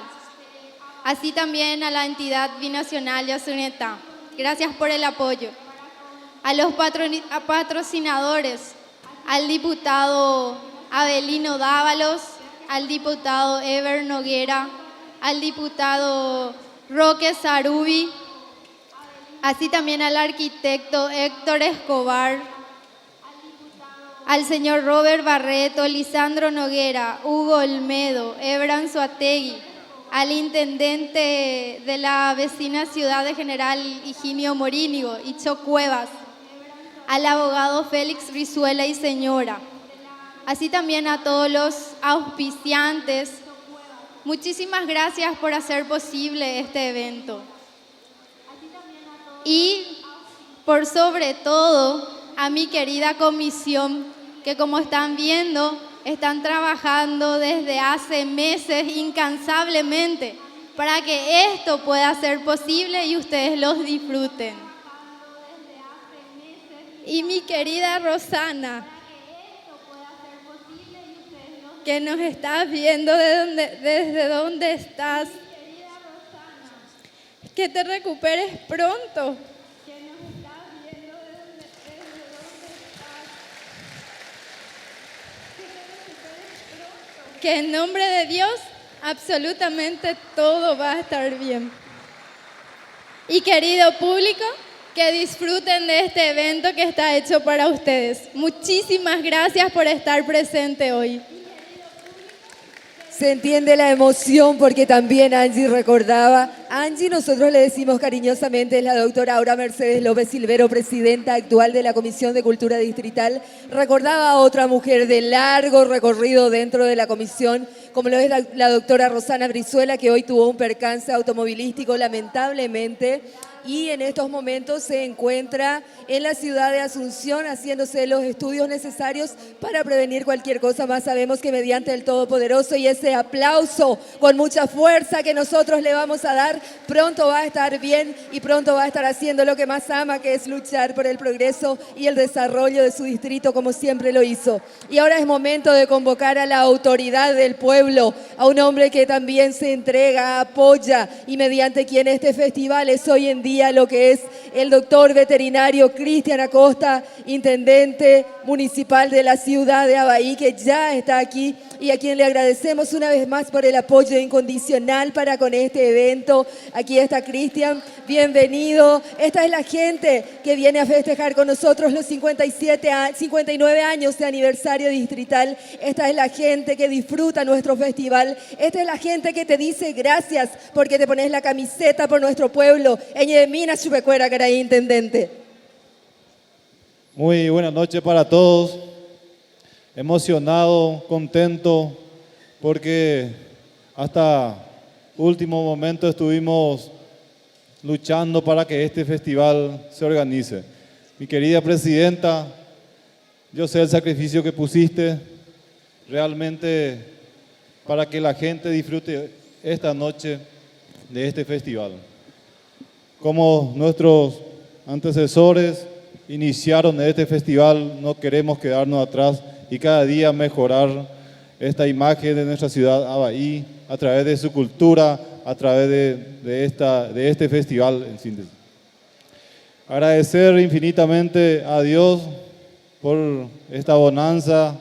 Así también a la entidad binacional Yasuneta. Gracias por el apoyo. A los patrocinadores, al diputado Abelino Dávalos, al diputado Ever Noguera, al diputado Roque Sarubi, así también al arquitecto Héctor Escobar, al señor Robert Barreto, Lisandro Noguera, Hugo Olmedo, Ebran Suategui, al intendente de la vecina ciudad de General Higinio Morínigo, Icho Cuevas, al abogado Félix Rizuela y señora, así también a todos los auspiciantes. Muchísimas gracias por hacer posible este evento. Y por sobre todo a mi querida comisión, que como están viendo, están trabajando desde hace meses incansablemente para que esto pueda ser posible y ustedes los disfruten. Y mi querida Rosana, que nos estás viendo desde donde estás, que te recuperes pronto. Que en nombre de Dios absolutamente todo va a estar bien. Y querido público, que disfruten de este evento que está hecho para ustedes. Muchísimas gracias por estar presente hoy. Se entiende la emoción porque también Angie recordaba. Angie, nosotros le decimos cariñosamente, es la doctora Aura Mercedes López Silvero, presidenta actual de la Comisión de Cultura Distrital. Recordaba a otra mujer de largo recorrido dentro de la comisión, como lo es la doctora Rosana Brizuela, que hoy tuvo un percance automovilístico lamentablemente. Y en estos momentos se encuentra en la ciudad de Asunción haciéndose los estudios necesarios para prevenir cualquier cosa más. Sabemos que mediante el Todopoderoso y ese aplauso con mucha fuerza que nosotros le vamos a dar, pronto va a estar bien y pronto va a estar haciendo lo que más ama, que es luchar por el progreso y el desarrollo de su distrito como siempre lo hizo. Y ahora es momento de convocar a la autoridad del pueblo, a un hombre que también se entrega, apoya y mediante quien este festival es hoy en día lo que es el doctor veterinario Cristian Acosta, intendente municipal de la ciudad de Abahí, que ya está aquí y a quien le agradecemos una vez más por el apoyo incondicional para con este evento. Aquí está Cristian, bienvenido. Esta es la gente que viene a festejar con nosotros los 59 años de aniversario distrital. Esta es la gente que disfruta nuestro festival. Esta es la gente que te dice gracias porque te pones la camiseta por nuestro pueblo. Eñemina Chupecuera, caray, intendente. Muy buenas noches para todos. Emocionado, contento, porque hasta último momento estuvimos luchando para que este festival se organice. Mi querida presidenta, yo sé el sacrificio que pusiste realmente para que la gente disfrute esta noche de este festival. Como nuestros antecesores iniciaron este festival, no queremos quedarnos atrás y cada día mejorar esta imagen de nuestra ciudad Abahí a través de su cultura, a través de este festival en síntesis. Agradecer infinitamente a Dios por esta bonanza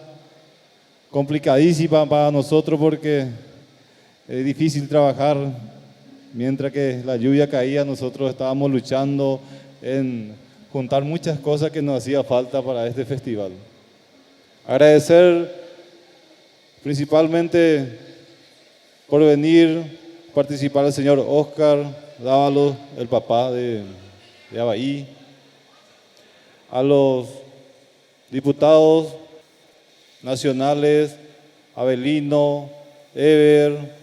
complicadísima para nosotros porque es difícil trabajar. Mientras que la lluvia caía, nosotros estábamos luchando en juntar muchas cosas que nos hacía falta para este festival. Agradecer principalmente por venir, participar el señor Oscar Dávalos, el papá de Abahí, a los diputados nacionales, Abelino, Ever,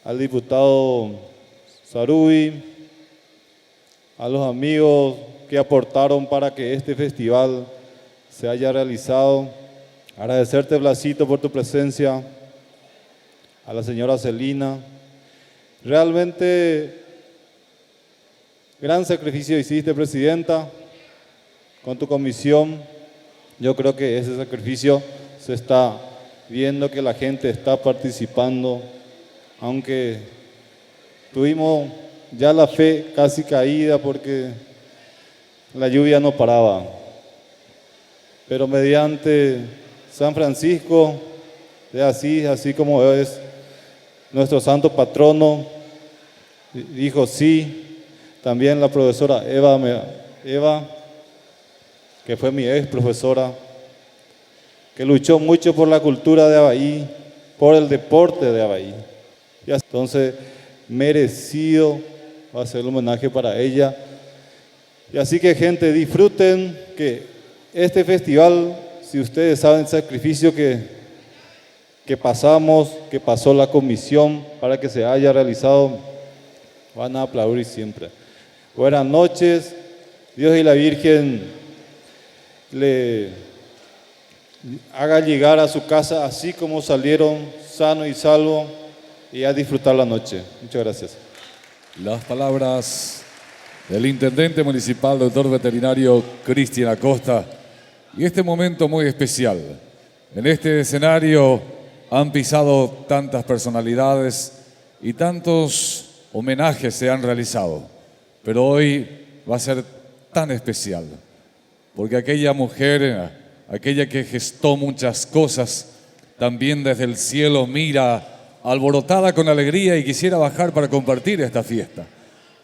al diputado Sarui, a los amigos que aportaron para que este festival se haya realizado. Agradecerte, Blasito, por tu presencia, a la señora Celina. Realmente, gran sacrificio hiciste, presidenta, con tu comisión. Yo creo que ese sacrificio se está viendo, que la gente está participando, aunque tuvimos ya la fe casi caída porque la lluvia no paraba. Pero mediante San Francisco de Asís, así como es nuestro santo patrono, dijo sí. También la profesora Eva, que fue mi ex profesora, que luchó mucho por la cultura de Abahí, por el deporte de Abahí. Y entonces, merecido hacer el homenaje para ella. Y así que, gente, disfruten que este festival, si ustedes saben el sacrificio que pasamos, que pasó la comisión para que se haya realizado, van a aplaudir siempre. Buenas noches. Dios y la Virgen le haga llegar a su casa así como salieron, sano y salvo, y a disfrutar la noche. Muchas gracias. Las palabras del intendente municipal, doctor veterinario Cristian Acosta. Y este momento muy especial. En este escenario han pisado tantas personalidades y tantos homenajes se han realizado. Pero hoy va a ser tan especial, porque aquella mujer, aquella que gestó muchas cosas, también desde el cielo mira alborotada con alegría y quisiera bajar para compartir esta fiesta.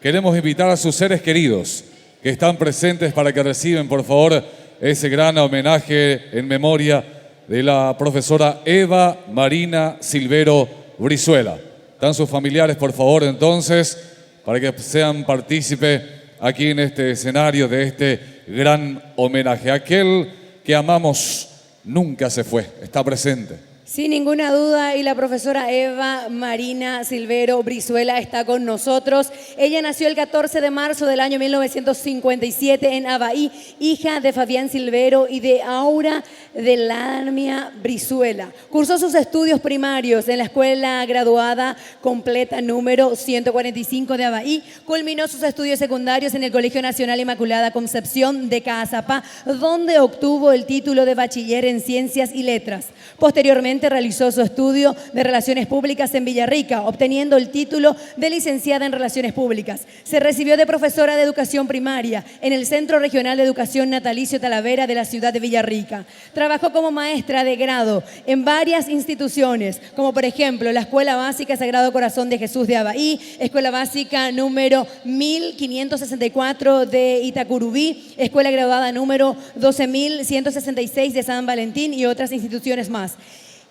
Queremos invitar a sus seres queridos que están presentes para que reciban, por favor, ese gran homenaje en memoria de la profesora Eva Marina Silvero Brizuela. Están sus familiares, por favor, entonces, para que sean partícipes aquí en este escenario de este gran homenaje. Aquel que amamos nunca se fue, está presente. Sin ninguna duda, y la profesora Eva Marina Silvero Brizuela está con nosotros. Ella nació el 14 de marzo del año 1957 en Abahí, hija de Fabián Silvero y de Aura de Lamia Brizuela. Cursó sus estudios primarios en la Escuela Graduada Completa número 145 de Abahí. Culminó sus estudios secundarios en el Colegio Nacional Inmaculada Concepción de Caazapá, donde obtuvo el título de bachiller en Ciencias y Letras. Posteriormente realizó su estudio de Relaciones Públicas en Villarrica, obteniendo el título de licenciada en Relaciones Públicas. Se recibió de profesora de Educación Primaria en el Centro Regional de Educación Natalicio Talavera de la ciudad de Villarrica. Trabajó como maestra de grado en varias instituciones, como por ejemplo la Escuela Básica Sagrado Corazón de Jesús de Abahí, Escuela Básica número 1564 de Itacurubí, Escuela Graduada número 12166 de San Valentín y otras instituciones más.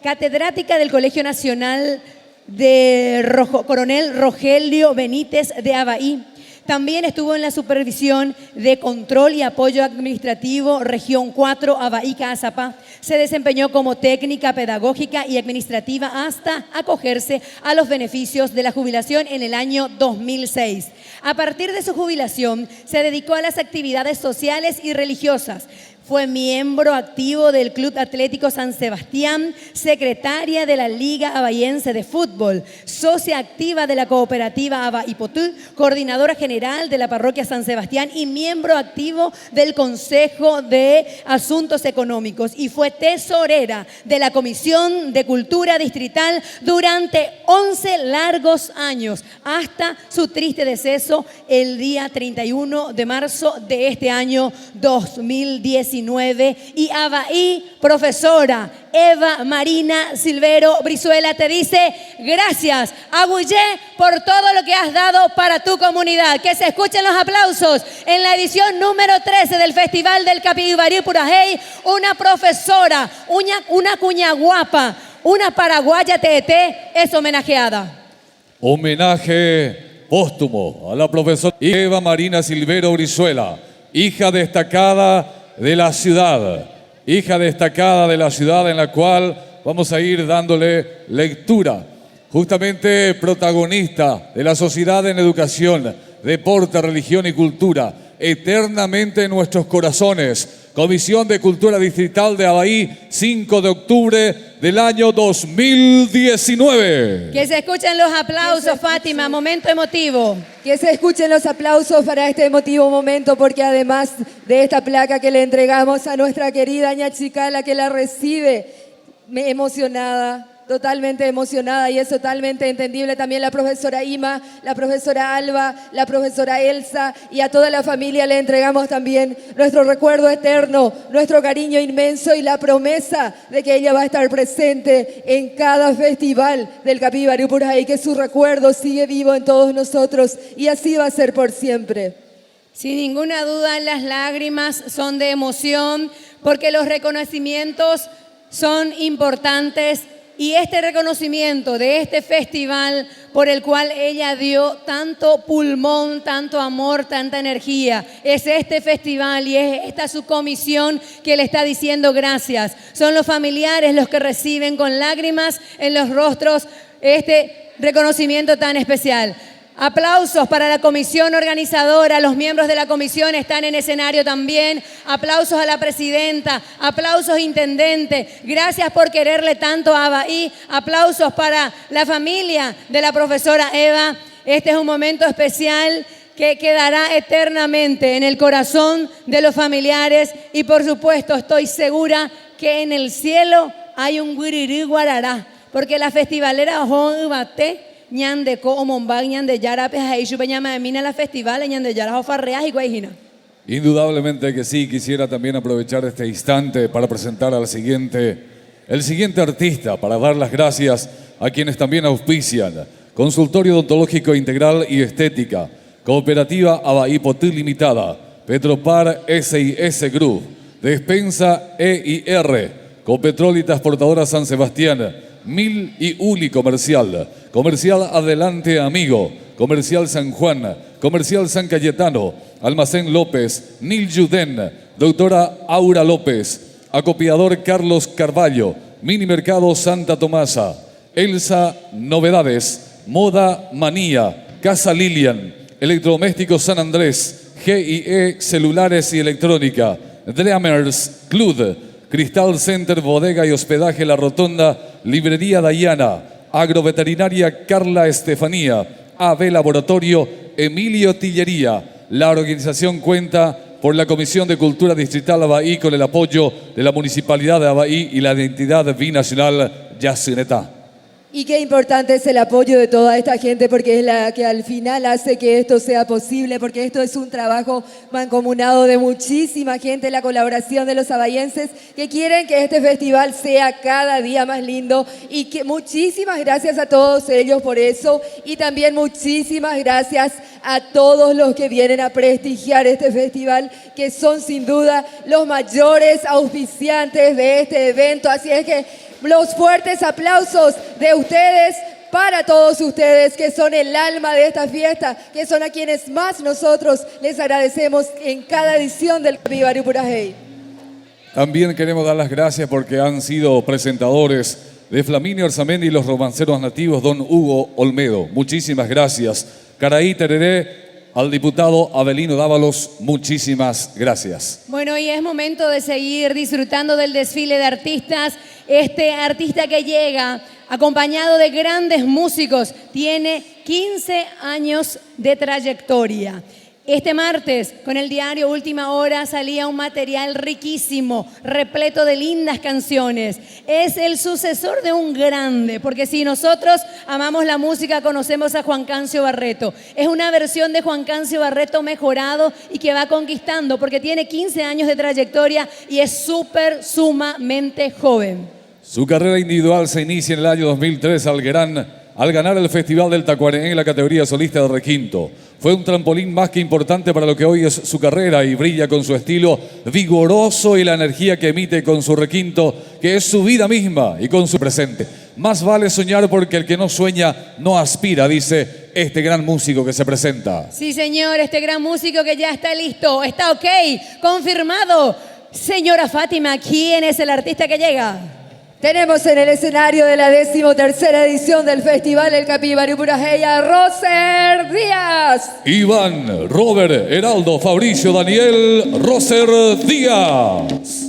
Catedrática del Colegio Nacional de Coronel Rogelio Benítez de Abahí. También estuvo en la supervisión de control y apoyo administrativo Región 4 Abaí Caazapá. Se desempeñó como técnica pedagógica y administrativa hasta acogerse a los beneficios de la jubilación en el año 2006. A partir de su jubilación, se dedicó a las actividades sociales y religiosas. Fue miembro activo del Club Atlético San Sebastián, secretaria de la Liga Abayense de Fútbol, socia activa de la cooperativa Abaí Potú, coordinadora general de la parroquia San Sebastián y miembro activo del Consejo de Asuntos Económicos, y fue tesorera de la Comisión de Cultura Distrital durante 11 largos años, hasta su triste deceso el día 31 de marzo de este año 2019. Y Abaí, profesora Eva Marina Silvero Brizuela, te dice gracias, Abuye, por todo lo que has dado para tu comunidad. Que se escuchen los aplausos en la edición número 13 del Festival del Capibarí Purajey. Una profesora, una cuña guapa, una paraguaya tete es homenajeada. Homenaje póstumo a la profesora Eva Marina Silvero Brizuela, hija destacada de la ciudad, en la cual vamos a ir dándole lectura. Justamente protagonista de la sociedad en educación, deporte, religión y cultura, eternamente en nuestros corazones. Comisión de Cultura Distrital de Abaí, 5 de octubre del año 2019. Que se escuchen los aplausos, Fátima, momento emotivo. Que se escuchen los aplausos para este emotivo momento, porque además de esta placa que le entregamos a nuestra querida Ñachicala, que la recibe emocionada, totalmente emocionada, y es totalmente entendible, también la profesora Ima, la profesora Alba, la profesora Elsa, y a toda la familia le entregamos también nuestro recuerdo eterno, nuestro cariño inmenso y la promesa de que ella va a estar presente en cada festival del Capibarí Purajey, que su recuerdo sigue vivo en todos nosotros y así va a ser por siempre. Sin ninguna duda, las lágrimas son de emoción, porque los reconocimientos son importantes. Y este reconocimiento de este festival por el cual ella dio tanto pulmón, tanto amor, tanta energía, es este festival y es esta su comisión que le está diciendo gracias. Son los familiares los que reciben con lágrimas en los rostros este reconocimiento tan especial. Aplausos para la comisión organizadora, los miembros de la comisión están en escenario también. Aplausos a la presidenta, aplausos intendente, gracias por quererle tanto a Abaí. Aplausos para la familia de la profesora Eva. Este es un momento especial que quedará eternamente en el corazón de los familiares y por supuesto estoy segura que en el cielo hay un guirirí guarará, porque la festivalera Ojo Ubate ñande ko omombag ñande yara peja y chupeñama de mina la festival ñande yara farreas y guayjina. Indudablemente que sí. Quisiera también aprovechar este instante para presentar el siguiente artista, para dar las gracias a quienes también auspician: Consultorio Odontológico Integral y Estética, Cooperativa Abaí Potú Limitada, Petropar S&S Group, Despensa EIR, Copetrol y Transportadora San Sebastián, Mil y Uli Comercial, Comercial Adelante Amigo, Comercial San Juan, Comercial San Cayetano, Almacén López, Nil Yudén, Doctora Aura López, Acopiador Carlos Carballo, Mini Mercado Santa Tomasa, Elsa Novedades, Moda Manía, Casa Lilian, Electrodomésticos San Andrés, GIE Celulares y Electrónica, Dreamers Club, Cristal Center Bodega y Hospedaje La Rotonda, Librería Dayana, Agroveterinaria Carla Estefanía, AB Laboratorio Emilio Tillería. La organización cuenta por la Comisión de Cultura Distrital Abaí con el apoyo de la Municipalidad de Abaí y la entidad binacional Yacyretá. Y qué importante es el apoyo de toda esta gente, porque es la que al final hace que esto sea posible, porque esto es un trabajo mancomunado de muchísima gente, la colaboración de los abayenses que quieren que este festival sea cada día más lindo, y que muchísimas gracias a todos ellos por eso, y también muchísimas gracias a todos los que vienen a prestigiar este festival, que son sin duda los mayores auspiciantes de este evento. Así es que los fuertes aplausos de ustedes para todos ustedes que son el alma de esta fiesta, que son a quienes más nosotros les agradecemos en cada edición del Capibarú Purajey. También queremos dar las gracias porque han sido presentadores de Flaminio Arzamendi y los romanceros nativos don Hugo Olmedo. Muchísimas gracias. Caraí Tereré, al diputado Abelino Dávalos, muchísimas gracias. Bueno, y es momento de seguir disfrutando del desfile de artistas. Este artista que llega acompañado de grandes músicos tiene 15 años de trayectoria. Este martes, con el diario Última Hora, salía un material riquísimo, repleto de lindas canciones. Es el sucesor de un grande, porque si nosotros amamos la música, conocemos a Juan Cancio Barreto. Es una versión de Juan Cancio Barreto mejorado y que va conquistando, porque tiene 15 años de trayectoria y es sumamente joven. Su carrera individual se inicia en el año 2003 al ganar el Festival del Tacuarembó en la categoría solista de requinto. Fue un trampolín más que importante para lo que hoy es su carrera y brilla con su estilo vigoroso y la energía que emite con su requinto, que es su vida misma, y con su presente. Más vale soñar porque el que no sueña no aspira, dice este gran músico que se presenta. Sí, señor, este gran músico que ya está listo, está ok, confirmado. Señora Fátima, ¿quién es el artista que llega? Tenemos en el escenario de la 13ª edición del Festival El Capibarú Purajey a Roser Díaz. Iván, Robert, Heraldo, Fabricio, Daniel, Roser Díaz.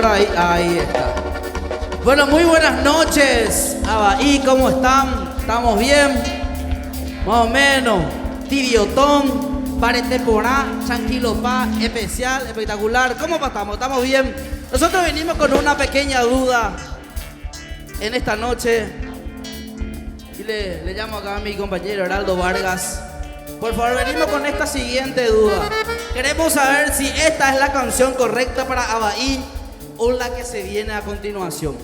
para ahí. Ahí está. Bueno, muy buenas noches, Abaí, ¿cómo están? ¿Estamos bien? Más o menos. Tibiotón, Paretemporá, Chanquilopá, especial, espectacular. ¿Cómo estamos? ¿Estamos bien? Nosotros venimos con una pequeña duda en esta noche. Y le llamo acá a mi compañero Heraldo Vargas. Por favor, venimos con esta siguiente duda. Queremos saber si esta es la canción correcta para Abaí o la que se viene a continuación.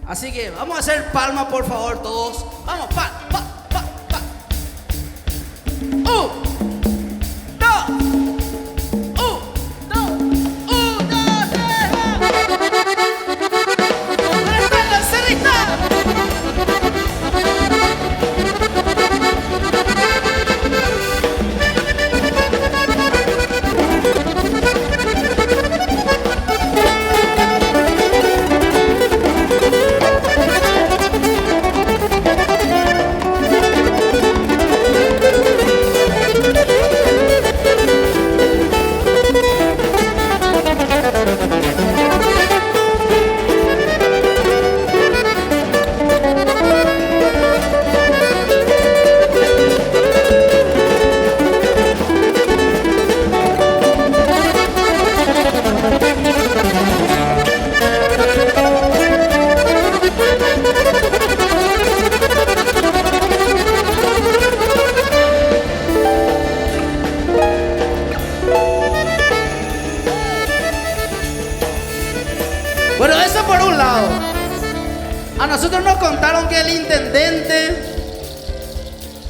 Así que vamos a hacer palmas, por favor, todos. Vamos, pa. 1, 2, 1, 2, 3, vamos. ¡Buenas tardes, Cerrita! Bueno, eso por un lado. A nosotros nos contaron que el intendente,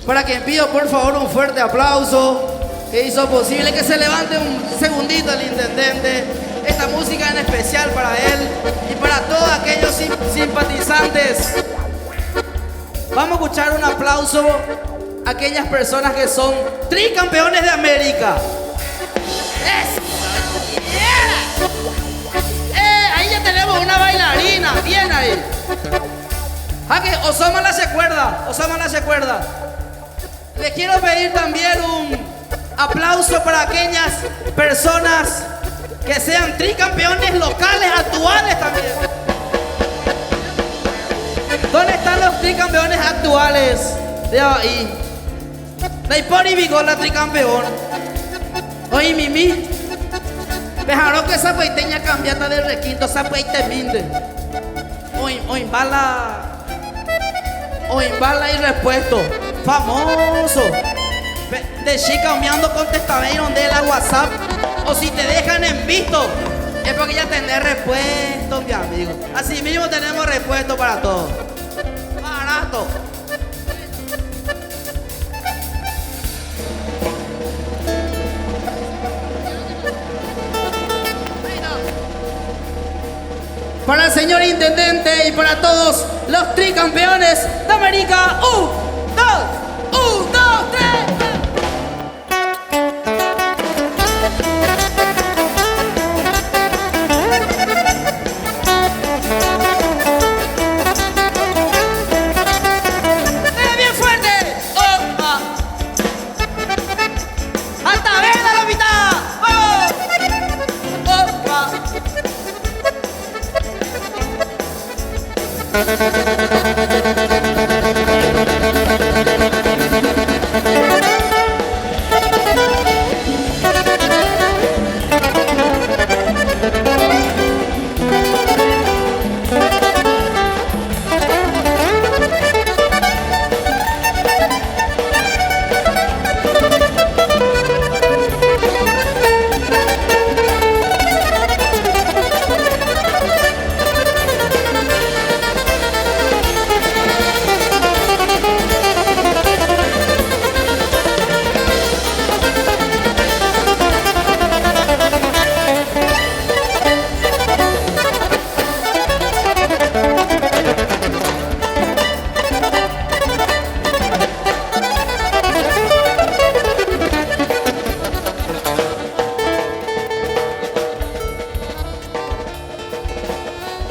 para quien pido por favor un fuerte aplauso, que hizo posible que se levante un segundito el intendente. Esta música en especial para él y para todos aquellos simpatizantes. Vamos a escuchar un aplauso a aquellas personas que son tricampeones de América. Ahí ya tenemos una bailarina, bien ahí. Que Osama la se acuerda. Les quiero pedir también un aplauso para aquellas personas que sean tricampeones locales actuales también. ¿Dónde están los tricampeones actuales de ahí? Naipori Vigola tricampeón. Oye, Mimi. Dejaron que esa peiteña cambiata del requinto, esa peite minde. O imbala y repuesto. Famoso. De chica humeando contestaron de la WhatsApp. O si te dejan en visto, es porque ya tenés repuesto, mi amigo. Así mismo tenemos repuesto para todos. Barato. Para el señor intendente y para todos los tricampeones de América. 1, 2, 3. Bien fuerte. Opa. Alta vela la mitad. Vamos. Opa.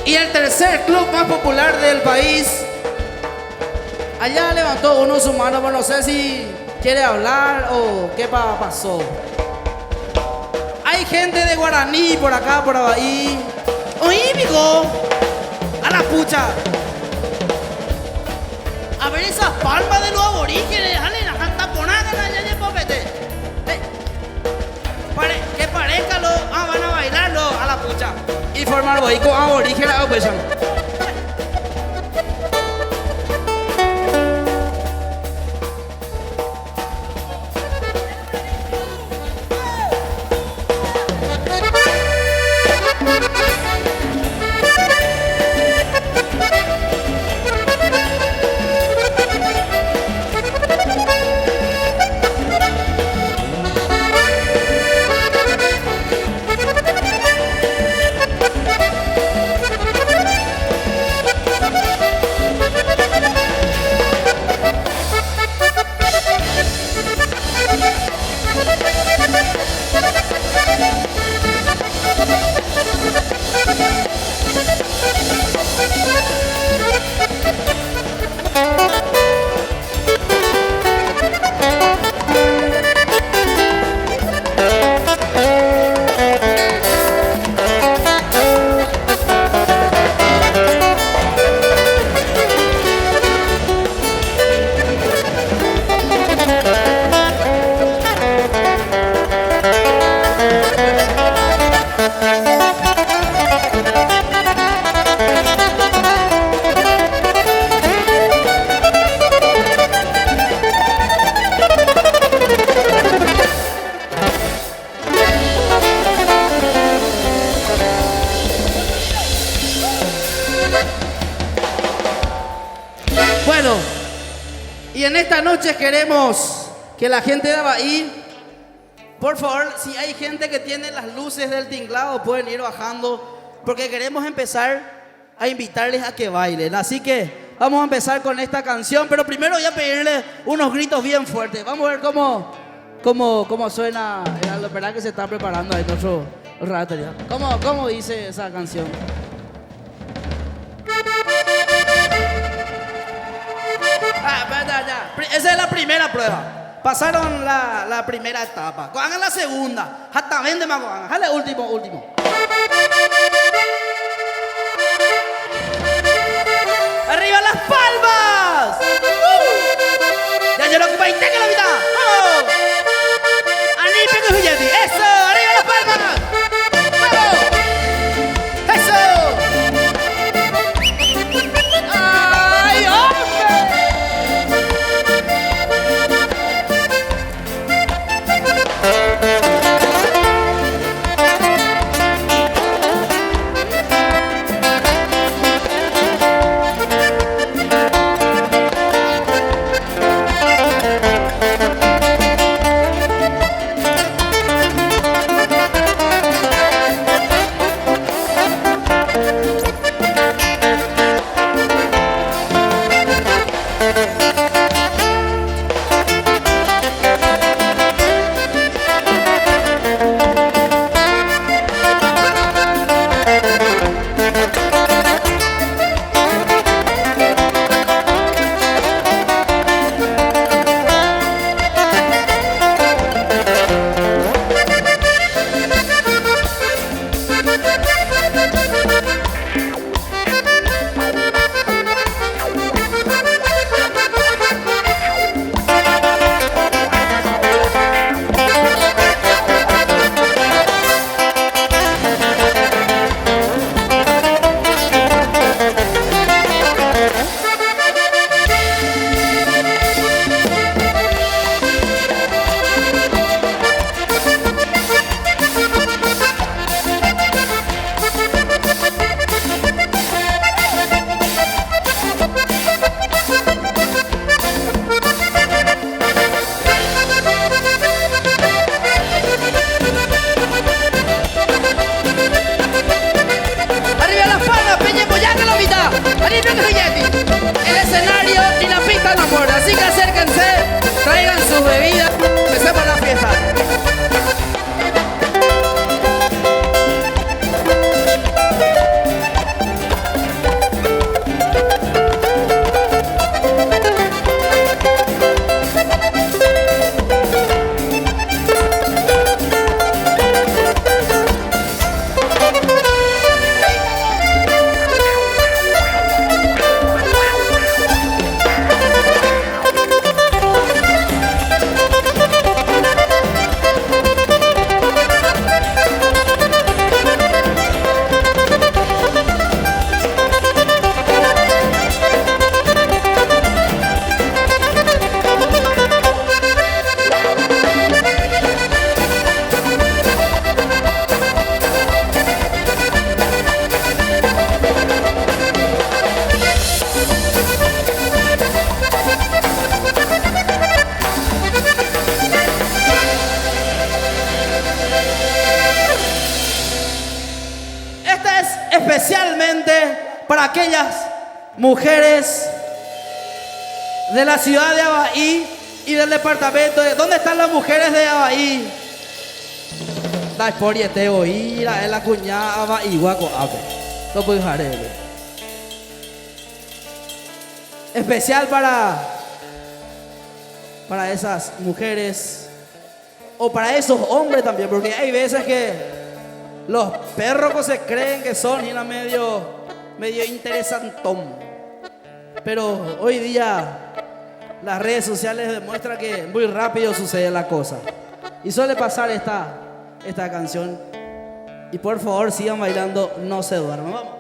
Y el tercer club más popular del país. Allá levantó uno su mano, pero no sé si quiere hablar o qué pasó. Hay gente de Guaraní por acá, por ahí. Oí, mijo. A la pucha. A ver esas palmas de los aborígenes. Dale, la janta ponada, ya de popete. Que parezca lo. Van a bailarlo a la pucha. Y formar ahí con aborígenes a pesan. Bueno, y en esta noche queremos que la gente de Abahí, por favor, si hay gente que tiene las luces del tinglado, pueden ir bajando, porque queremos empezar a invitarles a que bailen. Así que vamos a empezar con esta canción, pero primero voy a pedirle unos gritos bien fuertes. Vamos a ver cómo suena, la verdad que se está preparando ahí nuestro rato ya. ¿Cómo dice esa canción? Ya. Esa es la primera prueba. Pasaron la primera etapa. Hagan la segunda. Hasta vende más. Hagan el último. ¡Arriba las palmas! Ya yo lo que va y tenga la mitad. ¡Vamos! ¡Ani peco huyeti! ¡Eso! ¡Arriba las palmas! ¡Vamos! ¡Eso! ¡Ay, hombre! especialmente para aquellas mujeres de la ciudad de Abahí y del departamento de... ¿Dónde están las mujeres de Abahí? La esporiete oíra, es la cuñada Abahí, guaco, ape. No puedo dejar especial para esas mujeres o para esos hombres también, porque hay veces que los perros que se creen que son y medio interesantón, pero hoy día las redes sociales demuestran que muy rápido sucede la cosa y suele pasar esta canción. Y por favor sigan bailando, no se duerman. Vamos.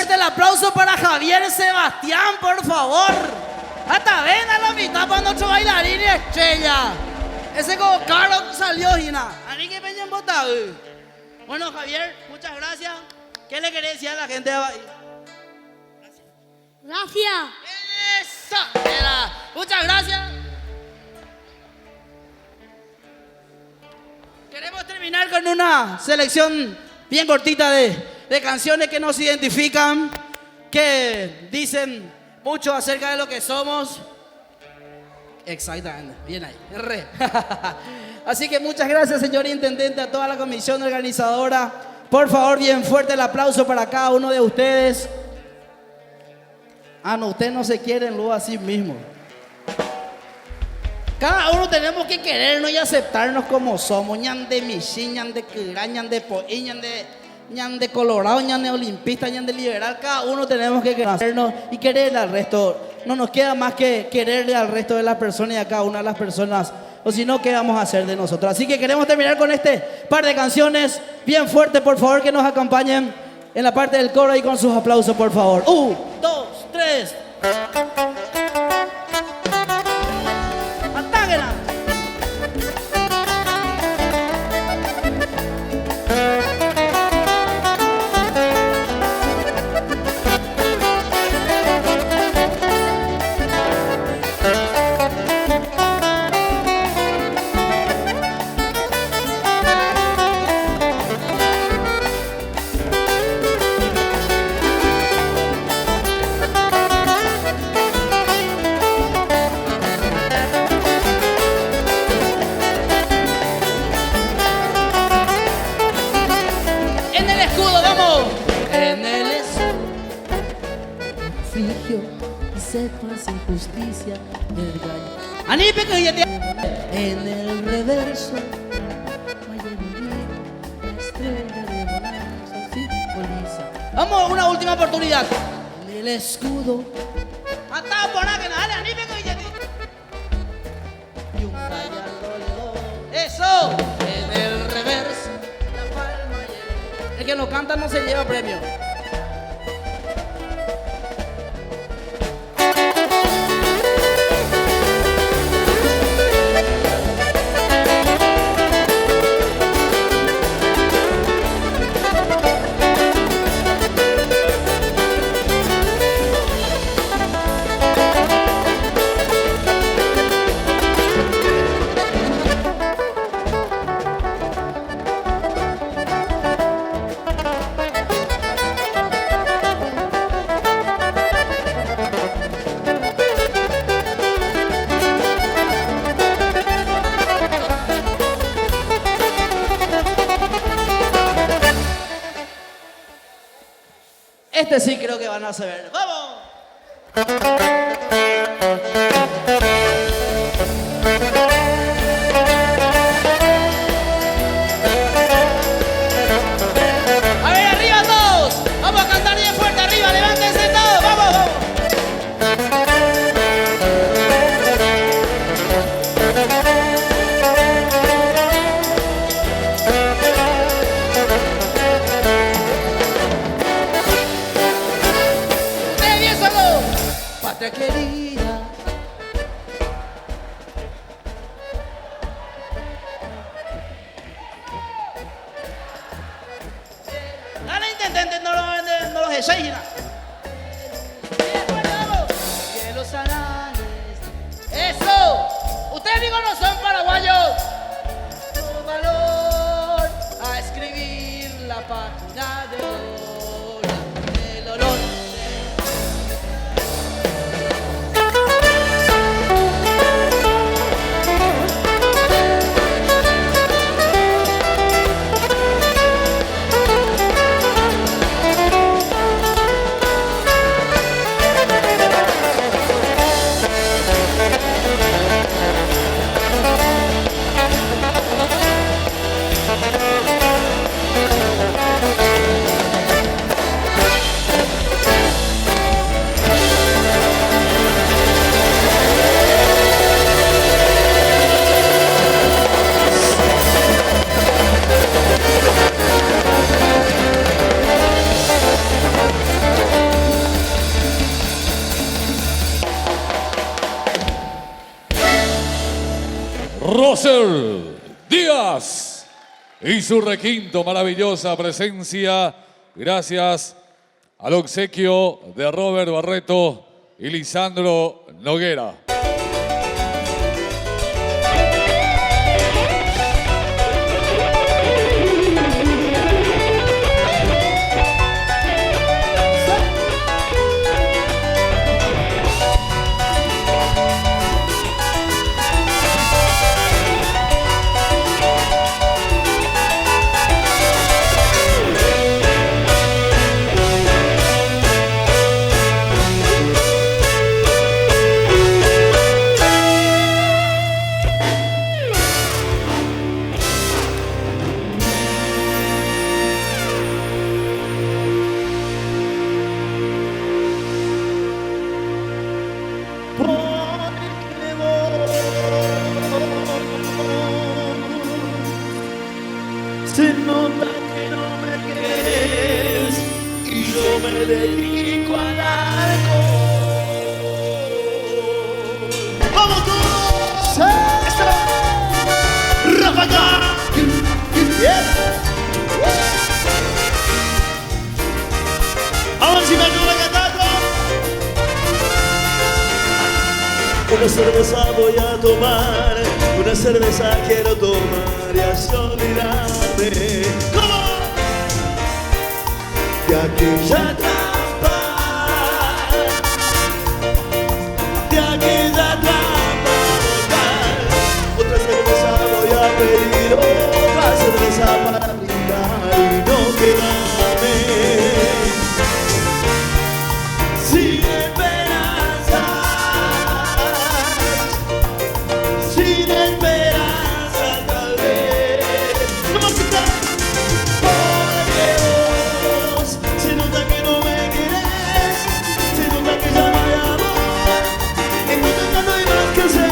fuerte el aplauso para Javier Sebastián, por favor. Hasta ven a la mitad para nuestro bailarín y estrella. Ese como Carlos salió, Gina. A mí que peñen botado. Bueno, Javier, muchas gracias. ¿Qué le querés decir a la gente de Bahía? Gracias. Eso, era. Muchas gracias. Queremos terminar con una selección bien cortita de canciones que nos identifican, que dicen mucho acerca de lo que somos. Exactamente, bien ahí. Re. Así que muchas gracias, señor intendente, a toda la comisión organizadora. Por favor, bien fuerte el aplauso para cada uno de ustedes. Ah, no, ustedes no se quieren luego así mismo. Cada uno tenemos que querernos y aceptarnos como somos. Ñan de Michi, ñan de Quirá, ñan de Poí, ñan de Colorado, ñan de Olimpista, ñan de Liberal. Cada uno tenemos que querernos y quererle al resto. No nos queda más que quererle al resto de las personas y a cada una de las personas. O si no, ¿qué vamos a hacer de nosotros? Así que queremos terminar con este par de canciones bien fuerte. Por favor, que nos acompañen en la parte del coro y con sus aplausos, por favor. 1, 2, 3. ¡Atáguenla! Justicia, el gallo. ¡Anipe que ya te... En el reverso, la estrella de bonanza simboliza. Vamos a una última oportunidad. En el escudo. Hasta por que dale, anipe que ya te... Y un gallardo le doy. ¡Eso! En el reverso, la palma y el que lo canta no se lleva premio. Este sí creo que van a saber. ¡Vamos! A ver, arriba todos. Vamos a cantar bien fuerte arriba. Levántense todos. Vamos, vamos. Patria querida, dale intendente, no los echéis. Cielos anales. Eso. Ustedes digo no son paraguayos. Con valor a escribir la página de gloria, el honor. Roser Díaz y su requinto, maravillosa presencia, gracias al obsequio de Robert Barreto y Lisandro Noguera. Se nota que no me quieres y yo me dedico al alcohol. ¡Vamos todos! ¡Ráfaga! Ahora sí me ayuda a cantar. Una cerveza voy a tomar, una cerveza quiero tomar y así olvidarme. ¿Cómo? De aquella trampa, de aquella trampa mortal. Otra cerveza voy a pedir, otra cerveza para brindar y no quedarme sin esperanza. Sin esperanza tal vez. No más que tal. Porque vos se nota que no me querés, se nota que ya no hay amor, entonces ya no hay más que hacer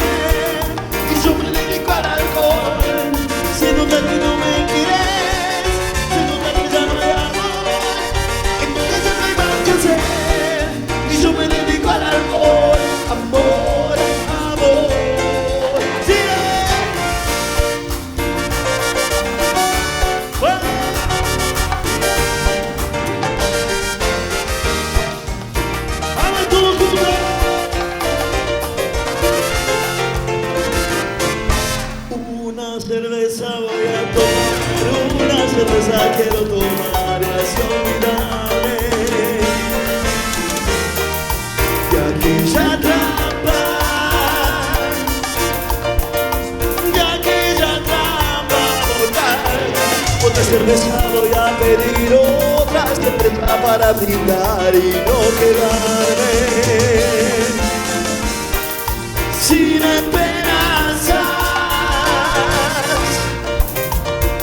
y yo me dedico al alcohol. Se nota que no me querés, se nota que ya no hay amor, entonces ya no hay más que hacer y yo me dedico al alcohol. Amor, amor. Una cerveza voy a tomar, una cerveza quiero tomar y así olvidarme de aquella trampa, de aquella trampa mortal. Otra cerveza voy a pedir, otra cerveza para brindar y no quedarme sin esperanza.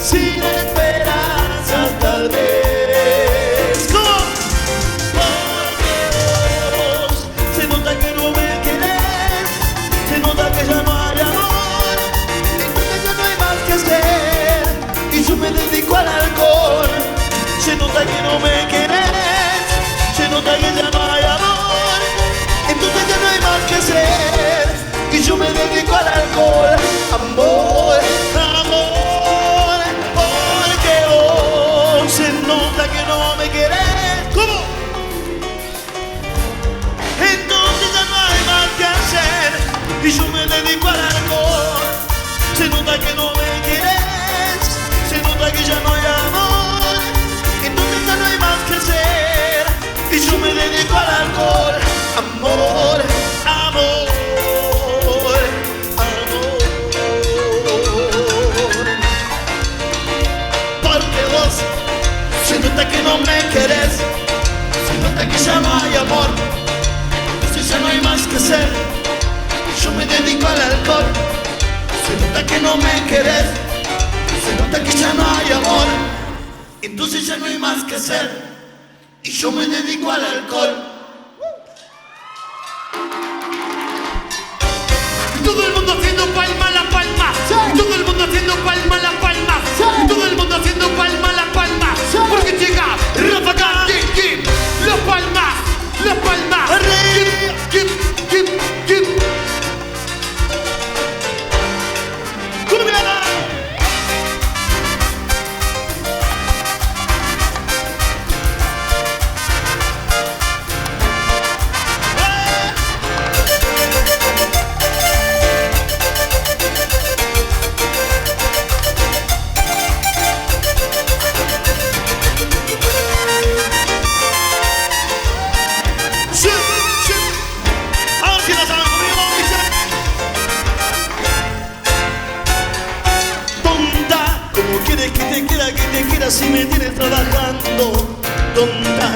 Sin esperanza tal vez. ¿Cómo? Porque vos se nota que no me querés, se nota que ya no hay amor, entonces ya no hay más que hacer y yo me dedico al alcohol. Se nota que no me querés, se nota que ya no hay amor, entonces ya no hay más que hacer y yo me dedico al alcohol. Amor, amor, porque hoy se nota que no me querés. ¿Cómo? Entonces ya no hay más que hacer y yo me dedico al alcohol. Se nota que no me querés, se nota que ya no hay amor, entonces ya no hay más que hacer y yo me dedico al alcohol. Amor, amor. Se nota que no me querés, se nota que ya no hay amor, entonces ya no hay más que hacer, yo me dedico al alcohol. Se nota que no me querés, se nota que ya no hay amor, entonces ya no hay más que hacer y yo me dedico al alcohol. Todo el mundo haciendo palma la palma, todo el mundo haciendo palma la palma, todo el mundo haciendo palma la palma, porque llega Ráfaga, la palma, la palma, quieres que te quiera si me tienes trabajando? Tonta,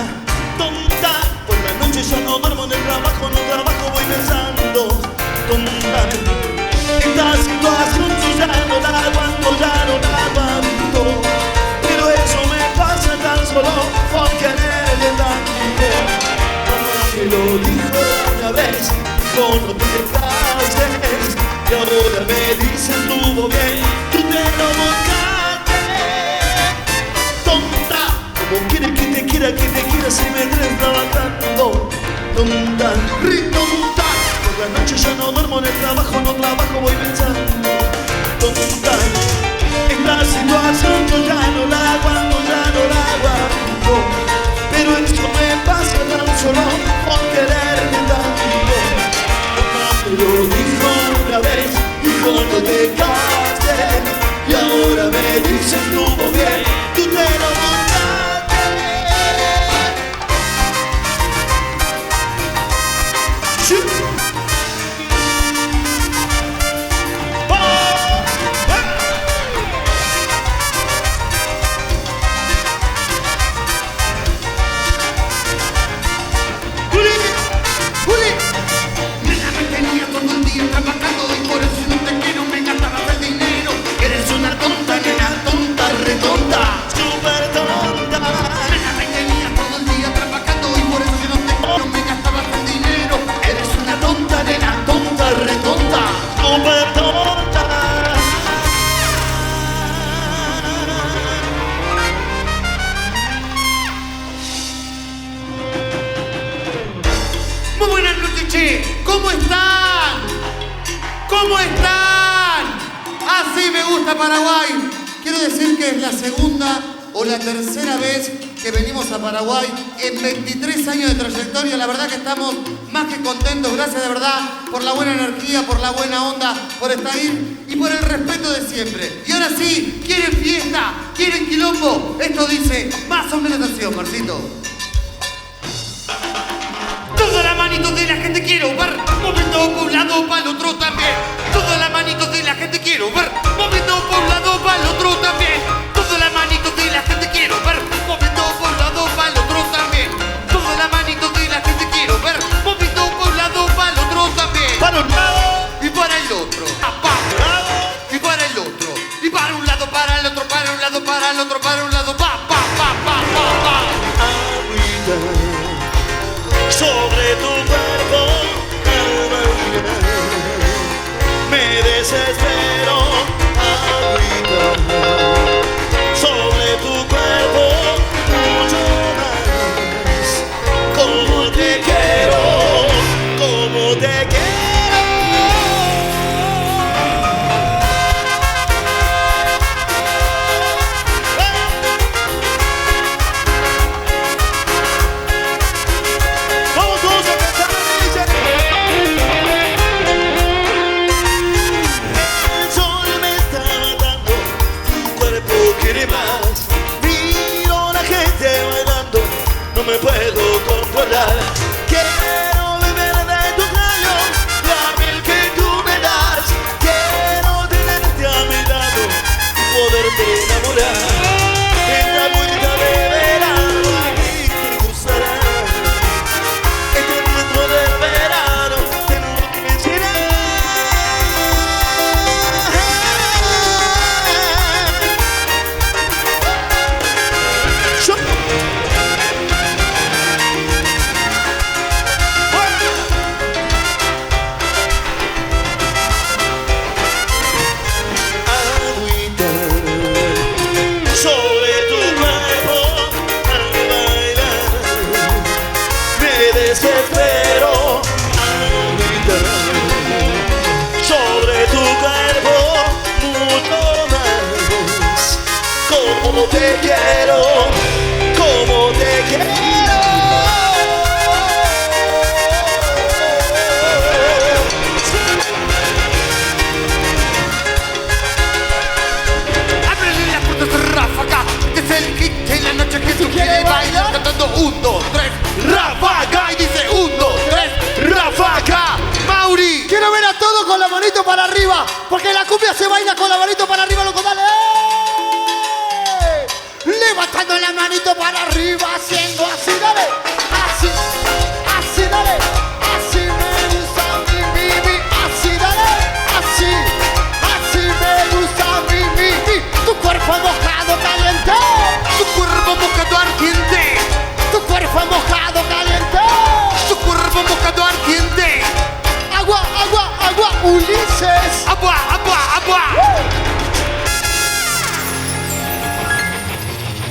tonta, por la noche ya no duermo en el trabajo, no trabajo, voy pensando. Tonta, esta situación yo ya no la aguanto, ya no la aguanto. Pero eso me pasa tan solo por quererte tanto. Mamá me lo dijo una vez, dijo no te cases. Y ahora me dicen estuvo bien, tú te lo buscaste. Tonta, como quieres que te quiera si me tienes trabajando. Tonta, tonta, por la noche ya no duermo en el trabajo, no trabajo, voy pensando. Tonta, esta situación yo ya no la aguanto, ya no la aguanto. Pero esto me pasa tan solo por quererte tanto. Mamá me lo dijo una vez, dijo no te cases. Y ahora me dice estuvo bien, tú te lo montaste. Sí. Muy buenas noches, che. ¿Cómo están? ¿Cómo están? Así me gusta Paraguay. Quiero decir que es la segunda o la tercera vez que venimos a Paraguay en 23 años de trayectoria. La verdad que estamos más que contentos. Gracias de verdad por la buena energía, por la buena onda, por estar ahí y por el respeto de siempre. Y ahora sí, ¿quieren fiesta? ¿Quieren quilombo? Esto dice más o menos así, Marcito. Toda la manito de la gente quiero ver, moviendo por un lado para el otro también. Toda la manito de la gente quiero ver, moviendo por un lado para el otro también. Toda la manito de la gente quiero ver, moviendo por un lado para el otro también. Toda la manito de la gente quiero ver, moviendo por un lado para el otro también. Para un lado y para el otro, y para el otro, y para un lado, para el otro, para un lado, para el otro, para un lado, pa. Sobre tu cuerpo al bailar me desespero, agüita. Sobre tu cuerpo mucho más. Como te quiero, como te quiero. No me puedo controlar. Quiero beber de tus labios, la miel que tú me das. Quiero tenerte a mi lado y poderte enamorar. En la vuelta de verano a mí te gustará. Este dentro del verano te enloquecerá. Desespero, agüita. Sobre tu cuerpo mucho más. Como te quiero, como te quiero. Ábrele las puertas de Ráfaga, que es el hit de la noche que tú quieres bailar cantando 1, 2, 3. Ráfaga y dice 1, 2, 3, Ráfaga. Mauri, quiero ver a todos con la manito para arriba, porque la cumbia se baila con la manito para arriba, loco, dale. Dame la manito para arriba, haciendo así, dale. Así, así, dale. Así me gusta a mí, así, dale. Así, así me gusta a mí, Tu cuerpo mojado, caliente. Tu cuerpo mojado, ardiente. Tu cuerpo mojado, caliente. Tu cuerpo mojado, ardiente. Agua, agua, agua, Ulises. Agua, agua, agua.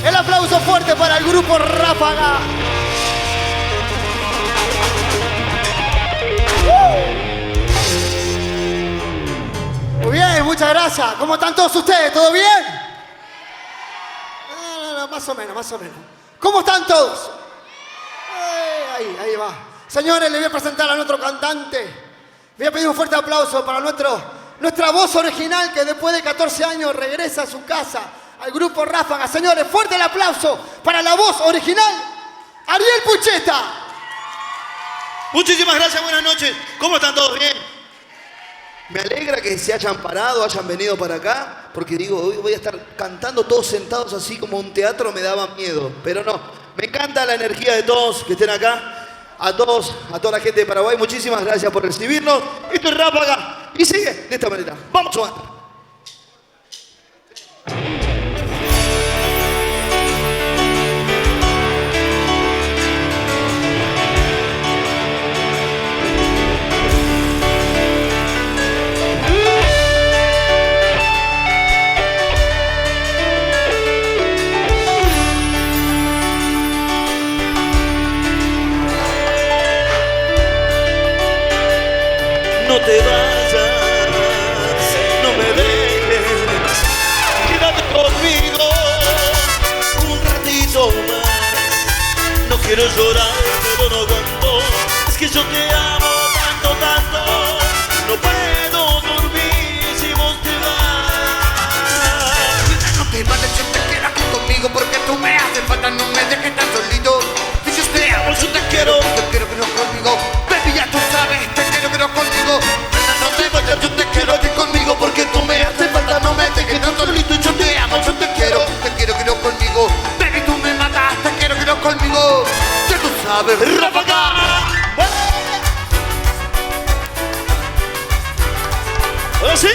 El aplauso fuerte para el grupo Ráfaga. Muy bien, muchas gracias. ¿Cómo están todos ustedes? ¿Todo bien? No, más o menos, más o menos. ¿Cómo están todos? Ahí va. Señores, les voy a presentar a nuestro cantante. Voy a pedir un fuerte aplauso para nuestra voz original que después de 14 años regresa a su casa, al grupo Ráfaga. Señores, fuerte el aplauso para la voz original, Ariel Pucheta. Muchísimas gracias, buenas noches. ¿Cómo están todos? ¿Bien? Me alegra que se hayan parado, hayan venido para acá, porque digo, hoy voy a estar cantando todos sentados así como un teatro, me daba miedo. Pero no, me encanta la energía de todos que estén acá. A todos, a toda la gente de Paraguay, muchísimas gracias por recibirnos. Esto es Ráfaga y sigue de esta manera. Vamos a ver. No te vayas, no me dejes, quédate conmigo un ratito más. No quiero llorar, pero no aguanto, es que yo te amo tanto, tanto. No puedo dormir si vos te vas. No te vayas, yo te quiero aquí conmigo porque tú me haces falta, no me dejes tan solito. Si yo te amo, yo te quiero que no conmigo. Baby, ya tú sabes, te quiero conmigo. No te vayas, yo te quiero aquí conmigo porque tú me haces falta, no me dejes tan solito. Yo te amo, yo te quiero conmigo. Baby, tú me matas, te quiero conmigo. Ya tú sabes, Ráfaga. ¿Ahora sí?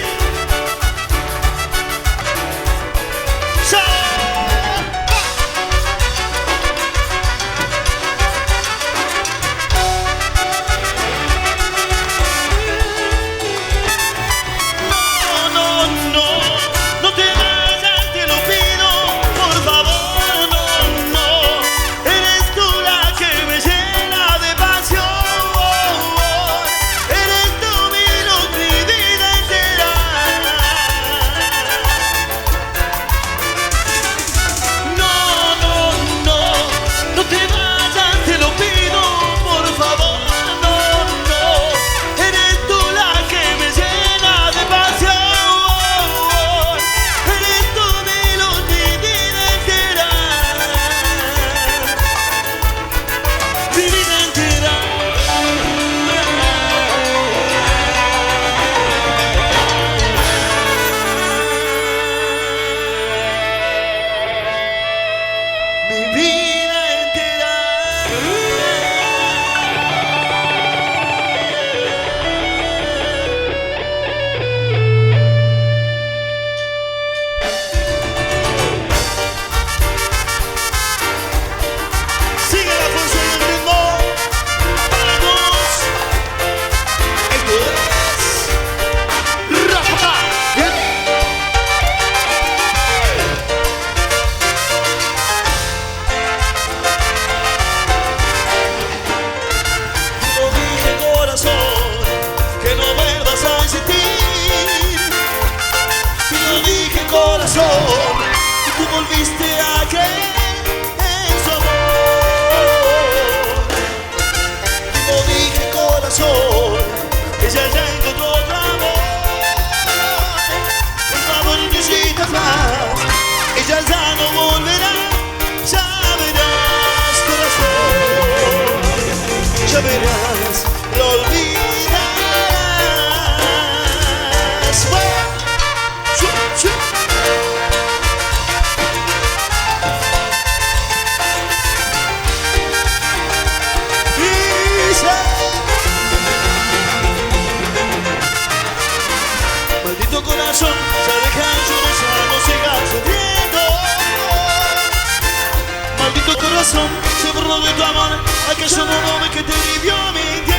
corazón se burló de tu amor, aquello no ve que te vivió mintiendo.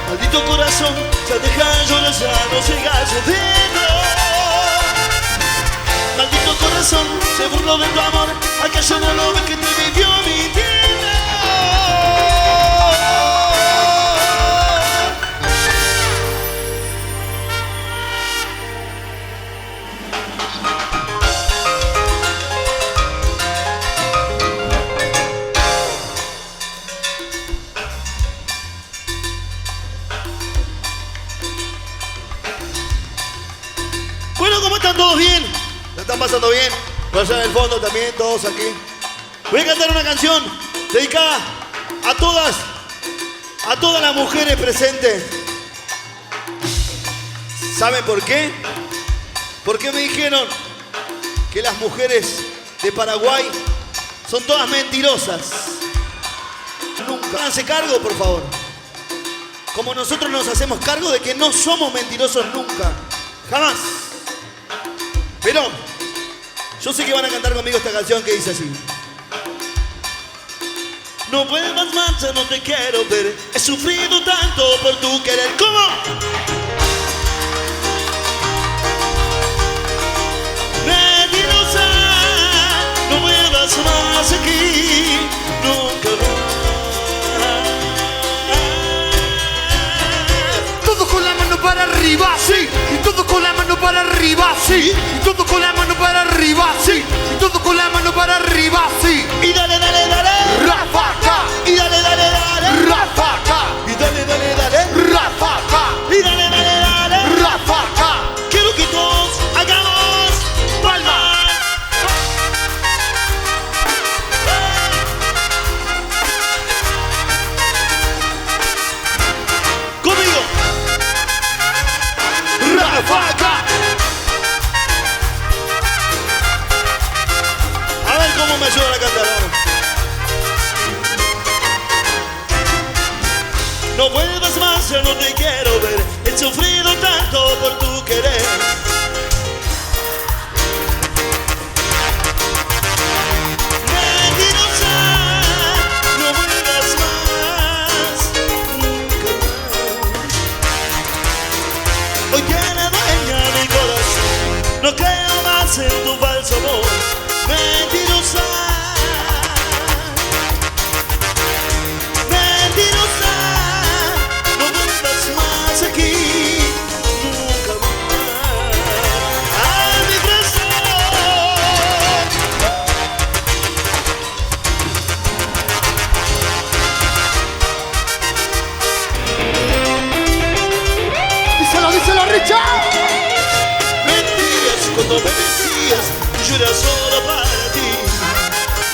Maldito corazón, ya deja llorar, ya no sigas sufriendo. Maldito corazón, se burló de tu amor, aquello no ve que te vivió mintiendo. Bueno, ¿cómo están todos bien? ¿La están pasando bien? Por allá en el fondo también, todos aquí. Voy a cantar una canción dedicada a todas las mujeres presentes. ¿Saben por qué? Porque me dijeron que las mujeres de Paraguay son todas mentirosas. Nunca. Háganse cargo, por favor. Como nosotros nos hacemos cargo de que no somos mentirosos nunca. Jamás. Pero yo sé que van a cantar conmigo esta canción que dice así. No vuelvas más, ya no te quiero ver. He sufrido tanto por tu querer. ¿Cómo? Mentirosa, no vuelvas más aquí. Nunca más. Todos con la mano para arriba, sí. Y todos con la mano para arriba, sí. Y todos con la mano para arriba, sí. Y todos con la mano para arriba, sí. Y dale, dale, dale. Rafaca. Y dale, dale, dale. Rafaca. Y dale, dale, dale. Rafaca. Y dale, dale, dale. Rafaca. Quiero que todos hagamos palmas. Conmigo. Rafaca. A ver cómo me ayudan a cantar ahora. No vuelvas más, ya no te quiero ver. He sufrido tanto por tu querer. Mentirosa, no vuelvas más, nunca más. Hoy tiene dueña mi corazón. No creo más en tu falso amor. Mentirosa. Cuando me decías que yo era solo para ti.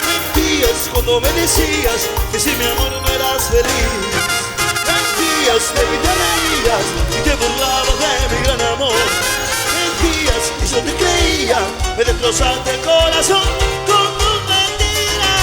Mentías cuando me decías que sin mi amor no eras feliz. Mentías de mí te reías y te burlabas de mi gran amor. Mentías y yo te creía, me destrozaste el corazón con tus mentiras.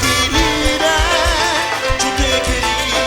Chiquilina, yo te quería.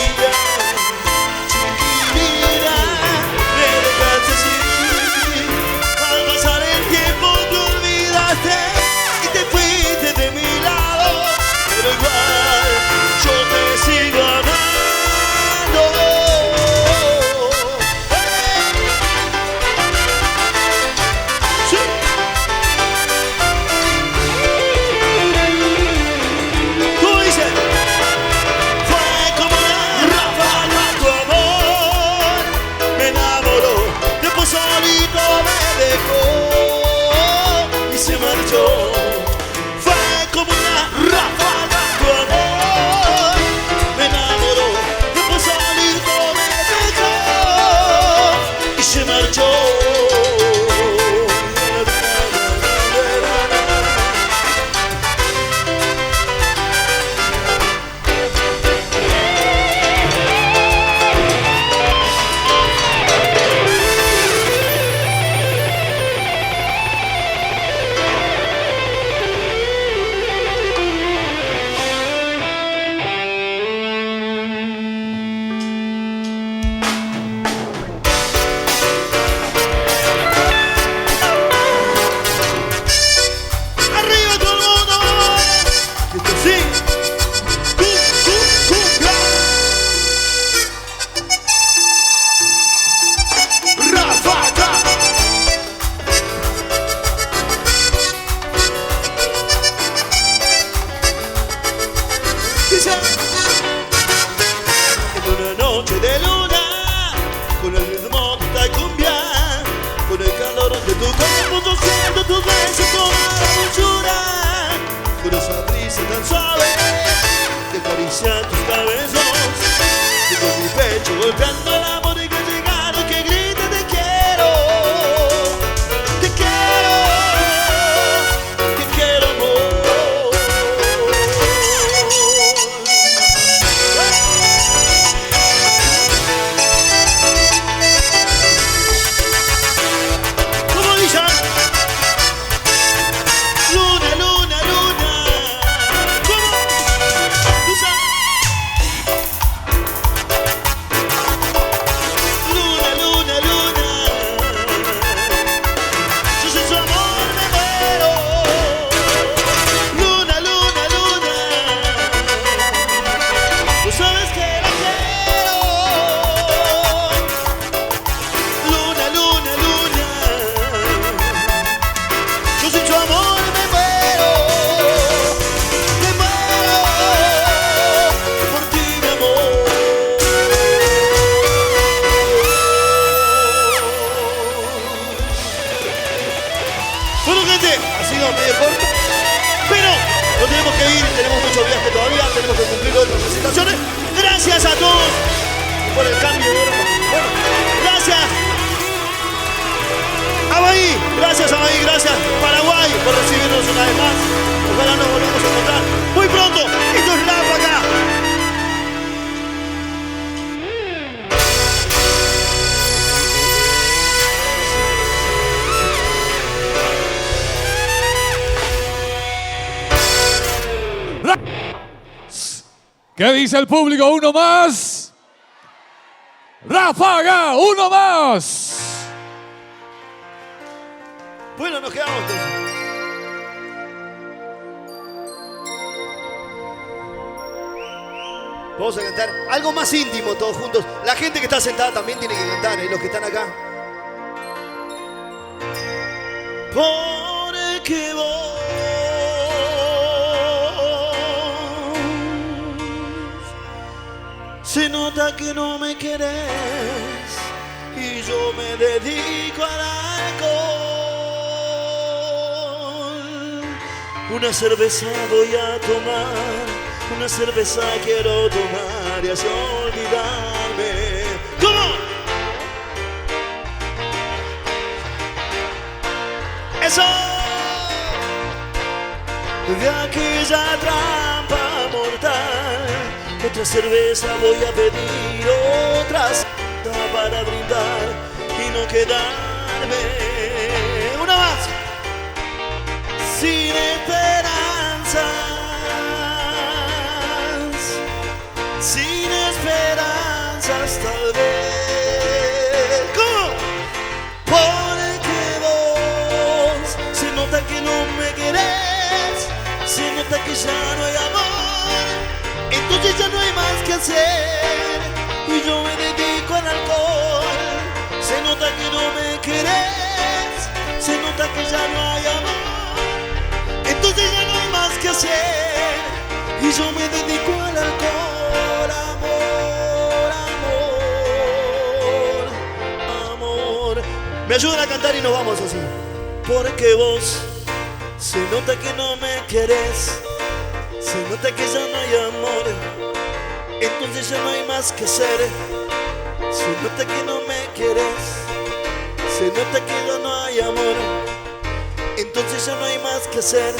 Dice. En una noche de luna, con el ritmo de esta cumbia, con el calor de tu cuerpo, yo siento tus besos, toda la dulzura, con esa brisa tan suave que acaricia tus cabezos, y con mi pecho golpeando el amor y que ha llegado, que grita te quiero, te quiero, te quiero amor. ¿Cómo dicen? Luna, luna, luna. ¿Cómo? Dicen. Luna, luna, luna. Yo sin su amor me muero. Luna, luna, luna. Tú sabes que la quiero. Luna, luna, luna. Yo sin su amor me muero. Me muero por ti, mi amor. Bueno, gente, ha sido medio corto, pero nos tenemos que ir, tenemos mucho viaje todavía, tenemos que cumplir otras presentaciones. Gracias a todos por el cambio de hora. Bueno, gracias. Abahí, gracias Abahí, gracias Paraguay por recibirnos una vez más. Ojalá nos volvamos a encontrar muy pronto. Esto es Ráfaga. ¿Qué dice el público? ¿Uno más? ¡Ráfaga! ¡Uno más! Bueno, nos quedamos entonces. Vamos a cantar algo más íntimo todos juntos. La gente que está sentada también tiene que cantar, los que están acá. Porque vos se nota que no me querés y yo me dedico al alcohol. Una cerveza voy a tomar, una cerveza quiero tomar y así olvidarme. ¿Cómo? Eso. De aquella trampa mortal, otra cerveza voy a pedir, otra para brindar y no quedarme. Una más. Sin esperanzas, sin esperanzas tal vez. ¿Cómo? Porque vos se nota que no me querés, se nota que ya no hay amor, entonces ya no hay más que hacer y yo me dedico al alcohol. Se nota que no me querés, se nota que ya no hay amor, entonces ya no hay más que hacer y yo me dedico al alcohol. Amor, amor, amor. Me ayudan a cantar y nos vamos así. Porque vos se nota que no me querés, se nota que ya no hay amor, entonces ya no hay más que hacer. Se nota que no me querés, se nota que ya no hay amor, entonces ya no hay más que hacer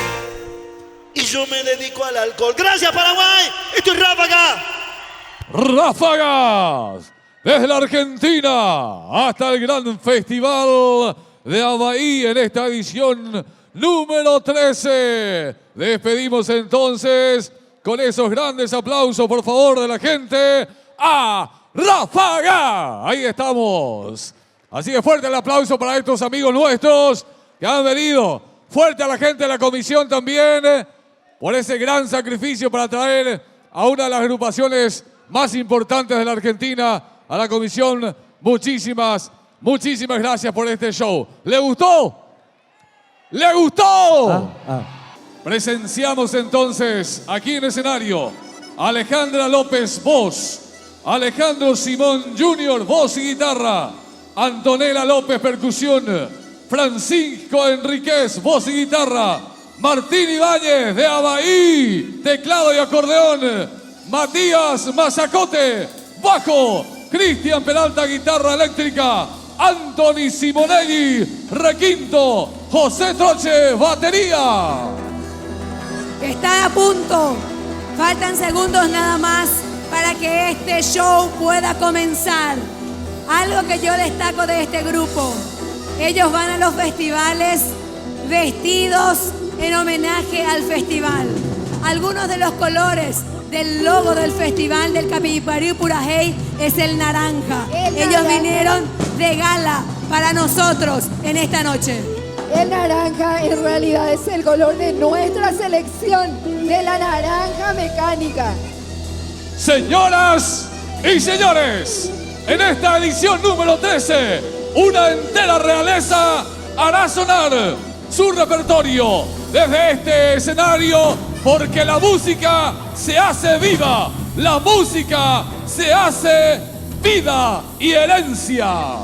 y yo me dedico al alcohol. Gracias Paraguay, esto es Ráfaga. Ráfagas, desde la Argentina hasta el gran festival de Abahí en esta edición número 13. Despedimos entonces con esos grandes aplausos, por favor, de la gente a Ráfaga. Ahí estamos. Así que fuerte el aplauso para estos amigos nuestros que han venido. Fuerte a la gente de la comisión también por ese gran sacrificio para traer a una de las agrupaciones más importantes de la Argentina, a la comisión. Muchísimas gracias por este show. ¿Le gustó? ¿Le gustó? Presenciamos entonces aquí en el escenario Alejandra López, voz. Alejandro Simón Jr., voz y guitarra. Antonella López, percusión. Francisco Enríquez, voz y guitarra. Martín Ibáñez de Abaí, teclado y acordeón. Matías Mazacote, bajo. Cristian Peralta, guitarra eléctrica. Anthony Simonelli, requinto. José Troche, batería. Está a punto. Faltan segundos nada más para que este show pueda comenzar. Algo que yo destaco de este grupo. Ellos van a los festivales vestidos en homenaje al festival. Algunos de los colores del logo del festival del Capibarú Purajey es el naranja. Ellos vinieron de gala para nosotros en esta noche. El naranja en realidad es el color de nuestra selección, de la naranja mecánica. Señoras y señores, en esta edición número 13, una entera realeza hará sonar su repertorio desde este escenario, porque la música se hace viva, la música se hace vida y herencia.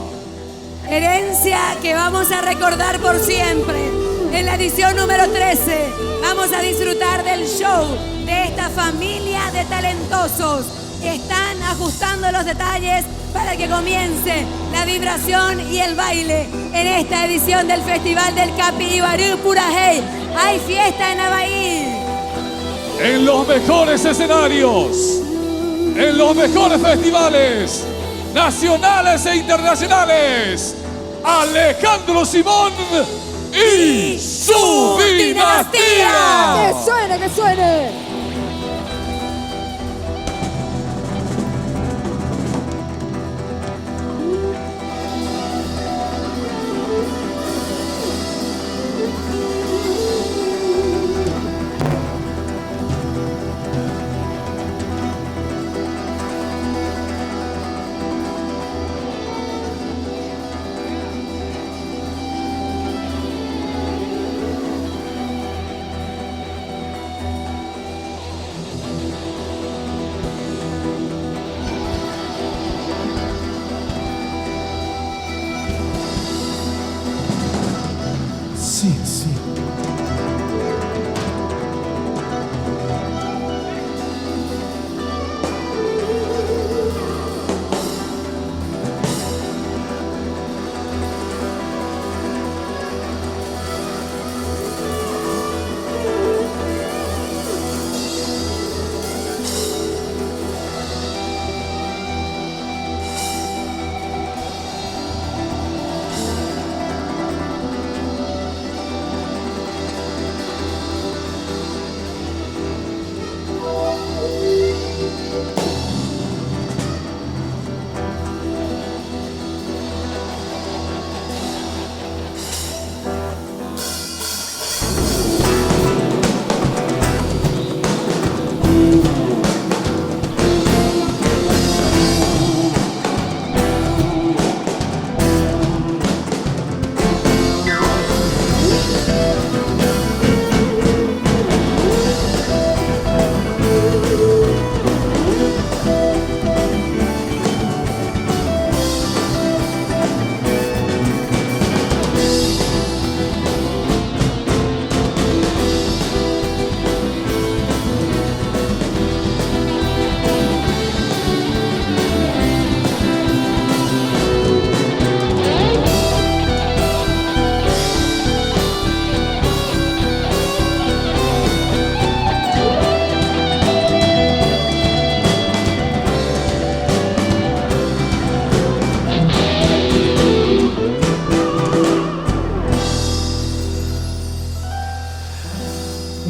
Herencia que vamos a recordar por siempre. En la edición número 13 vamos a disfrutar del show de esta familia de talentosos que están ajustando los detalles para que comience la vibración y el baile en esta edición del Festival del Capibarú Purajey. Hay fiesta en Abaí. En los mejores escenarios, en los mejores festivales nacionales e internacionales, Alejandro Simón y su dinastía. ¡Que suene, que suene!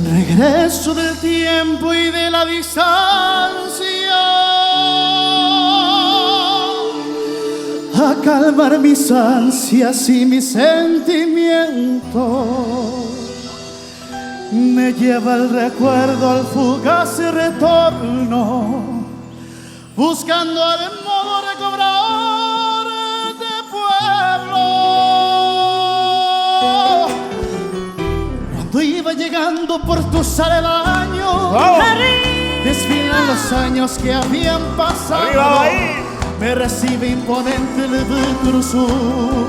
Regreso del tiempo y de la distancia a calmar mis ansias y mis sentimientos. Me lleva el recuerdo al fugaz retorno, buscando al modo recobrar de pueblo. Cuando iba llegando por tus aledaños, Desfilan los años que habían pasado. ¡Arriba, Bahí! Me recibe imponente el cruzul.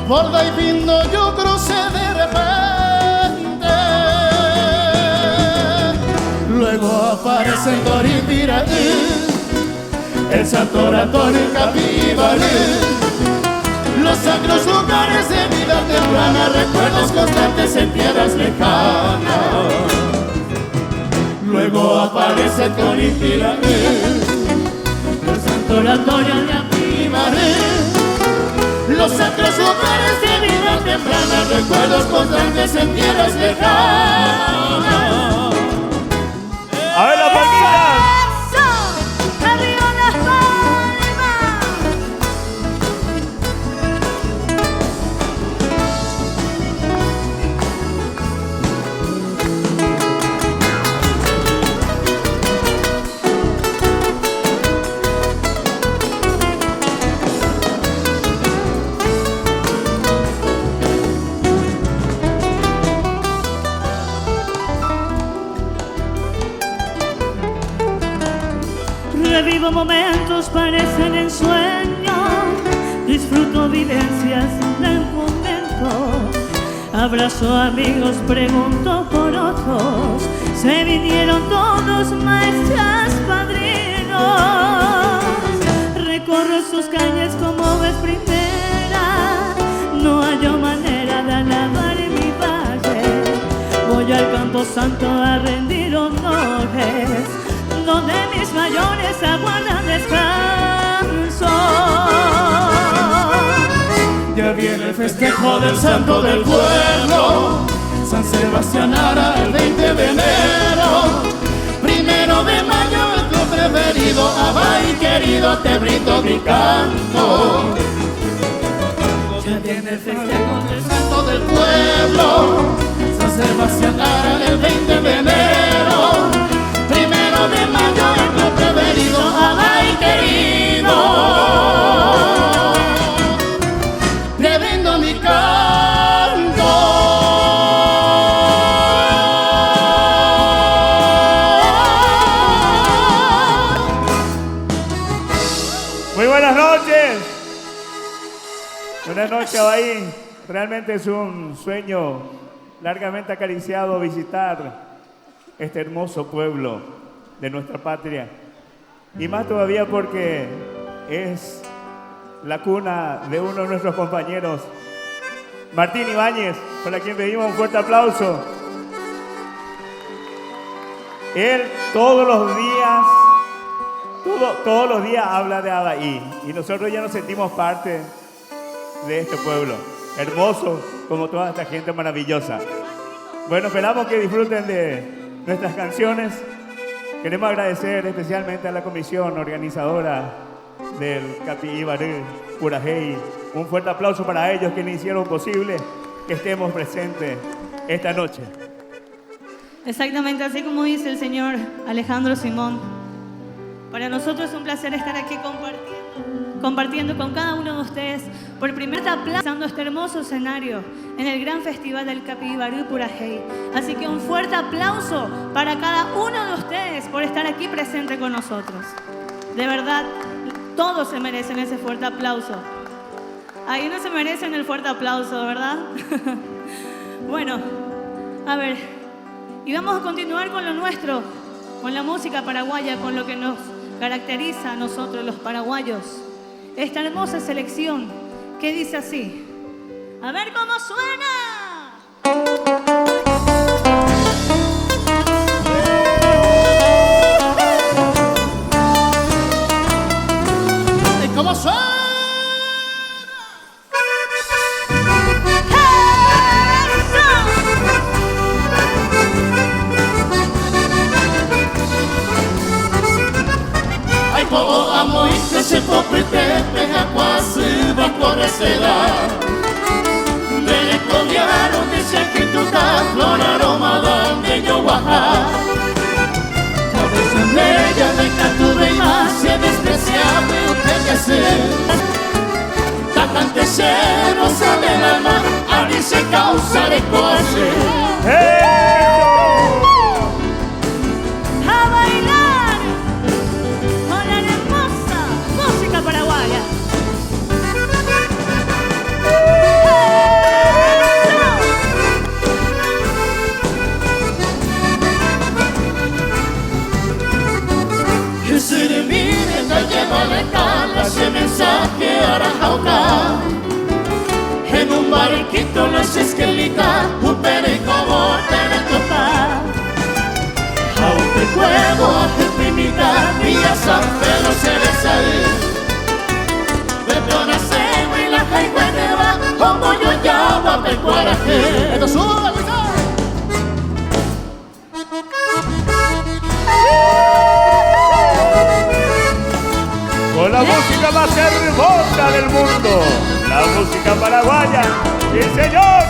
Borda y vino yo crucé de repente. Luego aparece el Doripiraí, el santo oratorio, el Capíbarí. Los sacros lugares de vida temprana, recuerdos constantes en tierras lejanas. Luego aparece el Doripiraí, el santo oratorio, el Capíbarí. Los sacros lugares de vida temprana, recuerdos constantes en tierras lejanas. A ver la palmita. Revivo momentos, parecen ensueños. Disfruto vivencias del momento. Abrazo amigos, pregunto por otros. Se vinieron todos, maestras, padrinos. Recorro sus calles como vez primera. No hallo manera de alabar mi valle. Voy al Campo Santo a rendir honores, donde mis mayores aguardan descanso. Ya viene el festejo del santo del pueblo, San Sebastián Ara, el 20 de enero. 1 de mayo, el club preferido, Abay querido, te brindo mi canto. Ya viene el festejo del santo del pueblo, San Sebastián Ara, el 20 de enero. 1 de mayo, el club preferido, Abay querido, te brindo mi canto. Muy buenas noches. Buenas noches, Abay. Realmente es un sueño largamente acariciado visitar este hermoso pueblo de nuestra patria, y más todavía porque es la cuna de uno de nuestros compañeros, Martín Ibáñez, para quien pedimos un fuerte aplauso. Él todos los días habla de Abay, y nosotros ya nos sentimos parte de este pueblo, hermoso como toda esta gente maravillosa. Bueno, esperamos que disfruten de nuestras canciones. Queremos agradecer especialmente a la comisión organizadora del Capíbarí Purajey. Un fuerte aplauso para ellos, que hicieron posible que estemos presentes esta noche. Exactamente así como dice el señor Alejandro Simón. Para nosotros es un placer estar aquí compartiendo con cada uno de ustedes por primera vez aplazando este hermoso escenario en el gran festival del Capíbarí Purajey. Así que un fuerte aplauso para cada uno de ustedes por estar aquí presente con nosotros. De verdad, todos se merecen ese fuerte aplauso. Ahí no se merecen el fuerte aplauso, ¿verdad? Bueno, a ver, y vamos a continuar con lo nuestro, con la música paraguaya, con lo que nos caracteriza a nosotros los paraguayos. Esta hermosa selección que dice así. A ver cómo suena. ¿Cómo suena? Ai, po amo i se popite peha quasi va corresela. Dele coviaro dice que tu ta flora aromada de yo guaja. Talvez en ella de catuve y más se despreciable usted que ser. Tacante cero sale el alma, ali se causa de coche. Hawaii. llevarle cala ese mensaje a Arajauca. En un barquito las esquelitas, un perico bote de topa. A un juego, a tu primita, y a San Pedro se les sale. De Tonacego y la Jaihueneva, como yo llamo a Pecuaraje. ¡Esto sube, con la música más hermosa del mundo, la música paraguaya. ¡Sí, señor!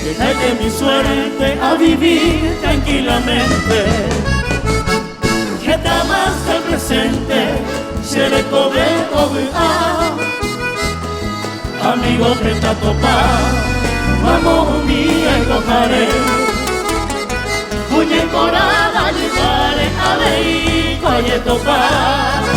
Que calle mi suerte a vivir tranquilamente. Que damas del presente se le cobre amigo que está topado, vamos un día y cojaré. Cuñe corada llevaré a ver coye topar.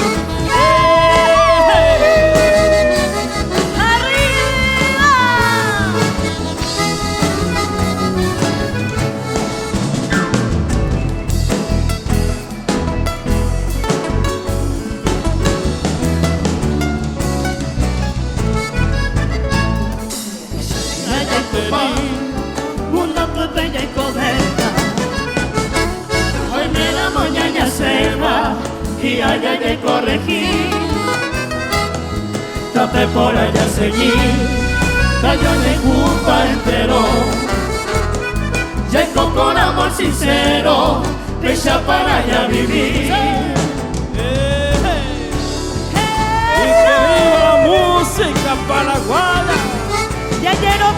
Una botella y coberta. Hoy me la mañana se va y allá hay que corregir. Tapé por allá seguir, cayó en el culpa entero. Ya con amor sincero, pecha para allá vivir. Y que viva la música paraguaya. Ya quiero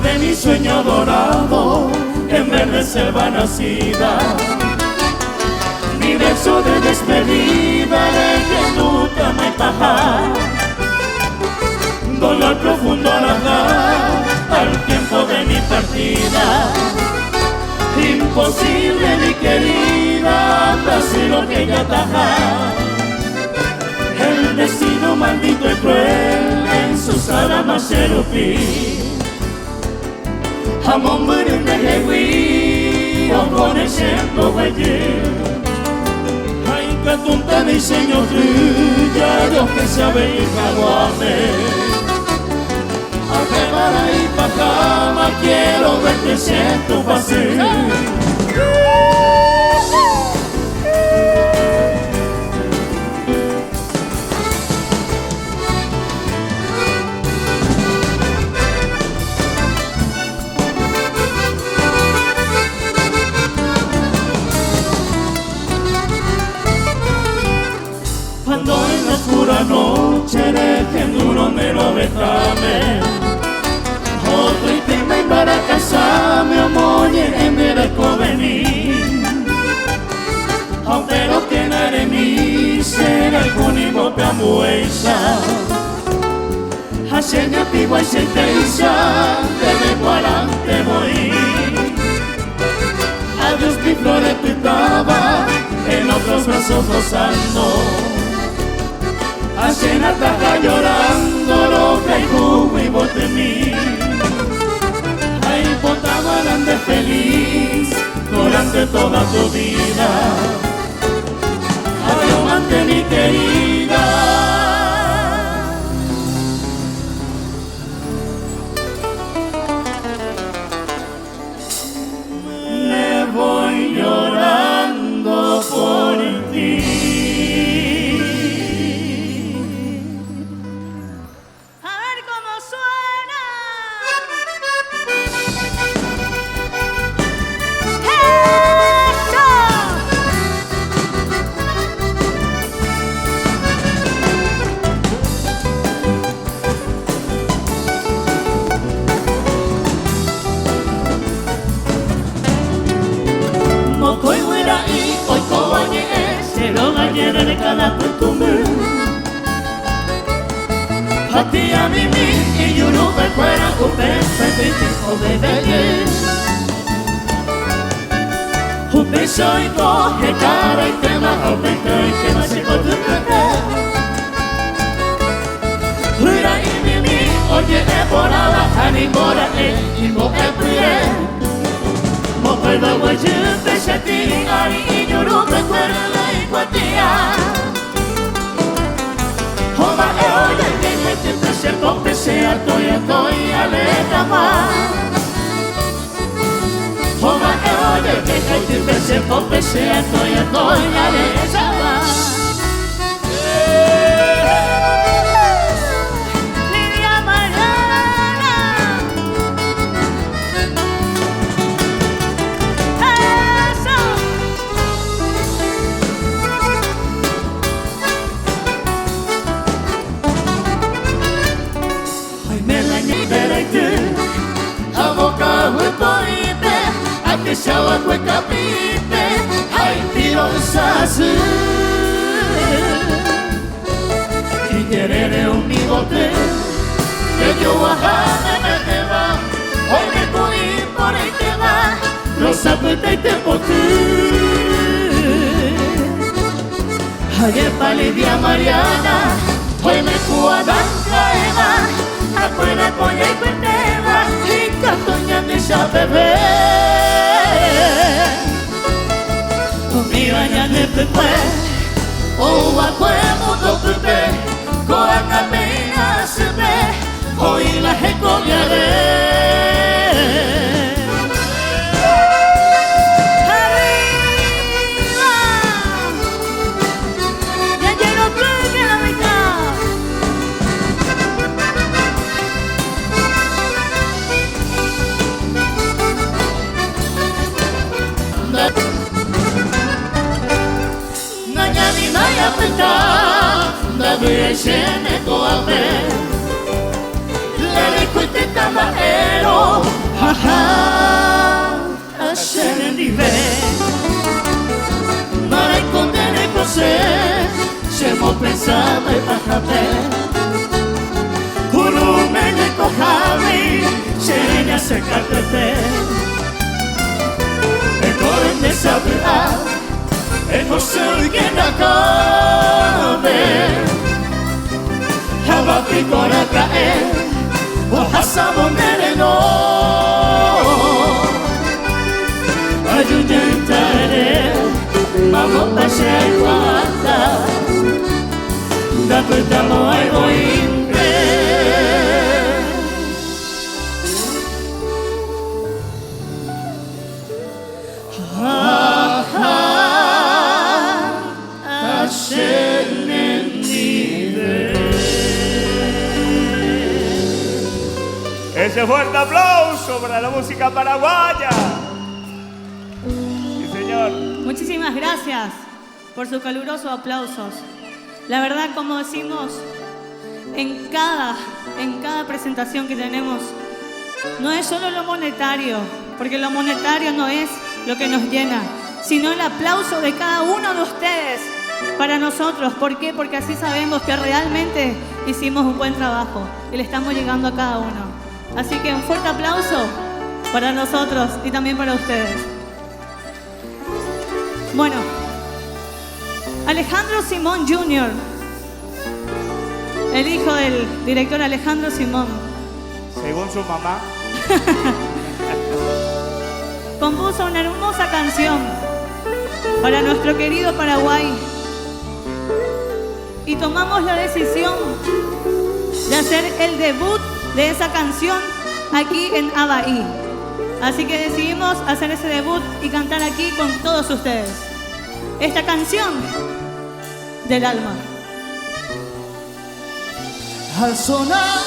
de mi sueño dorado, en verde selva nacida, mi verso de despedida de que nunca me paja. Dolor profundo al tiempo de mi partida. Imposible, mi querida, casi lo que ya taja. El destino maldito y cruel en sus alas cherupí. Amor murió de Jehui, o con el cielo güey. Ay, que tonta mi señor tuya, Dios que sabe y caguame. A para ir pa' cama, quiero verte en tu paseo. Cuando en la oscura noche dejen duro me lo betame. Otro y tema y para casarme omoye en vez de convenir. Aunque lo que no de mí será el cunimo que amuesa. Haseña pigua y sentencia debe guarante morir. Adiós mi flores pintaba en otros brazos gozando. Hacen ataca llorando loca y jugo y vos de mí. Ahí botaban de feliz durante toda tu vida. Adiós mante mi querida. Me voy llorando por ti. De cada costumbre a ti, a mí, y yo no me fuera con ese tipo de belleza. Besoiko Hekara itema Haupeta itema Sekotukate Hura imimi Oye eborala Hanimora imo eprie Mo perda wajú Besati ari inyuru Becuerda iguatia Homa eoya Gete prese pompe Sea toya toya Alegama Homa eoya Gete prese pompe Sea toya toya Alegama Sawa kwe kapipe Hai tiro sasu Ikerere unigote Que yo wahane me te va Hoy me kui por ahí te va Rosa puta y te potu Ayer palivia Mariana Hoy me kuadanka eva Afuera polla y cuenteva Y catoña de esa bebé Mi bañane pepe O akwe mundo pepe Ko akapena sebe Hoy la hekoviare Shene koape Lele kuite tabaero Haha Ashene dive Marai kondene kose Shemo pensaba e pajape Kurumene kohavi Shene sekatete Eko ende sabia Eko surge nakabe Hava picora cae O hasamo nereno Ayudentare Mamo pashe guata Da putamo ai oimbre Ha ha Ese fuerte aplauso para la música paraguaya. Sí, señor. Muchísimas gracias por sus calurosos aplausos. La verdad, como decimos en cada presentación que tenemos, no es solo lo monetario, porque lo monetario no es lo que nos llena, sino el aplauso de cada uno de ustedes para nosotros. ¿Por qué? Porque así sabemos que realmente hicimos un buen trabajo y le estamos llegando a cada uno. Así que un fuerte aplauso para nosotros y también para ustedes. Bueno, Alejandro Simón Jr., el hijo del director Alejandro Simón, según su mamá, compuso una hermosa canción para nuestro querido Paraguay y tomamos la decisión de hacer el debut de esa canción aquí en Abaí. Así que decidimos hacer ese debut y cantar aquí con todos ustedes esta canción del alma. Al sonar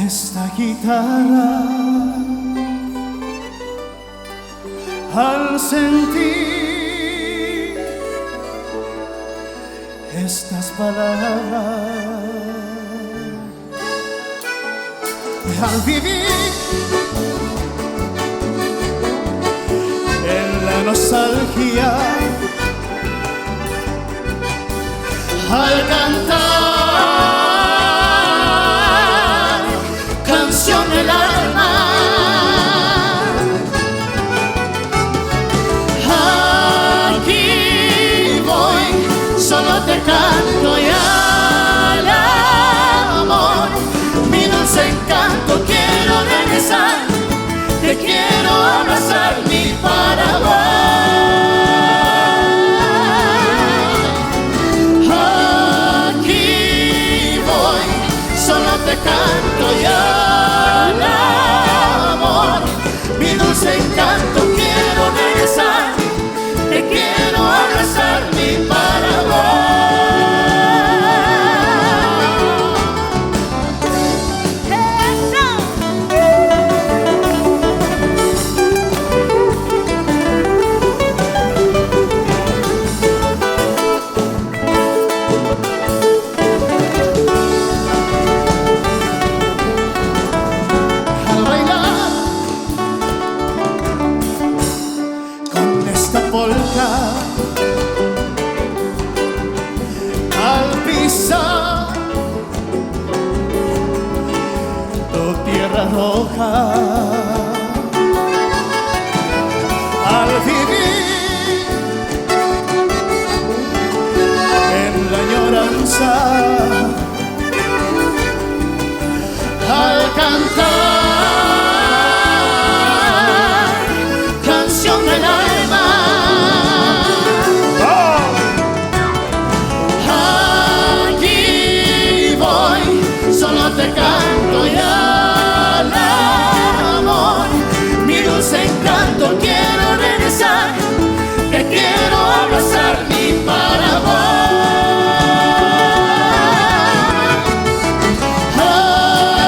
esta guitarra, al sentir estas palabras, al vivir en la nostalgia, al cantar canción del alma, y al amor. Mi dulce encanto, quiero regresar, te quiero abrazar, mi Paraguay. Al bailar con esta polka, al pisar tu tierra roja, al vivir en la añoranza, al cantar canción del alma. Aquí voy, solo te canto y al amor. Mi dulce encanto, quiero regresar, te quiero abrazar, mi Paraguay.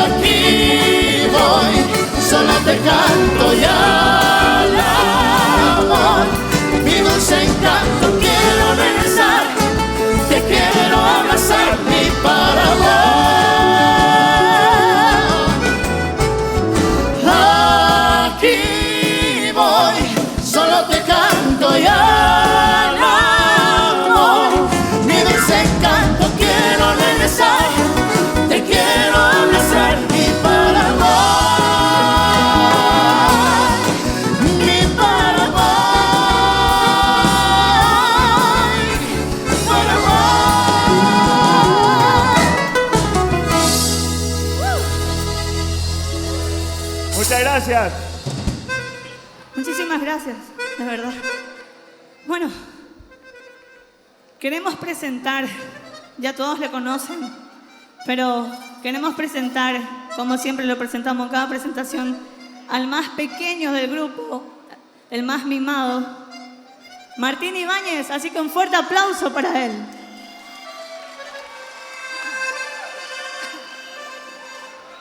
Aquí voy, solo te canto y al amor. Mi dulce encanto, quiero regresar, te quiero abrazar, mi Paraguay. Aquí voy, solo te canto y al amor. Mi dulce encanto, quiero regresar, te quiero abrazar, mi Paraguay. Mi Paraguay, Muchas gracias. Muchísimas gracias, de verdad. Bueno, queremos presentar, ya todos le conocen, pero queremos presentar, como siempre lo presentamos en cada presentación, al más pequeño del grupo, el más mimado, Martín Ibáñez, así que un fuerte aplauso para él.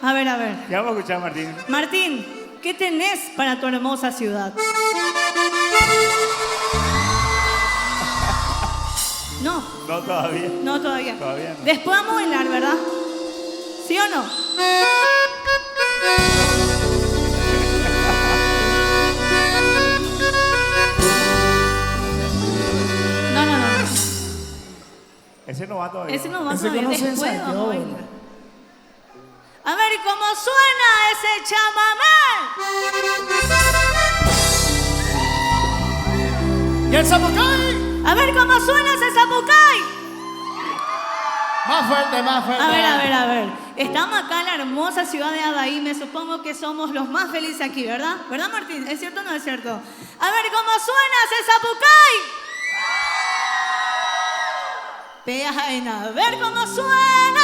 A ver. Ya vamos a escuchar a Martín. Martín, ¿qué tenés para tu hermosa ciudad? No. No, todavía. No, todavía. Todavía no. Después vamos a bailar, ¿verdad? ¿Sí o no? No. Ese no va todavía. Ese no va todavía. Después vamos a bailar. A ver cómo suena ese chamamé. ¿Y el zapucay? A ver cómo suena ese zapucay. Más fuerte, más fuerte. A ver. Estamos acá en la hermosa ciudad de Abahí. Me supongo que somos los más felices aquí, ¿verdad? ¿Verdad, Martín? ¿Es cierto o no es cierto? A ver cómo suena ese zapucay. Peajaina, a ver cómo suena.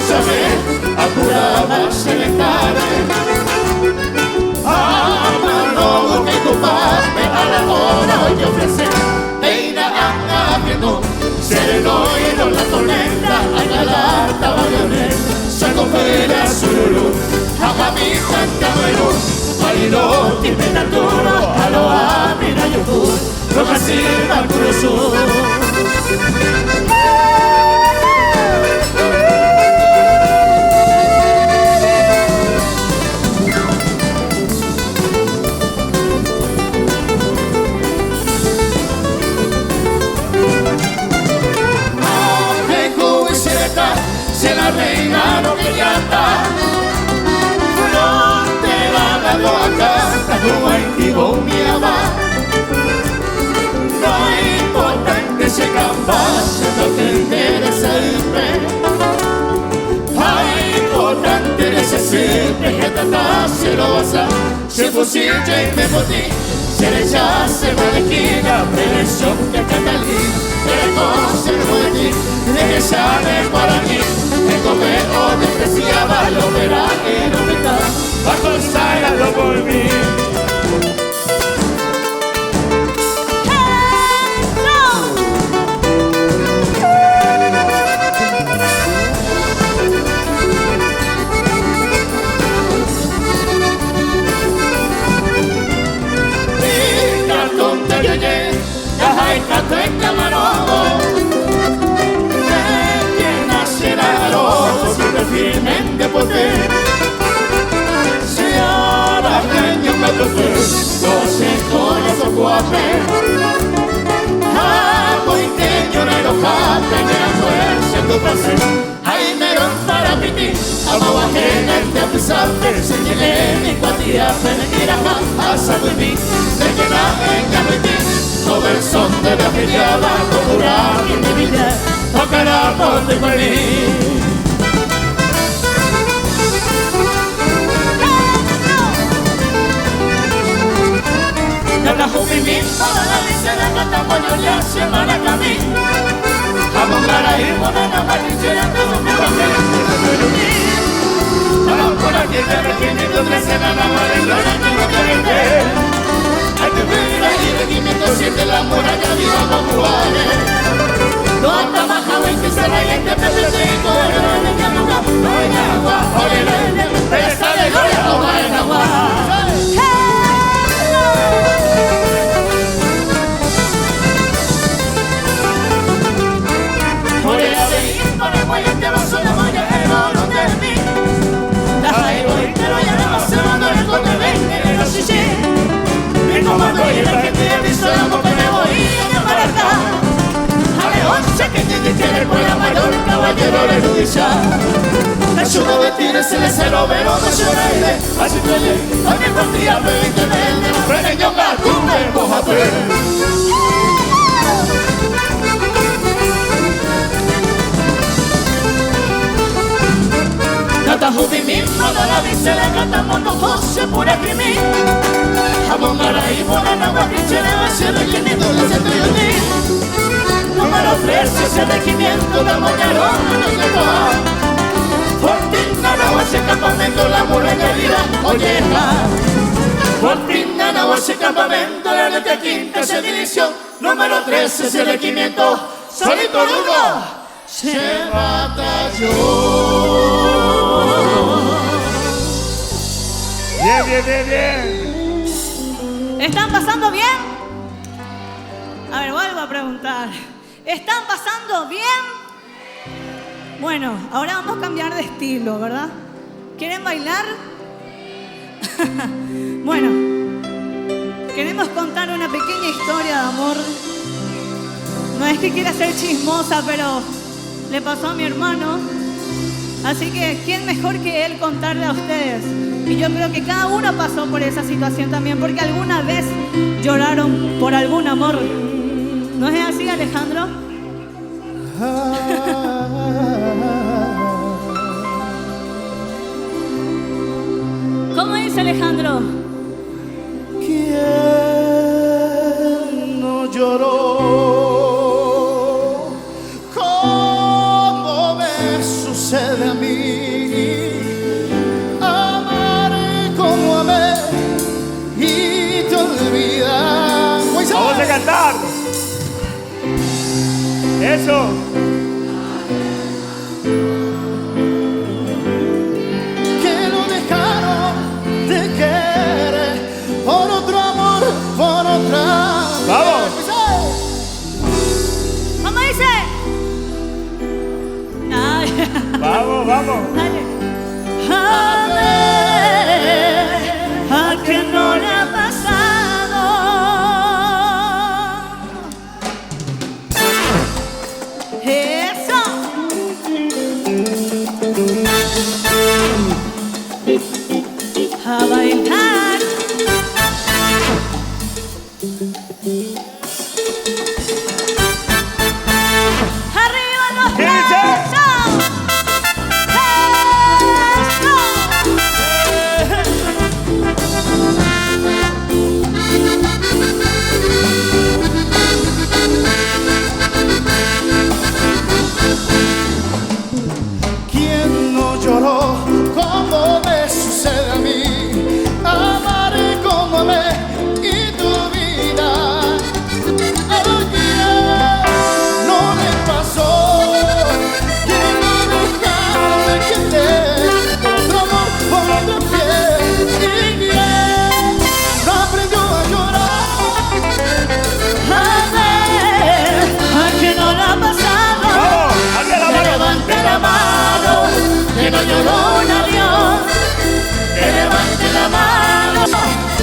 saber, apuraba celentare. Amano che copape alla hora hoy ofrece, Eina anga viendo, sereno y no la tormenta, agalata bayonel, saco pera sururu, agami Juan Camerún, marino tipetaturo, aloha mira yogur, roja silva cruzú. Se la reina no quería estar, frontera la acá, como antiguo mi ama. No importante se campase, no te interesa irme. Importante es siempre que tratase lo vas a, se fusilla y me botí. Se le echace la esquina, prevención de Catalina, pero conservo de ti, de que sale para mí. El gobierno despreciaba lo verá y no me da, a consagrarlo por mí. Canto en camarón, de quien nacerá rojo, siempre firmemente poder. Se hará reño me toque, doce con esos guapes. Amo y teño en el ojate, me la fuerza en tu placer. Ay, merón para piti, amo ajena en te apisante, señalé mi cuatía, me irá a salud mí, de que la engañé. Todo el son de la peleada, procura que mi vida tocará por de morir. Nada juvimín, para la licera, cantamos yo ya semana camí. Vamos para ir, morena, marichera, todo me va a querer. Vamos por aquí, te regimiento, 3 semanas, marichera, que no te vende. Hay que ver ahí regimiento 7 la muralla viva populares. No hasta más joven que se la gente pepecico, no hay agua, olele, esta de gloria, o en agua. Morena de ir para el muelle, te vas a la malla, el oro de mí. La heroína, pero ya no va a ser cuando el conde venga, el rosiché. Mi comando y la gente de mi zona porque me voy a llamar acá. A León sé que tiene buena mayor caballero de Luisa. El chudo de tires se le cero pero me lloré. Así te le, a mi partida me viste verde. Frene yo cartume, mojate. Nata juvimín, toda la dice la cantamos nosotros por escribir. Jamón y morena, guapichera, ese regimiento de Centro-Yodí. Número 13, ese regimiento de Moñarón, no te va. Fortina, no ese campamento, la muralla vida, olleja. Fortina, no ese campamento, la de quinta, esa división. Número 13, ese regimiento, solito uno, se batalló. Bien, bien, bien, bien. ¿Están pasando bien? A ver, vuelvo a preguntar. ¿Están pasando bien? Bueno, ahora vamos a cambiar de estilo, ¿verdad? ¿Quieren bailar? Bueno, queremos contar una pequeña historia de amor. No es que quiera ser chismosa, pero le pasó a mi hermano. Así que, ¿quién mejor que él contarle a ustedes? Y yo creo que cada uno pasó por esa situación también, porque alguna vez lloraron por algún amor. ¿No es así, Alejandro? ¿Cómo dice Alejandro? ¿Quién no lloró? ¿Cómo me sucedió? sucede a mí. Amar como amé y te olvidar. Vamos a cantar. Eso. Que no dejaron de querer por otro amor, por otra. Vamos. ¿Cómo dice? Ay. Vamos, vamos. Dale. Amé a quien no le ha pasado. Eso. A bailar. Arriba los brazos. ¿Quién no lloró como me sucede a mí? Amaré como amé y tu vida. ¿A quién no le pasó? ¿Quién no dejaron de querer otro amor por otro piel? ¿Y quién no aprendió a llorar? Amé a quien no le ha pasado. Que levante la mano, que no lloró un adiós. Que levante la mano,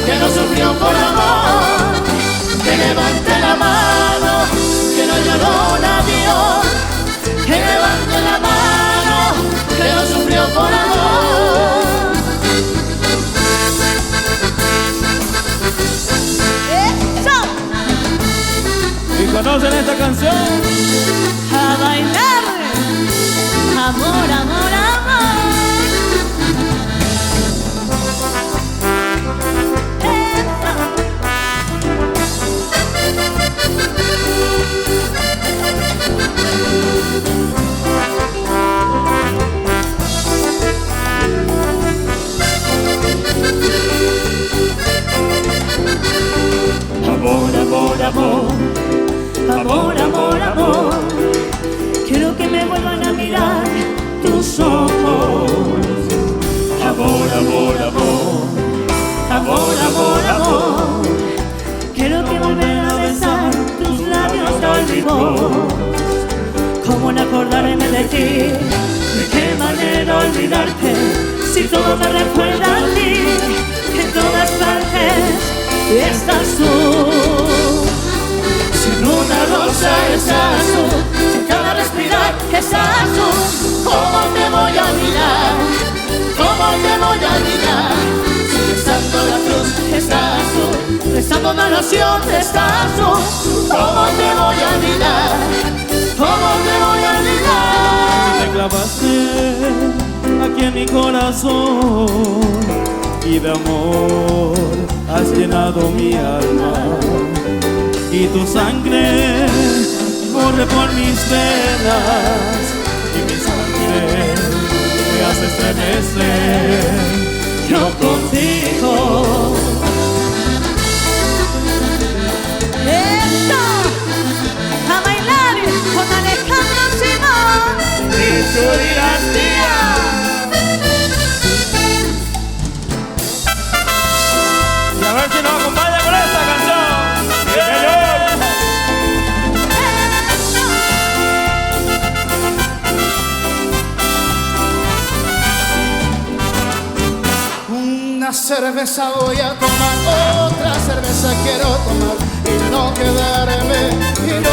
que no sufrió por amor. Que levante la mano, que no lloró un adiós. Que levante la mano, que no sufrió por amor. ¡Eso! ¿Y conocen esta canción? A bailar, amor, amor, amor. Amor, amor, amor. Amor, amor, amor. Quiero que me vuelvan a mirar tus ojos. Amor, amor, amor. Amor, amor, amor. Quiero que vuelvan a besar tus labios de olvido. ¿Cómo no acordarme de ti? ¿De qué manera olvidarte? Si todo me recuerda a ti, en todas partes estás tú. Si en una rosa estás tú, si en cada respirar estás tú. ¿Cómo te voy a olvidar? ¿Cómo te voy a olvidar? Si rezando la cruz estás tú, rezando una oración estás tú. ¿Cómo te voy a olvidar? ¿Cómo te voy a olvidar? Te clavaste aquí en mi corazón y de amor has llenado mi alma y tu sangre corre por mis venas y mi sangre me hace estremecer. Yo contigo. ¡Eso! A bailar con Alejandro Simón y su dinastía. Y a ver si nos acompaña con esta canción. ¡Sí, señor! Una cerveza voy a tomar, otra cerveza quiero tomar y no quedarme y no.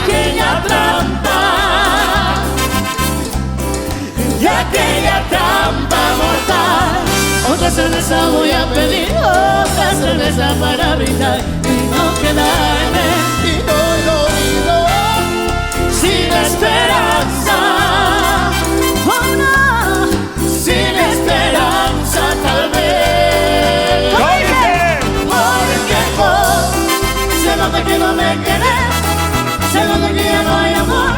aquella trampa, de aquella trampa mortal. Otra cerveza voy a pedir, otra cerveza para brindar y no quedarme sin esperanza. Oh no, sin esperanza tal vez. Porque se nota que no me querés, se nota que ya no hay amor.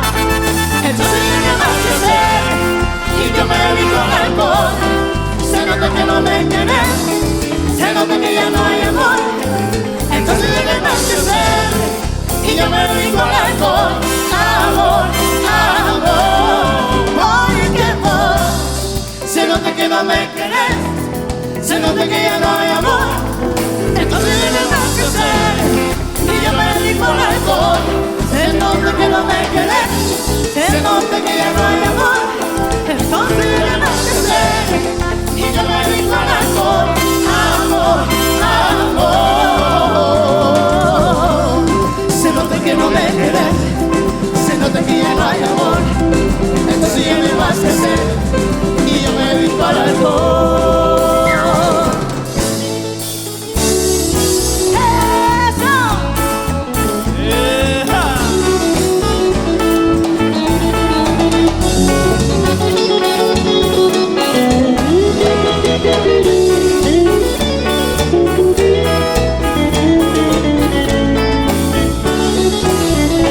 Entonces dedico al alcohol, amor, amor. Porque vos se nota que no me querés, se nota que ya no hay amor. Entonces tienes más que hacer y yo me dedico al alcohol. Se nota que no me querés, se nota que ya no hay amor. Entonces tienes más que hacer y yo me dedico al alcohol, amor, amor. Se nota que no me querés, se nota que ya no hay amor. Entonces ya no hay más que hacer y yo me dedico al alcohol.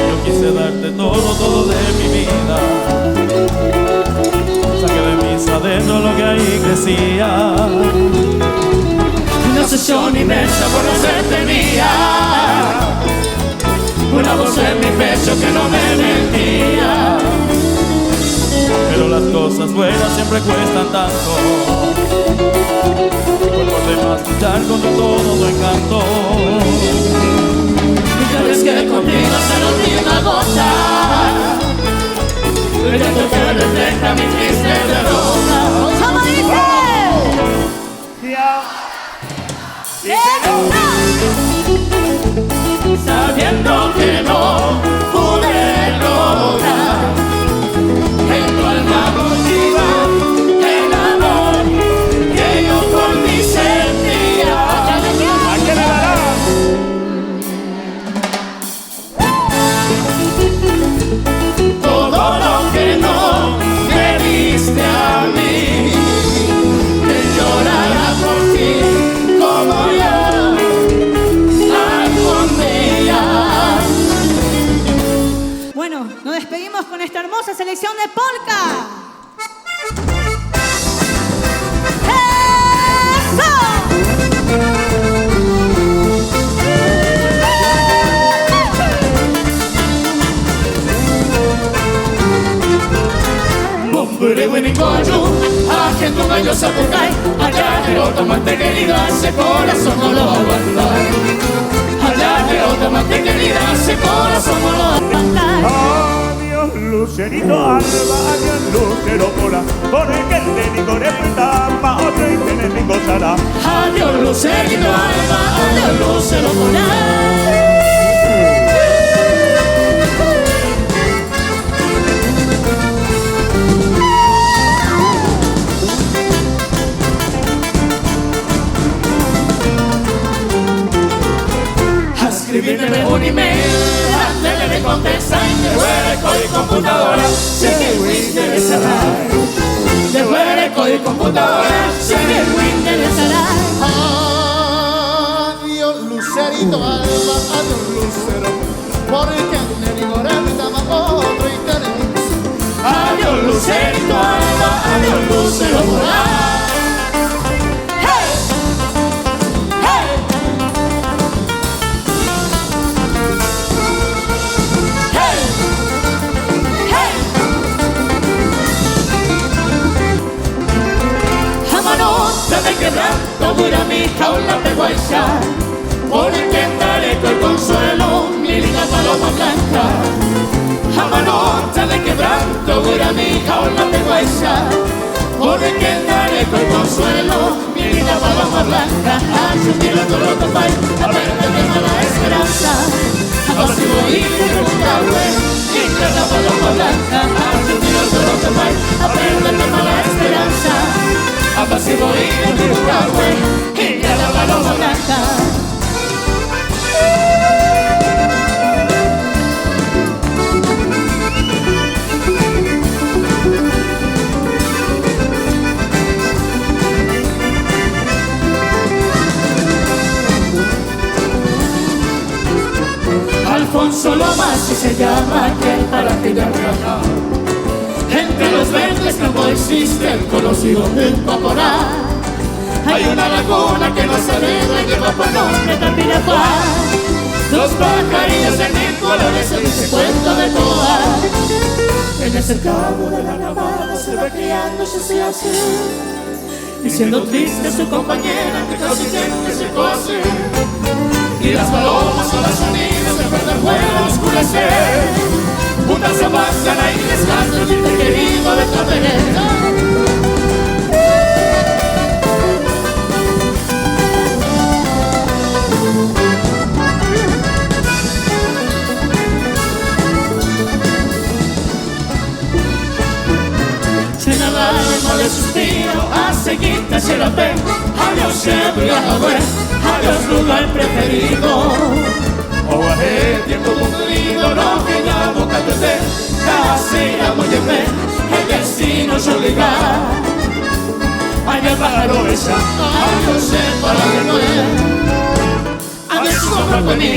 Yo quise darte todo de mi vida. Saqué de mis adentros lo que ahí crecía. Una sesión inmensa por no serte mía. Una voz en mi pecho que no me mentía. Pero las cosas buenas siempre cuestan tanto. Fue por demás luchar contra todo tu encanto. Y cada vez que contigo se nos dio una gota. El llanto que refleja mi triste derrota. ¿Cómo dice? Sabiendo que no pude lograr en tu alma motiva el amor que yo por ti sentía. ¿A quién le dará? Todo lo que no me diste a mí, que llorara por ti como yo. Bueno, nos despedimos con esta hermosa selección de polka. Bumburi wini koju, agendo gallo sapucay. Allá de otomate querida, ese corazón no lo aguanta. Allá de otomate querida, ese corazón no lo aguanta. Adiós lucerito alba, adiós lucero pura, porque el técnico representa pa' otro y tiene mi gozará. Adiós lucerito alba, adiós lucero pura. Escribirme un email, antes de contestar, de código computadora, sé que Win debe cerrar. De código computadora, sé que Win debe cerrar. Adiós lucerito alba, adiós lucero, porque el enemigo representa otro y tenemos. Adiós lucerito alba, adiós lucero volar. De quebranto dura mi jaula de guaycha, porque estaré con consuelo mi linda paloma blanca. Jamanota de quebranto dura mi jaula de guaycha, porque estaré con consuelo mi linda paloma blanca. Ayúdame a todo tu país, a perderme mala esperanza, a pasivo y irrevocable, y que la paloma blanca. Ayúdame a todo tu país, a perderme mala esperanza, a pasivo y irrevocable, y que la paloma blanca. Alfonso Lomas, si se llama aquel para que ya acá. Entre los verdes que coexiste el conocido del Paporá. Hay una laguna que no se ve, lleva por nombre Tapirapá. Los pajarillos de mil colores en ese cuento de todas. En el cercado de la navada se va criando se hace, y siendo triste su compañera que casi siempre se cose. Y las palomas son los sonidos de verdad pueden oscurecer. Juntas se avanzan ahí les canta el grito querido de Taberena. Se nada de suspiro a seguirte hacia la fe. Adiós siempre a adiós lugar preferido. O a tiempo cumplido, no que ya boca te casi la mollete, el destino se obliga. Ay, el pájaro esa, adiós para que no es. Adiós su compra con mí,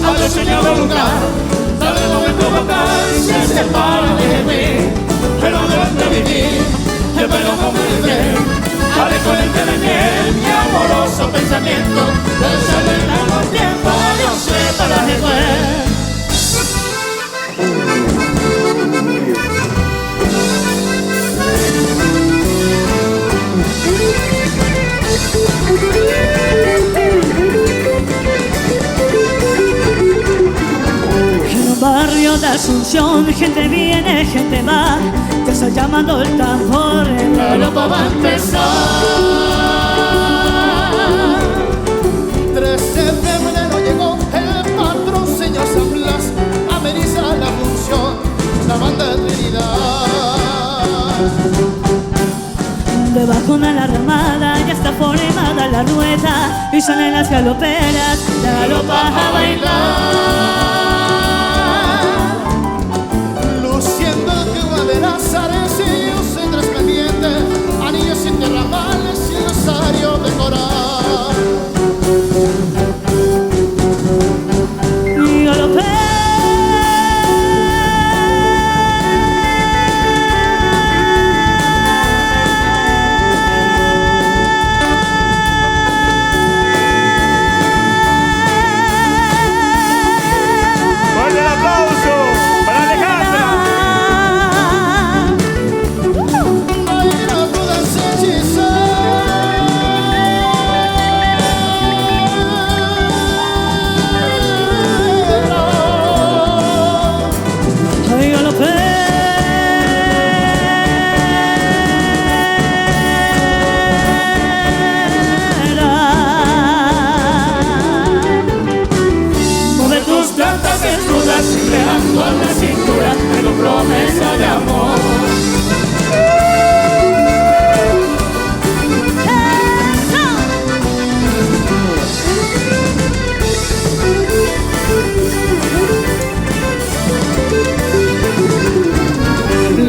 adiós señor del lugar. Dale el momento vocal, se separa de mí. Pero delante de mí, yo me lo comprender. Dale con el que de miel, mi amoroso pensamiento. Desalenamos tiempo, adiós para mi mujer. En un barrio de Asunción, gente viene, gente va, que está llamando el tambor. La lopa va a empezar. 13 de febrero llegó el patrón, señor San Blas, ameniza la función, la banda de Trinidad. Debajo de la ramada ya está formada la rueda y salen las galoperas, la galopa a bailar. Luciendo caderas, arcillos en trascendientes, anillos sin derramales y rosario de coral. Y galopera. Creando en la cintura tengo promesa de amor.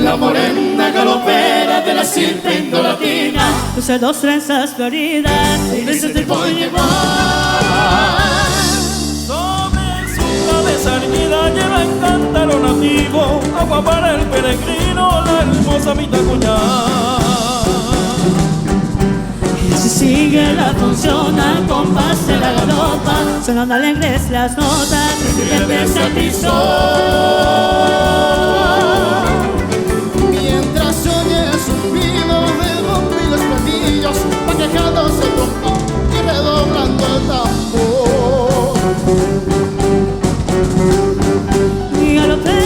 La morena galopera de la sirpe indolatina, luce dos trenzas floridas y dice te voy a llevar. Cabeza erguida lleva en cántaro nativo, agua para el peregrino, la hermosa Vitacuñá. Y así sigue la función al compás de la galopa, sonando alegres las notas y empieza el piso. Mientras oye el suspiro de bombo y los platillos, va quejándose el trombón y redoblando el tambor. Y galopera.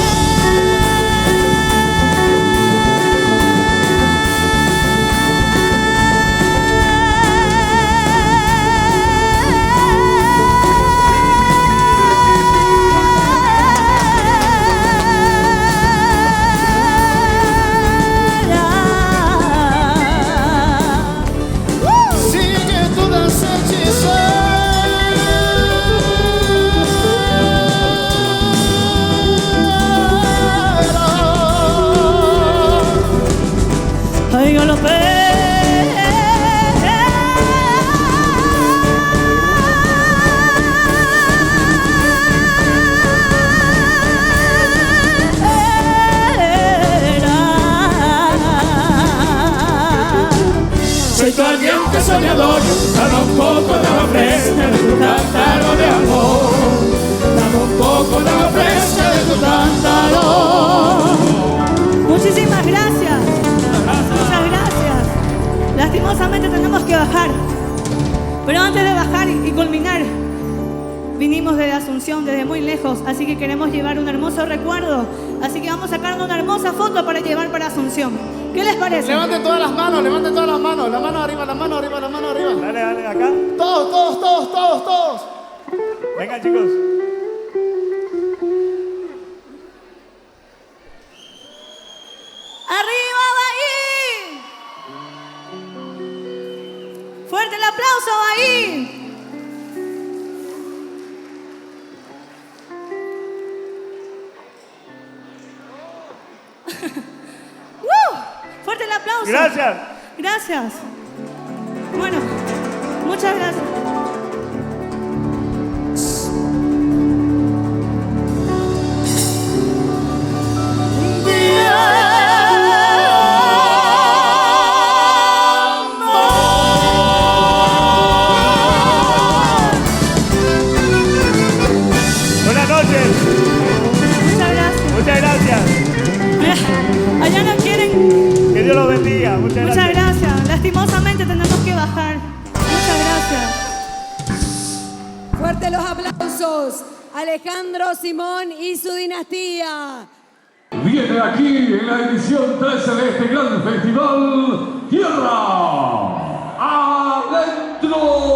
Sigue tu danza hechizada. Ay, galopera. Soy tu ardiente soñador, dame un poco de agua fresca de tu cántaro de amor. lastimosamente tenemos que bajar. Pero antes de bajar y culminar, vinimos desde Asunción, desde muy lejos, así que queremos llevar un hermoso recuerdo. Así que vamos a sacar una hermosa foto para llevar para Asunción. ¿Qué les parece? Levanten todas las manos, levanten todas las manos. La mano arriba, la mano arriba, la mano arriba. Dale, dale, acá. Todos, todos, todos, todos, todos. Vengan, chicos. ¡Arriba, Bahí! ¡Fuerte el aplauso, Bahí! ¡Fuerte el aplauso! Gracias. Gracias. Bueno, muchas gracias. Buenas noches. Muchas gracias. Muchas gracias. Allá no quieren. Que Dios los bendiga. Muchas Muchas gracias. gracias. Lastimosamente tenemos que bajar. Muchas gracias. Fuerte los aplausos. Alejandro Simón y su dinastía. Viene aquí en la edición 13 de este gran festival, Tierra Adentro.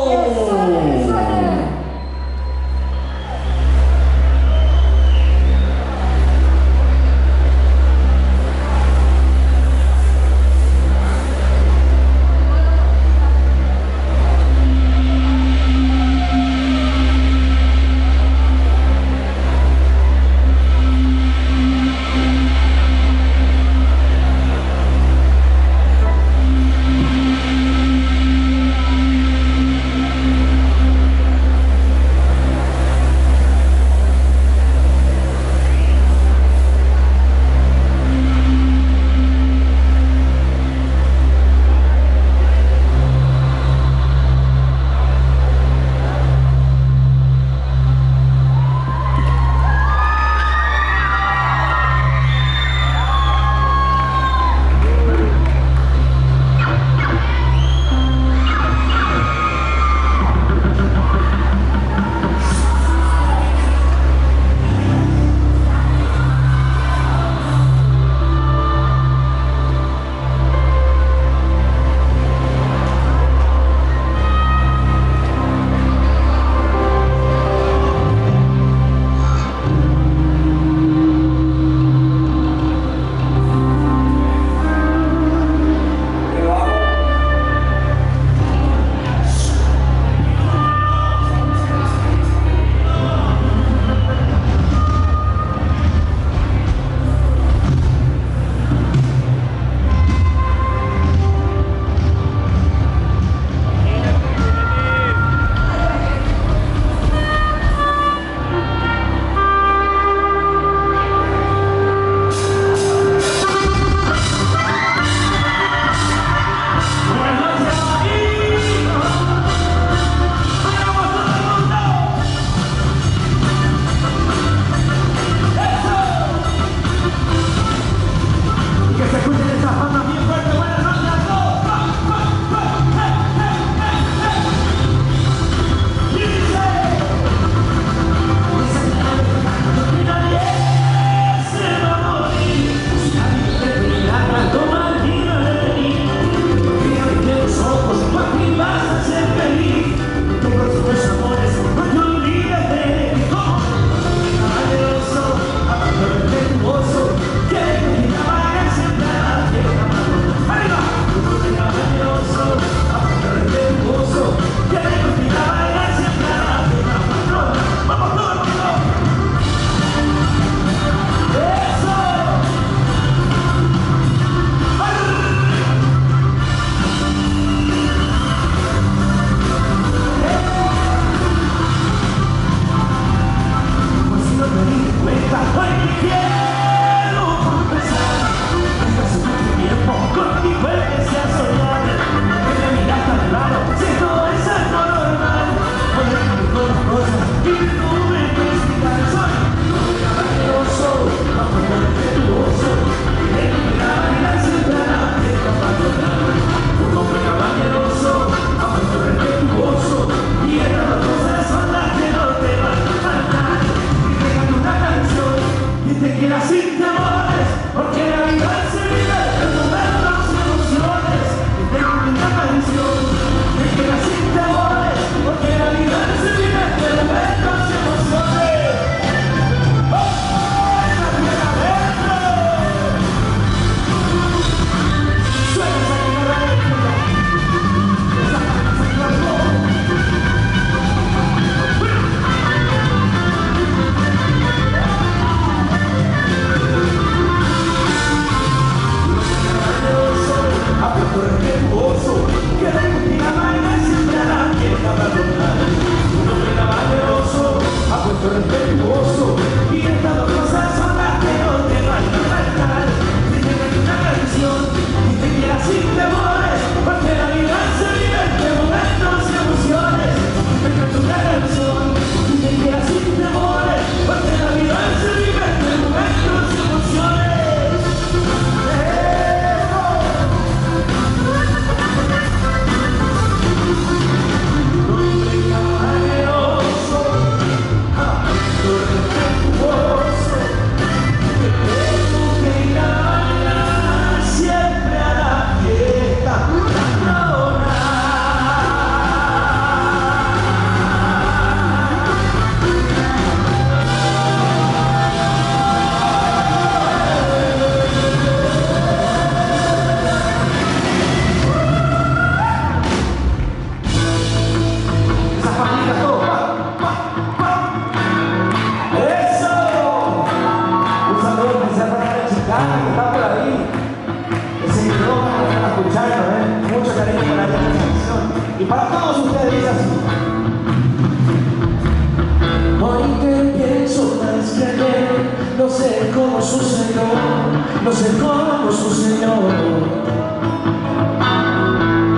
su Señor.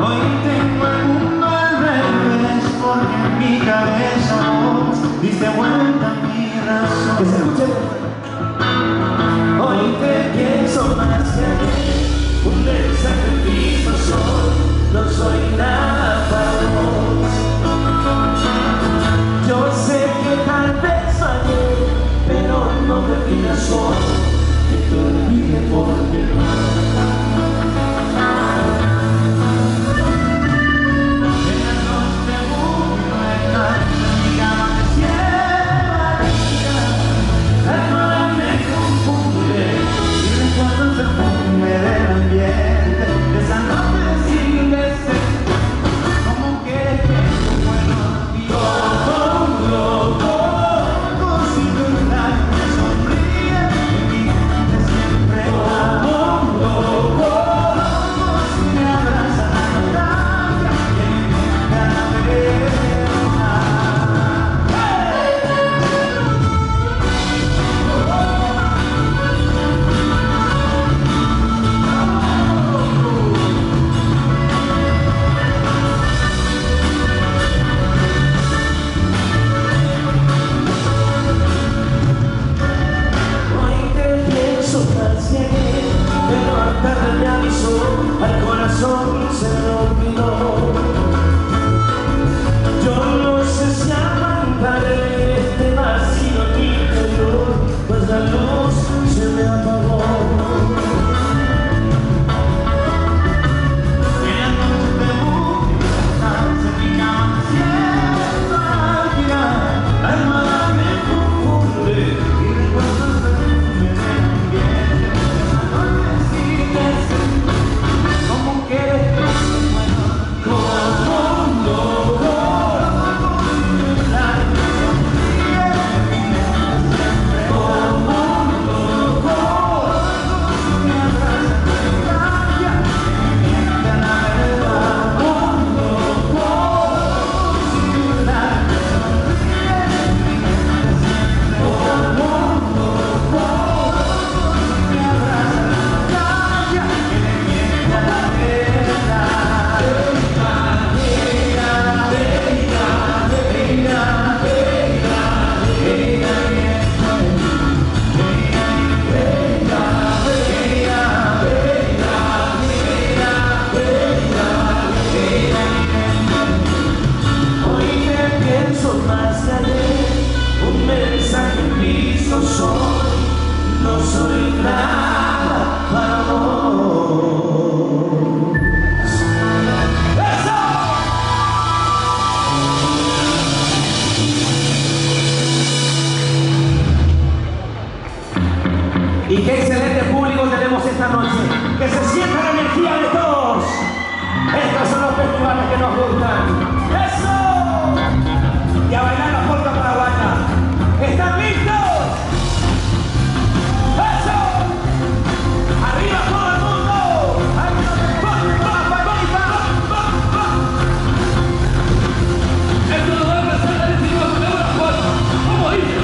Hoy tengo el mundo al revés, porque en mi cabeza vos diste vuelta a mi razón. Que se escuche. Hoy te pienso más que ayer, un sacrificio soy, no soy nada para vos. Yo sé que tal vez fallé, pero no me pidas solo que te olvide por mí. En la noche muy buena, mi cama me cierra, la almohada me confunde y recuerdo el perfume del ambiente de esa noche sin deseo. ¿Cómo quieres que yo pueda olvidar? Si tu labio me sonríe, en mi mente siempre si me abraza la nostalgia, y en mi cada vez Hoy te pienso más bien, pero la tarde me avisó, al corazón se me olvidó. Yo no sé si aguantaré este vacío en mi interior, pues la luz se me apagó. En la noche de última en mi cama me siento a girar, la almohada me confunde y recuerdo el perfume del ambiente. Esa noche sin deseo, ¿cómo quieres que se muera? Corazón, la sonríe, mi mente siempre me abraza la nostalgia, y mi mente la verdad. Si tu labio sonríe, mi mente siempre me abraza la nostalgia, y mi mente la Hoy te pienso más que ayer, un mensaje piso soy, no soy nada para vos. ¡Eso! Y qué excelente público tenemos esta noche. Que se sienta la energía de todos. Estos son los festivales que nos gustan. ¡Eso! Y a bailar la polka paraguaya. ¿Están listos? ¡Eso! ¡Arriba todo el mundo! Esto no va a empezar a decir con una fuerza. ¿Cómo dice?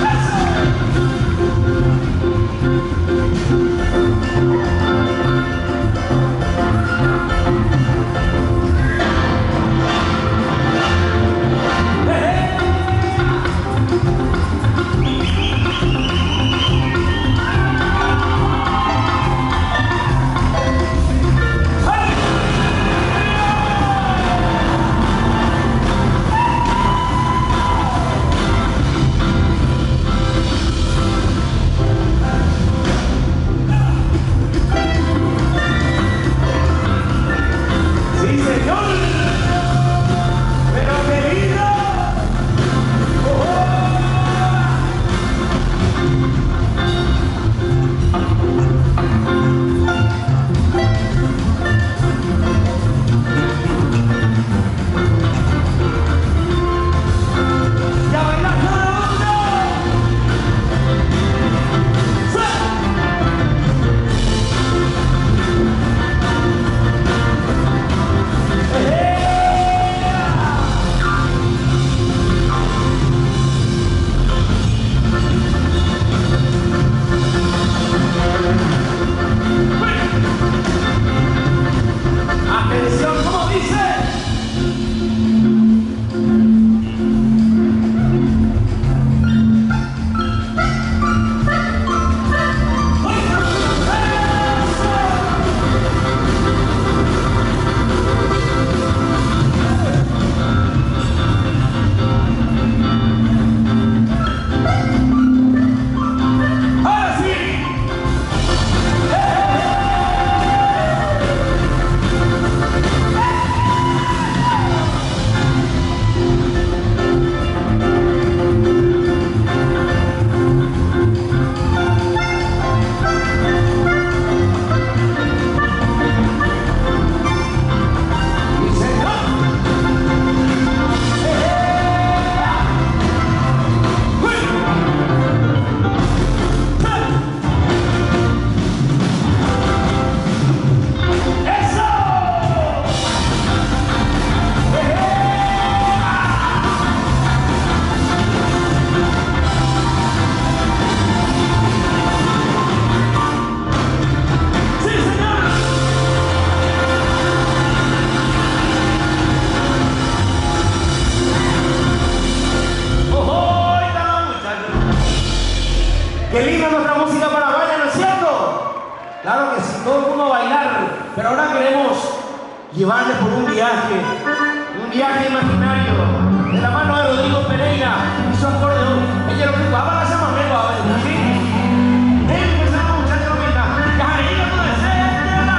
¡Eso! Claro que sí, todo el mundo a bailar, pero ahora queremos llevarles por un viaje imaginario, de la mano de Rodrigo Pereira y su acordeón. Ella lo que jugaba a esa mamelo a ver, ¿sí? Empezamos, muchachos, mira, Cajarilla con el centro de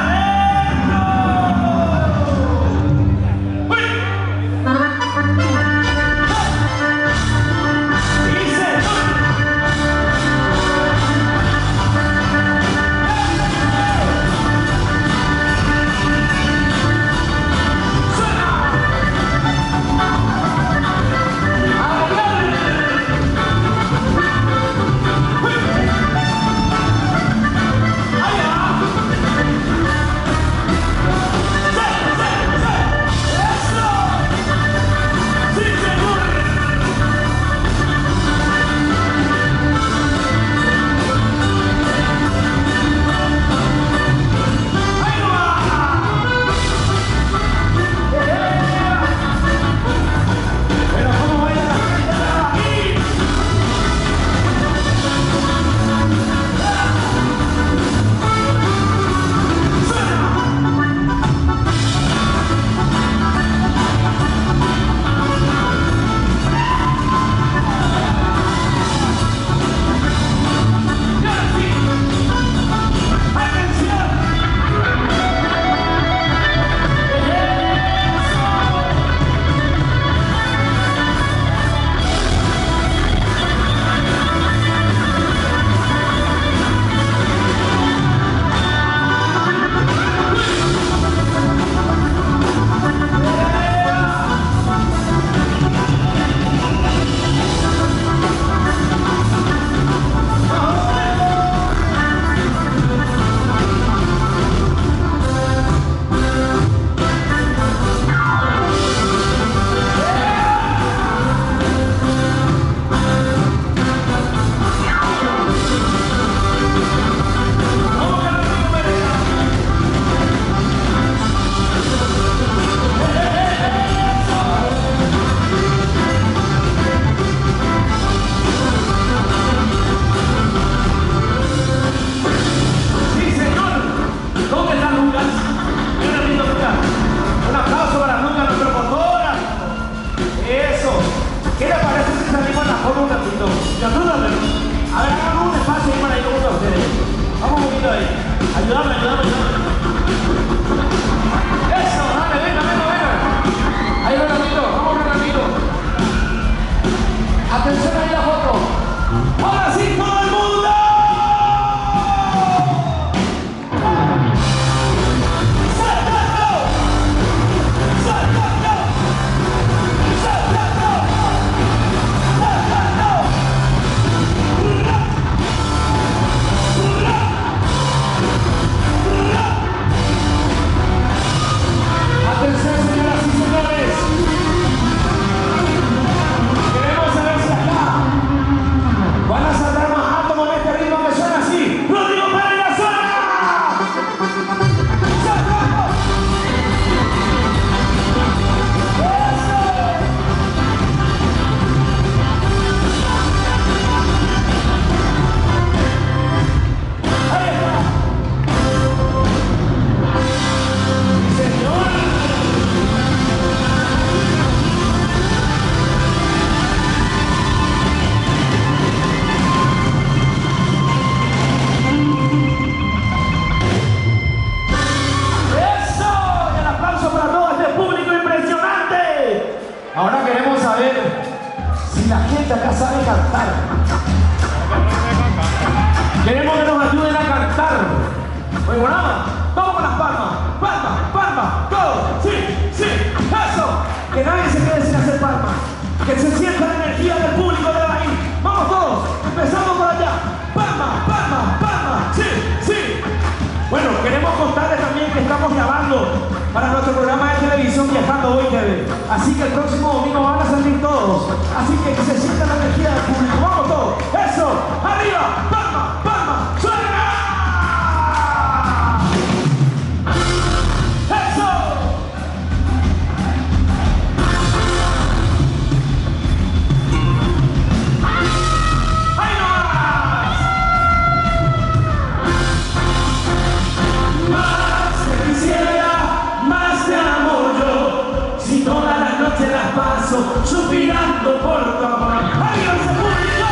suspirando por tu amor. ¡Adiós, público!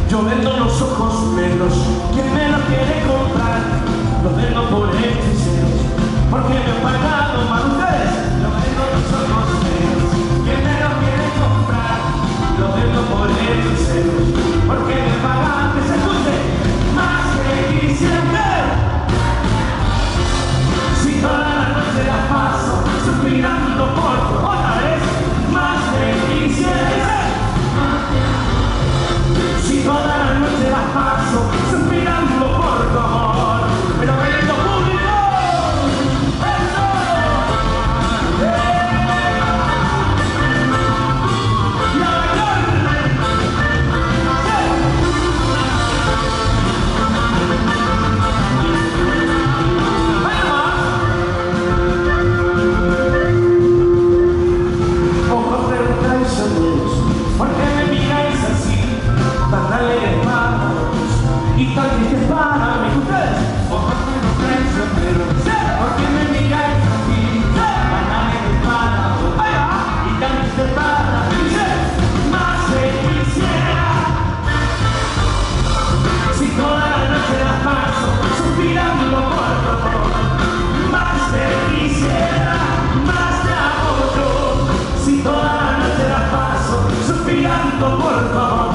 Yo vendo los ojos negros, quien me los quiere comprar, los vendo por hechiceros, porque me han pagado mal ustedes. Yo vendo los ojos negros, quien me los quiere comprar, los vendo por hechiceros, porque me pagan que se escuche más que quisiera. Si toda la noche la paso suspirando por tu otra vez, más que quisiera. Si toda la noche las paso suspirando por tu amor, pero vendo público, eso. Y a ojos de los traicioneros, ¿por qué me miráis así? Tan alegres para vos y tan tristes para mí. Ustedes, ojos de los traicioneros, ¿por qué me miráis así? Tan alegres para vos y tan tristes para mí. Más que quisiera, si toda la noche las paso suspirando por tu amor. Más que quisiera, más te amo yo, si toda la noche las paso suspirando por tu amor.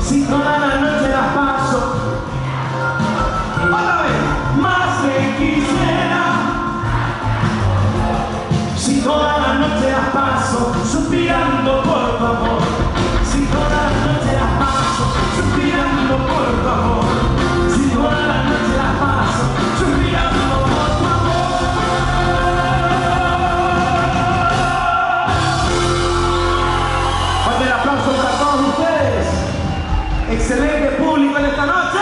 Si toda la noche las paso, otra vez, más que quisiera. Si toda la noche las paso suspirando por tu amor. Si toda la noche las paso suspirando por tu amor. Si toda la noche las paso suspirando por tu amor. Fuerte el aplauso para todos ustedes. Excelente público en esta noche.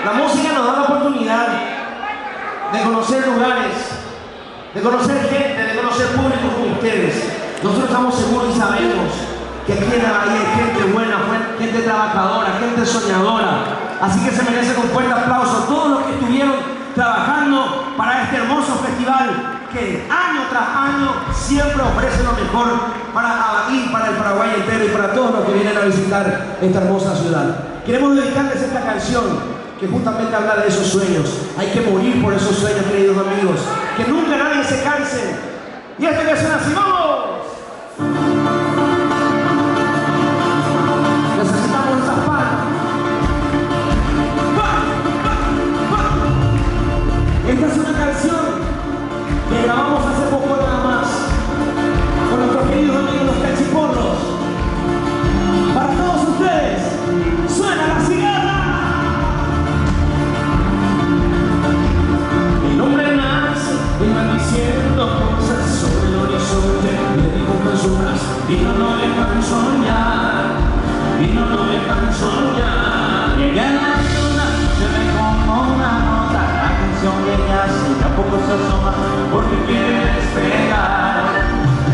La música nos da la oportunidad de conocer lugares, de conocer gente, de conocer público como ustedes. Nosotros estamos seguros y sabemos que aquí en la Bahía hay gente buena, gente trabajadora, gente soñadora. Así que se merece con fuerte aplauso a todos los que estuvieron trabajando para este hermoso festival que año tras año siempre ofrece lo mejor para Abaí, para el Paraguay entero y para todos los que vienen a visitar esta hermosa ciudad. Queremos dedicarles esta canción que justamente habla de esos sueños. Hay que morir por esos sueños, queridos amigos. Que nunca nadie se canse. Y esta que suena así, ¡vamos! Necesitamos esas palmas. Esta es una canción que grabamos hace poco nada más con nuestros queridos amigos los cachiporros. Para todos ustedes, suena la cigarra. El hombre nace y va diciendo cosas sobre el horizonte, le dijo personas y no dejan soñar, y no dejan soñar. Llega la luna, se ve como una nota, la canción llega así, tampoco se asoma, porque quiere despegar,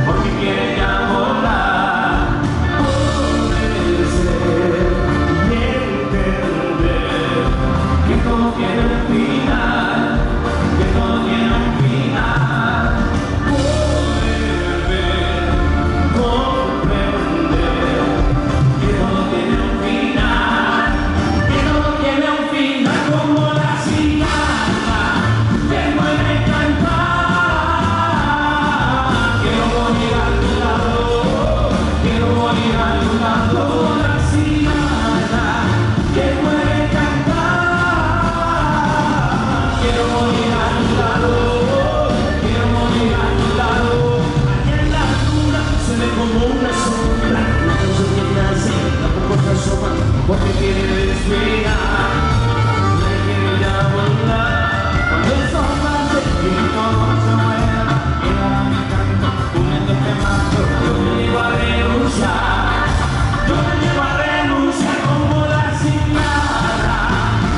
porque quiere ya volar. Obedecer y entender que todo tiene un final, que todo tiene un final. Poder ver, comprender que todo tiene un final, que todo tiene un final, como la cigarra que muere cantar. Quiero morir a tu lado, quiero morir a tu lado, la cigarra que muere cantar. Quiero morir a tu lado, quiero morir a tu lado. Allá en la luna se ve como una sombra, la canción que nace, tampoco se asoma, porque quiere despegar, porque quiere ya volar. Cuando esto pase y todo se mueva, quedará mi canto, uniendo este macho. Yo me llevo a renunciar, yo me llevo a renunciar como la cigarra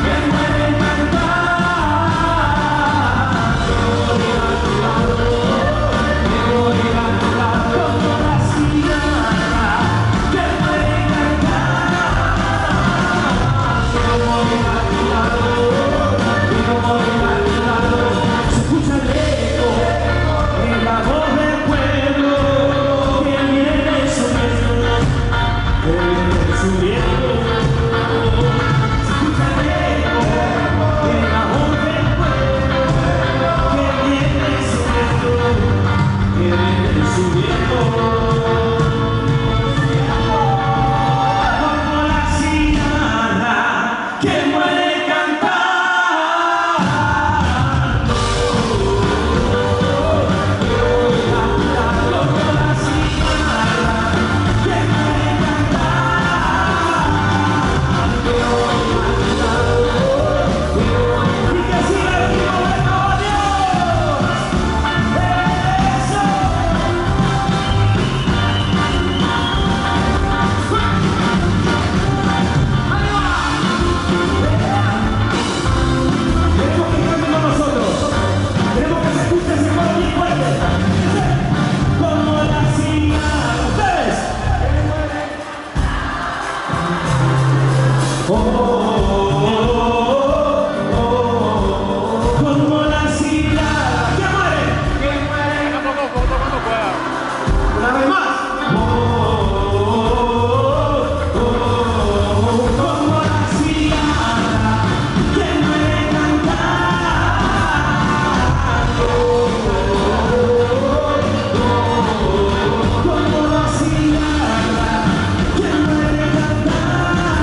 que muere cantar. Quiero morir a tu lado, quiero morir a tu lado, como la cigarra que muere cantar. Quiero morir a tu lado, quiero morir a tu lado. Se escucha el eco en la voz del pueblo que viene subiendo, que viene subiendo. Se escucha el eco en la voz del pueblo que viene subiendo, que viene subiendo. Como la cigarra que muere cantando. Como la cigarra que muere cantando. Y que siga el ritmo de Dios. Eso. Queremos que canten con nosotros. Queremos que se escuche ese coro bien fuerte. Como la cigarra. Ustedes. Como la cigarra que muere. Una vez más. Como la cigarra que muere cantando. Como la cigarra que muere cantando.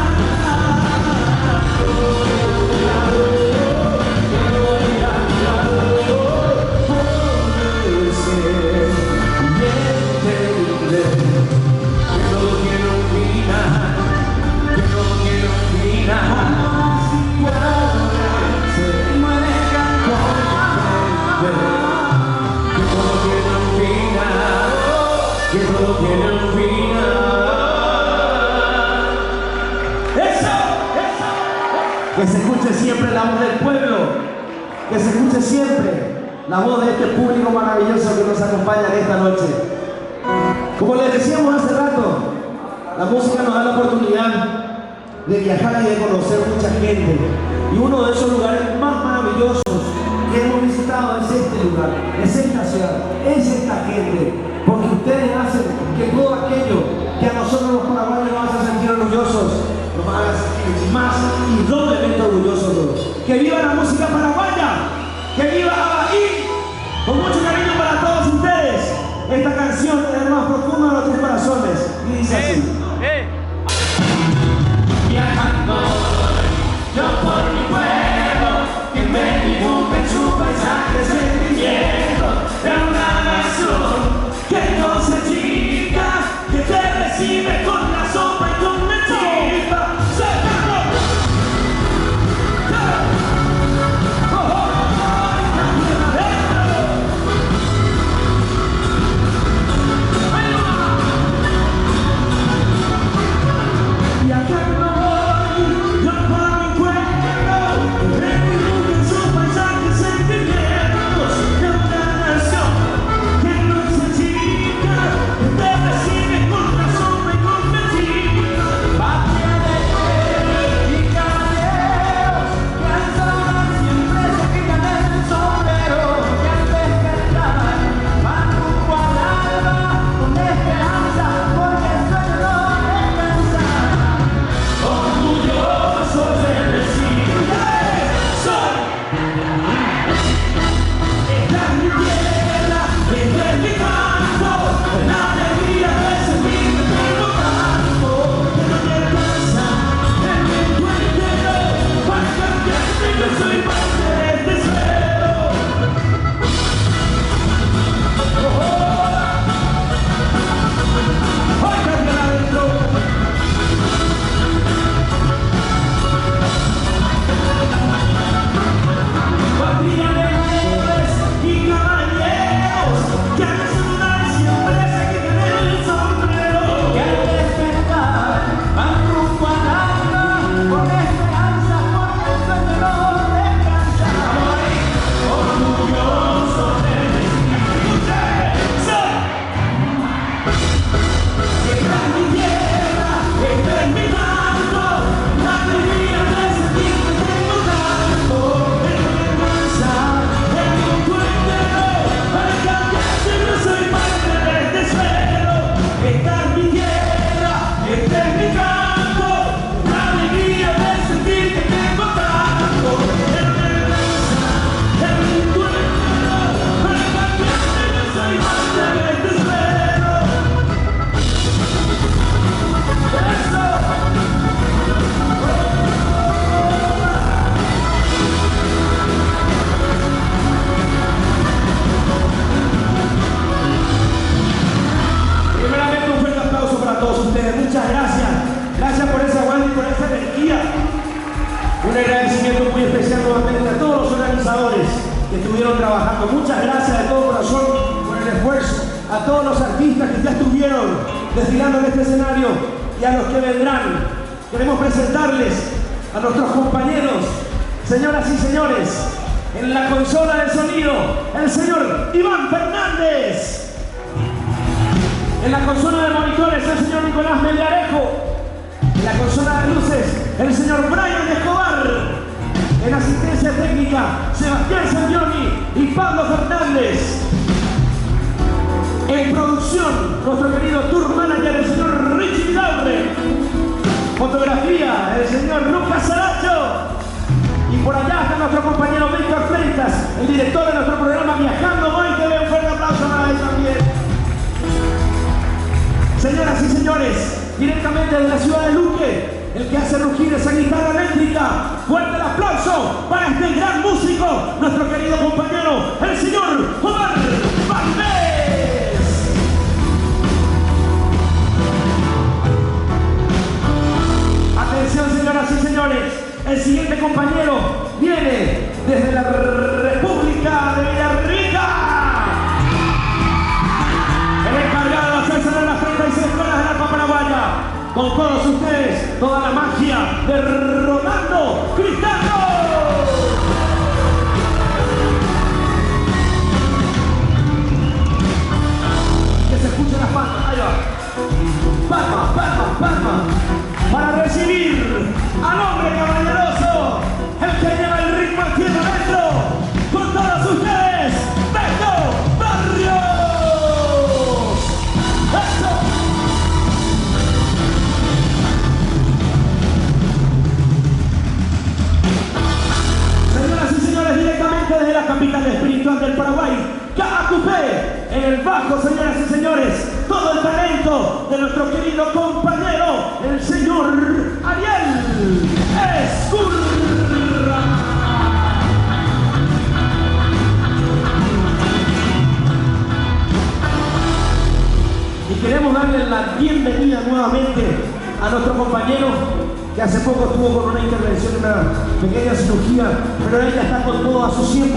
Que se escuche siempre la voz del pueblo, que se escuche siempre la voz de este público maravilloso que nos acompaña en esta noche. Como les decíamos hace rato, la música nos da la oportunidad de viajar y de conocer mucha gente. Y uno de esos lugares más maravillosos que hemos visitado es este lugar, es esta ciudad, es esta gente. Porque ustedes hacen que todo aquello que a nosotros los paraguayos nos hace sentir orgullosos, nos haga sentir más y doblemente orgullosos todos. ¡Que viva la música paraguaya! ¡Que viva Abaí! Con mucho cariño para todos ustedes, esta canción es lo más profundo de nuestros corazones. Y dice así. Viajando yo por mi pueblo, que me dibuja en su paisaje sentimiento de una nación que no se chica, que te recibe con la sopa y con la chipa. Con todos ustedes, toda la magia de Rolando Cristal. gente desde la capital espiritual del Paraguay, Caacupé, en el bajo, señoras y señores, todo el talento de nuestro querido compañero, el señor Ariel Escurra. Y queremos darle la bienvenida nuevamente a nuestro compañero que hace poco estuvo con una intervención, una pequeña cirugía, pero él ya está con todo a su 100%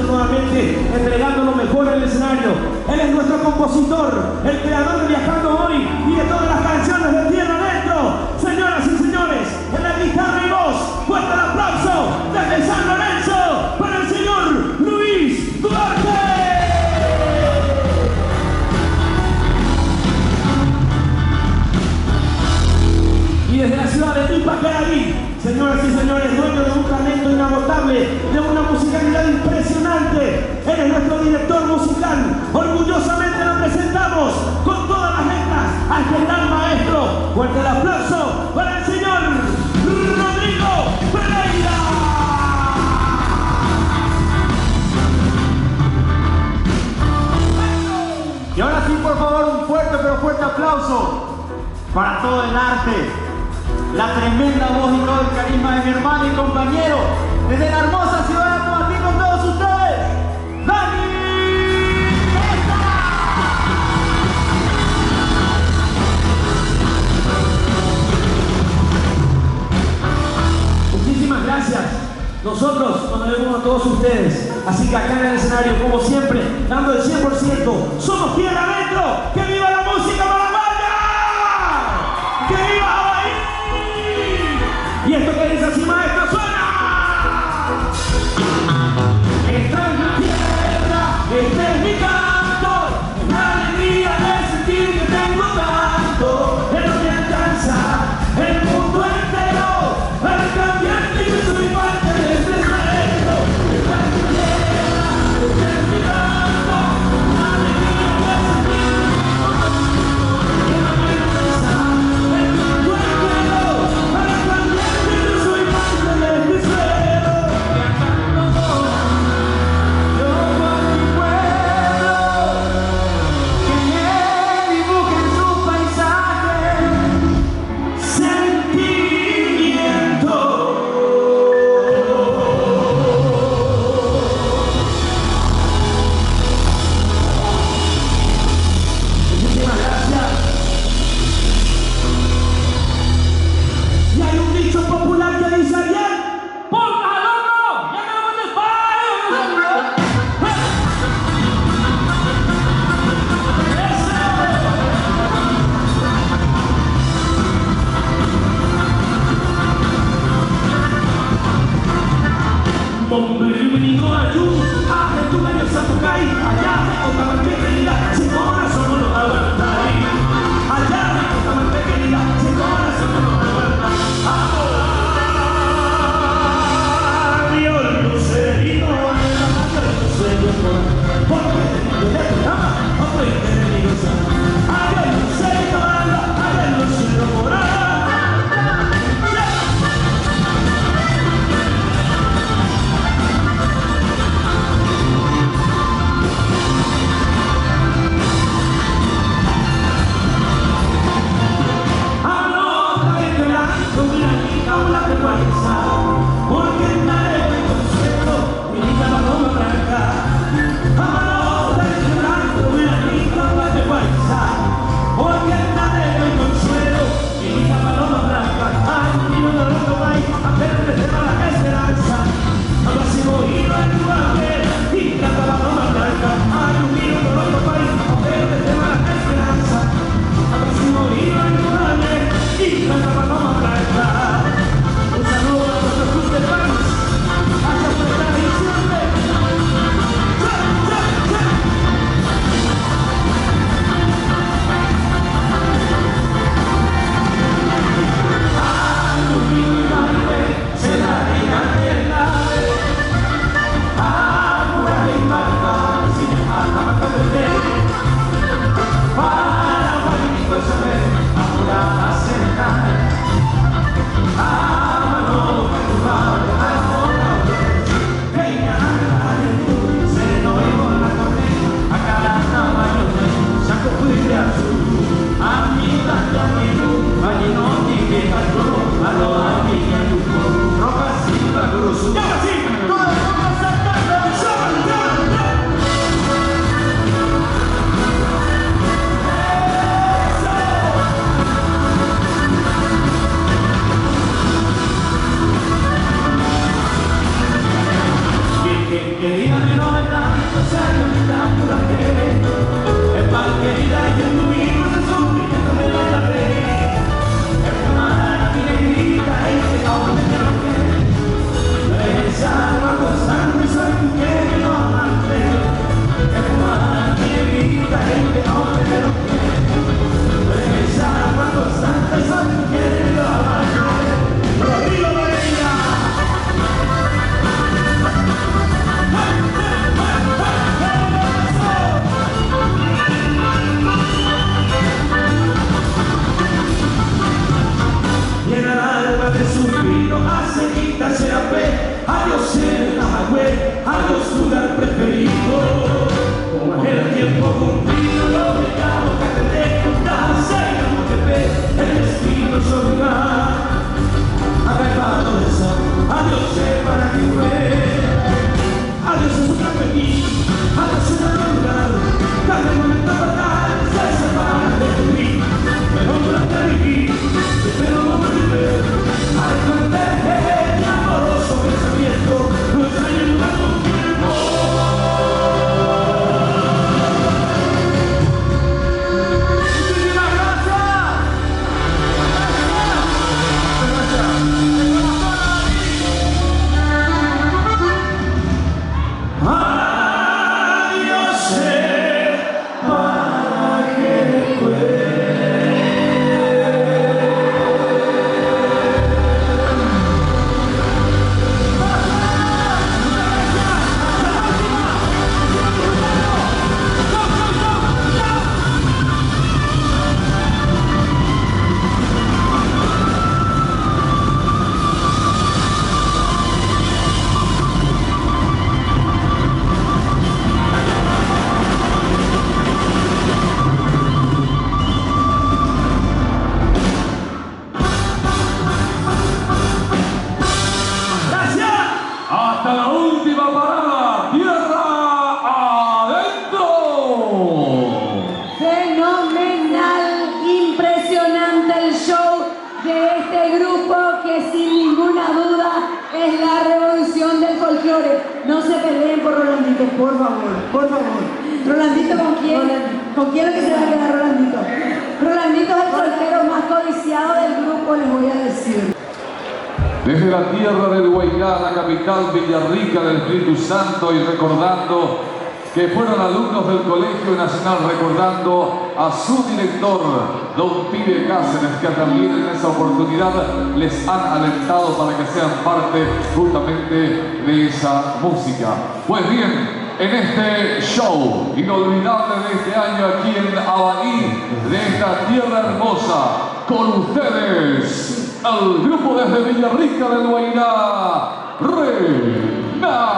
nuevamente, entregando lo mejor en el escenario. Él es nuestro compositor, el creador de Viajando Hoy y de todas las canciones de Tierra Adentro. Señoras y señores, en la guitarra y voz, fuerte el aplauso desde San Lorenzo para el señor Luis Duarte. Desde la ciudad de Ipaqueraí, señoras y señores, dueño de un talento inagotable, de una musicalidad impresionante, él es nuestro director musical. Orgullosamente lo presentamos con todas las letras a este gran maestro. Fuerte el aplauso para el señor Rodrigo Pereira. Y ahora sí, por favor, un fuerte pero fuerte aplauso para todo el arte, la tremenda voz y todo el carisma de mi hermano y compañero desde la hermosa ciudad de compartir con todos ustedes, Dani Mesa. Muchísimas gracias. Nosotros nos debemos a todos ustedes, así que acá en el escenario, como siempre, dando el 100%, somos Tierra Adentro. ¡Que viva la música paraguaya! ¡Que viva! Y esto que dice así, maestro, suena. Esta es mi tierra, este es mi canto, la alegría de sentir que tengo tanto. Es lo que alcanza el mundo entero, para cambiar y que soy parte de este reino. Esta es mi tierra, este es mi canto, la alegría de sentir que tengo tanto. Es lo que alcanza el mundo entero, para cambiar. Soy parte de mi suelo, viajando yo por mi pueblo, que me dibujen su paisaje, sentimiento. Muchísimas gracias. Y hay un dicho popular que dice Ariel, ¡ponga al horno! ¡Ya no me señores, no se peleen por Rolandito, por favor, por favor. ¿Rolandito con quién? ¿Con quién es que se va a quedar Rolandito? Rolandito es el soltero más codiciado del grupo, les voy a decir. Desde la tierra del Huayná, la capital Villarrica del Espíritu Santo, y recordando que fueron alumnos del Colegio Nacional, recordando a su director, don Pide Cáceres, que también en esa oportunidad les han alentado para que sean parte justamente de esa música. Pues bien, en este show inolvidable de este año aquí en Abahí, de esta tierra hermosa, con ustedes, el grupo desde Villarrica del Huayná, Renacer.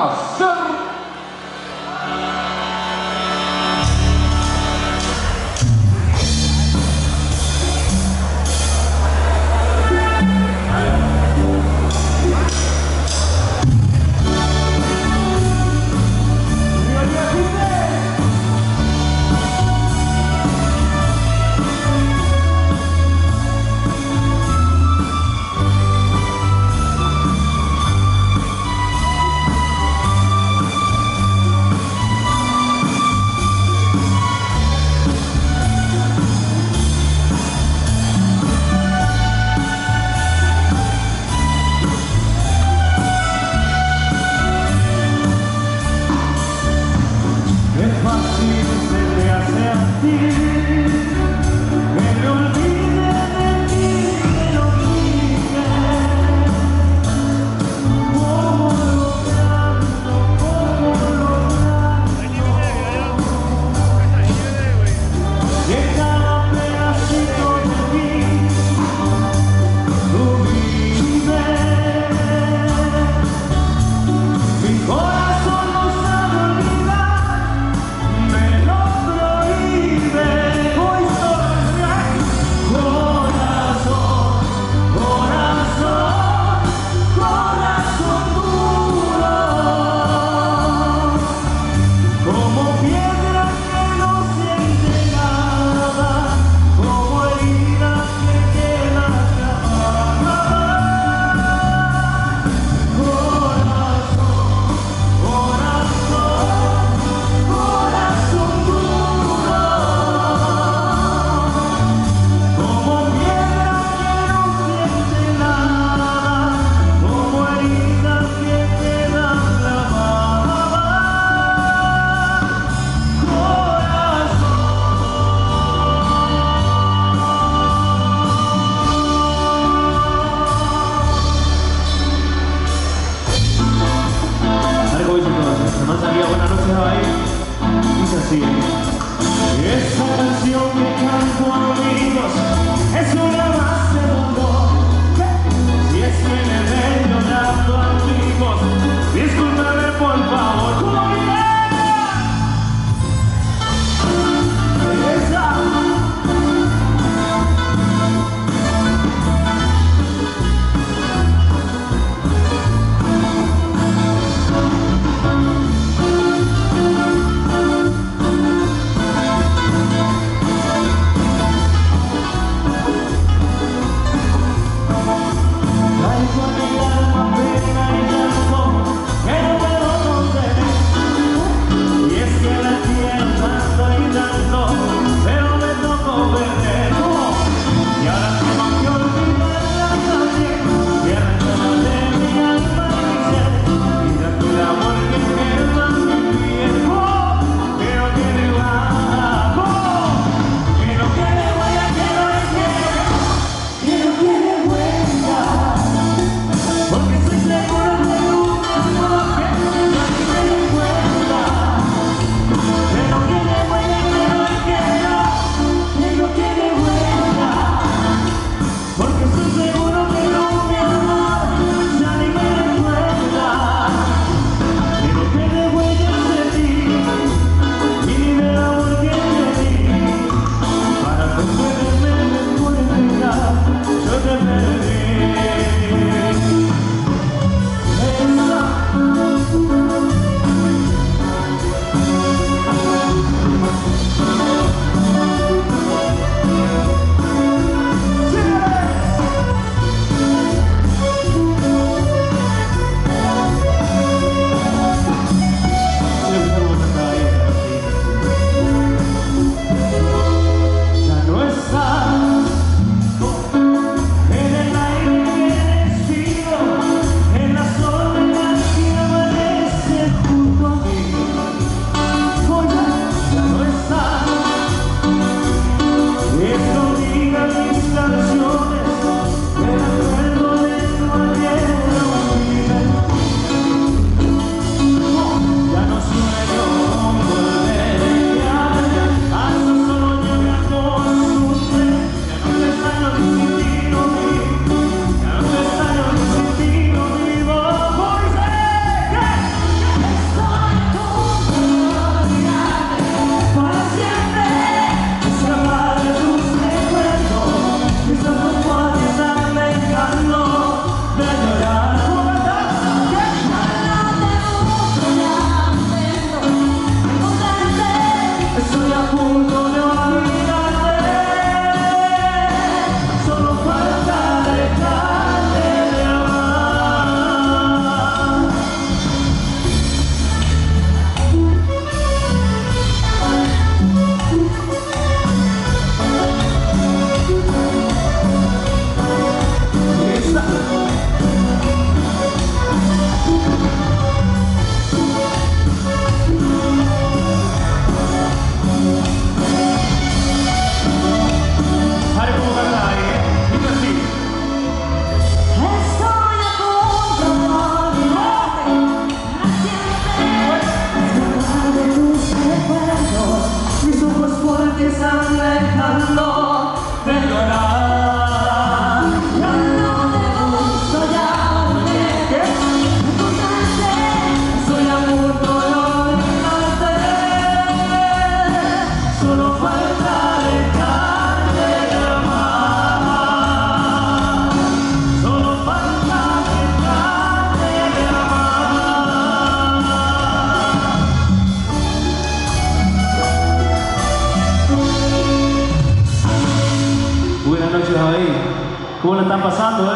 la están pasando,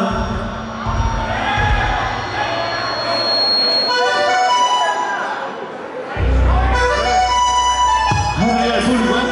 Ahí el público,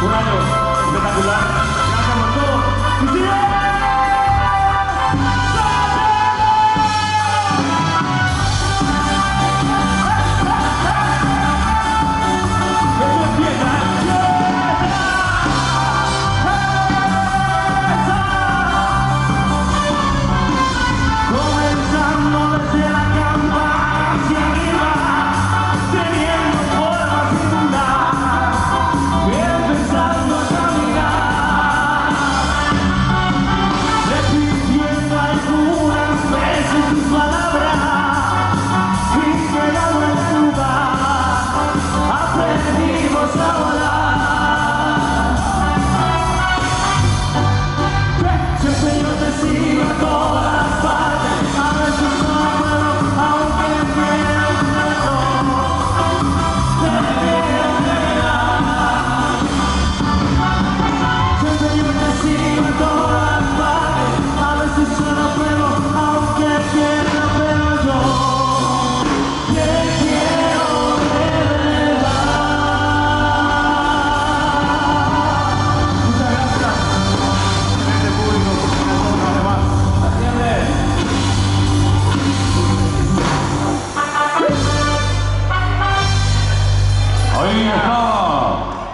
Un año espectacular. Gracias por todo. ¡Y sigue!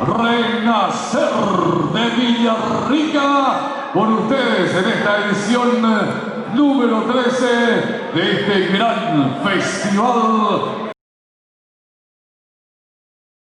Renacer de Villarrica por ustedes en esta edición número 13 de este gran festival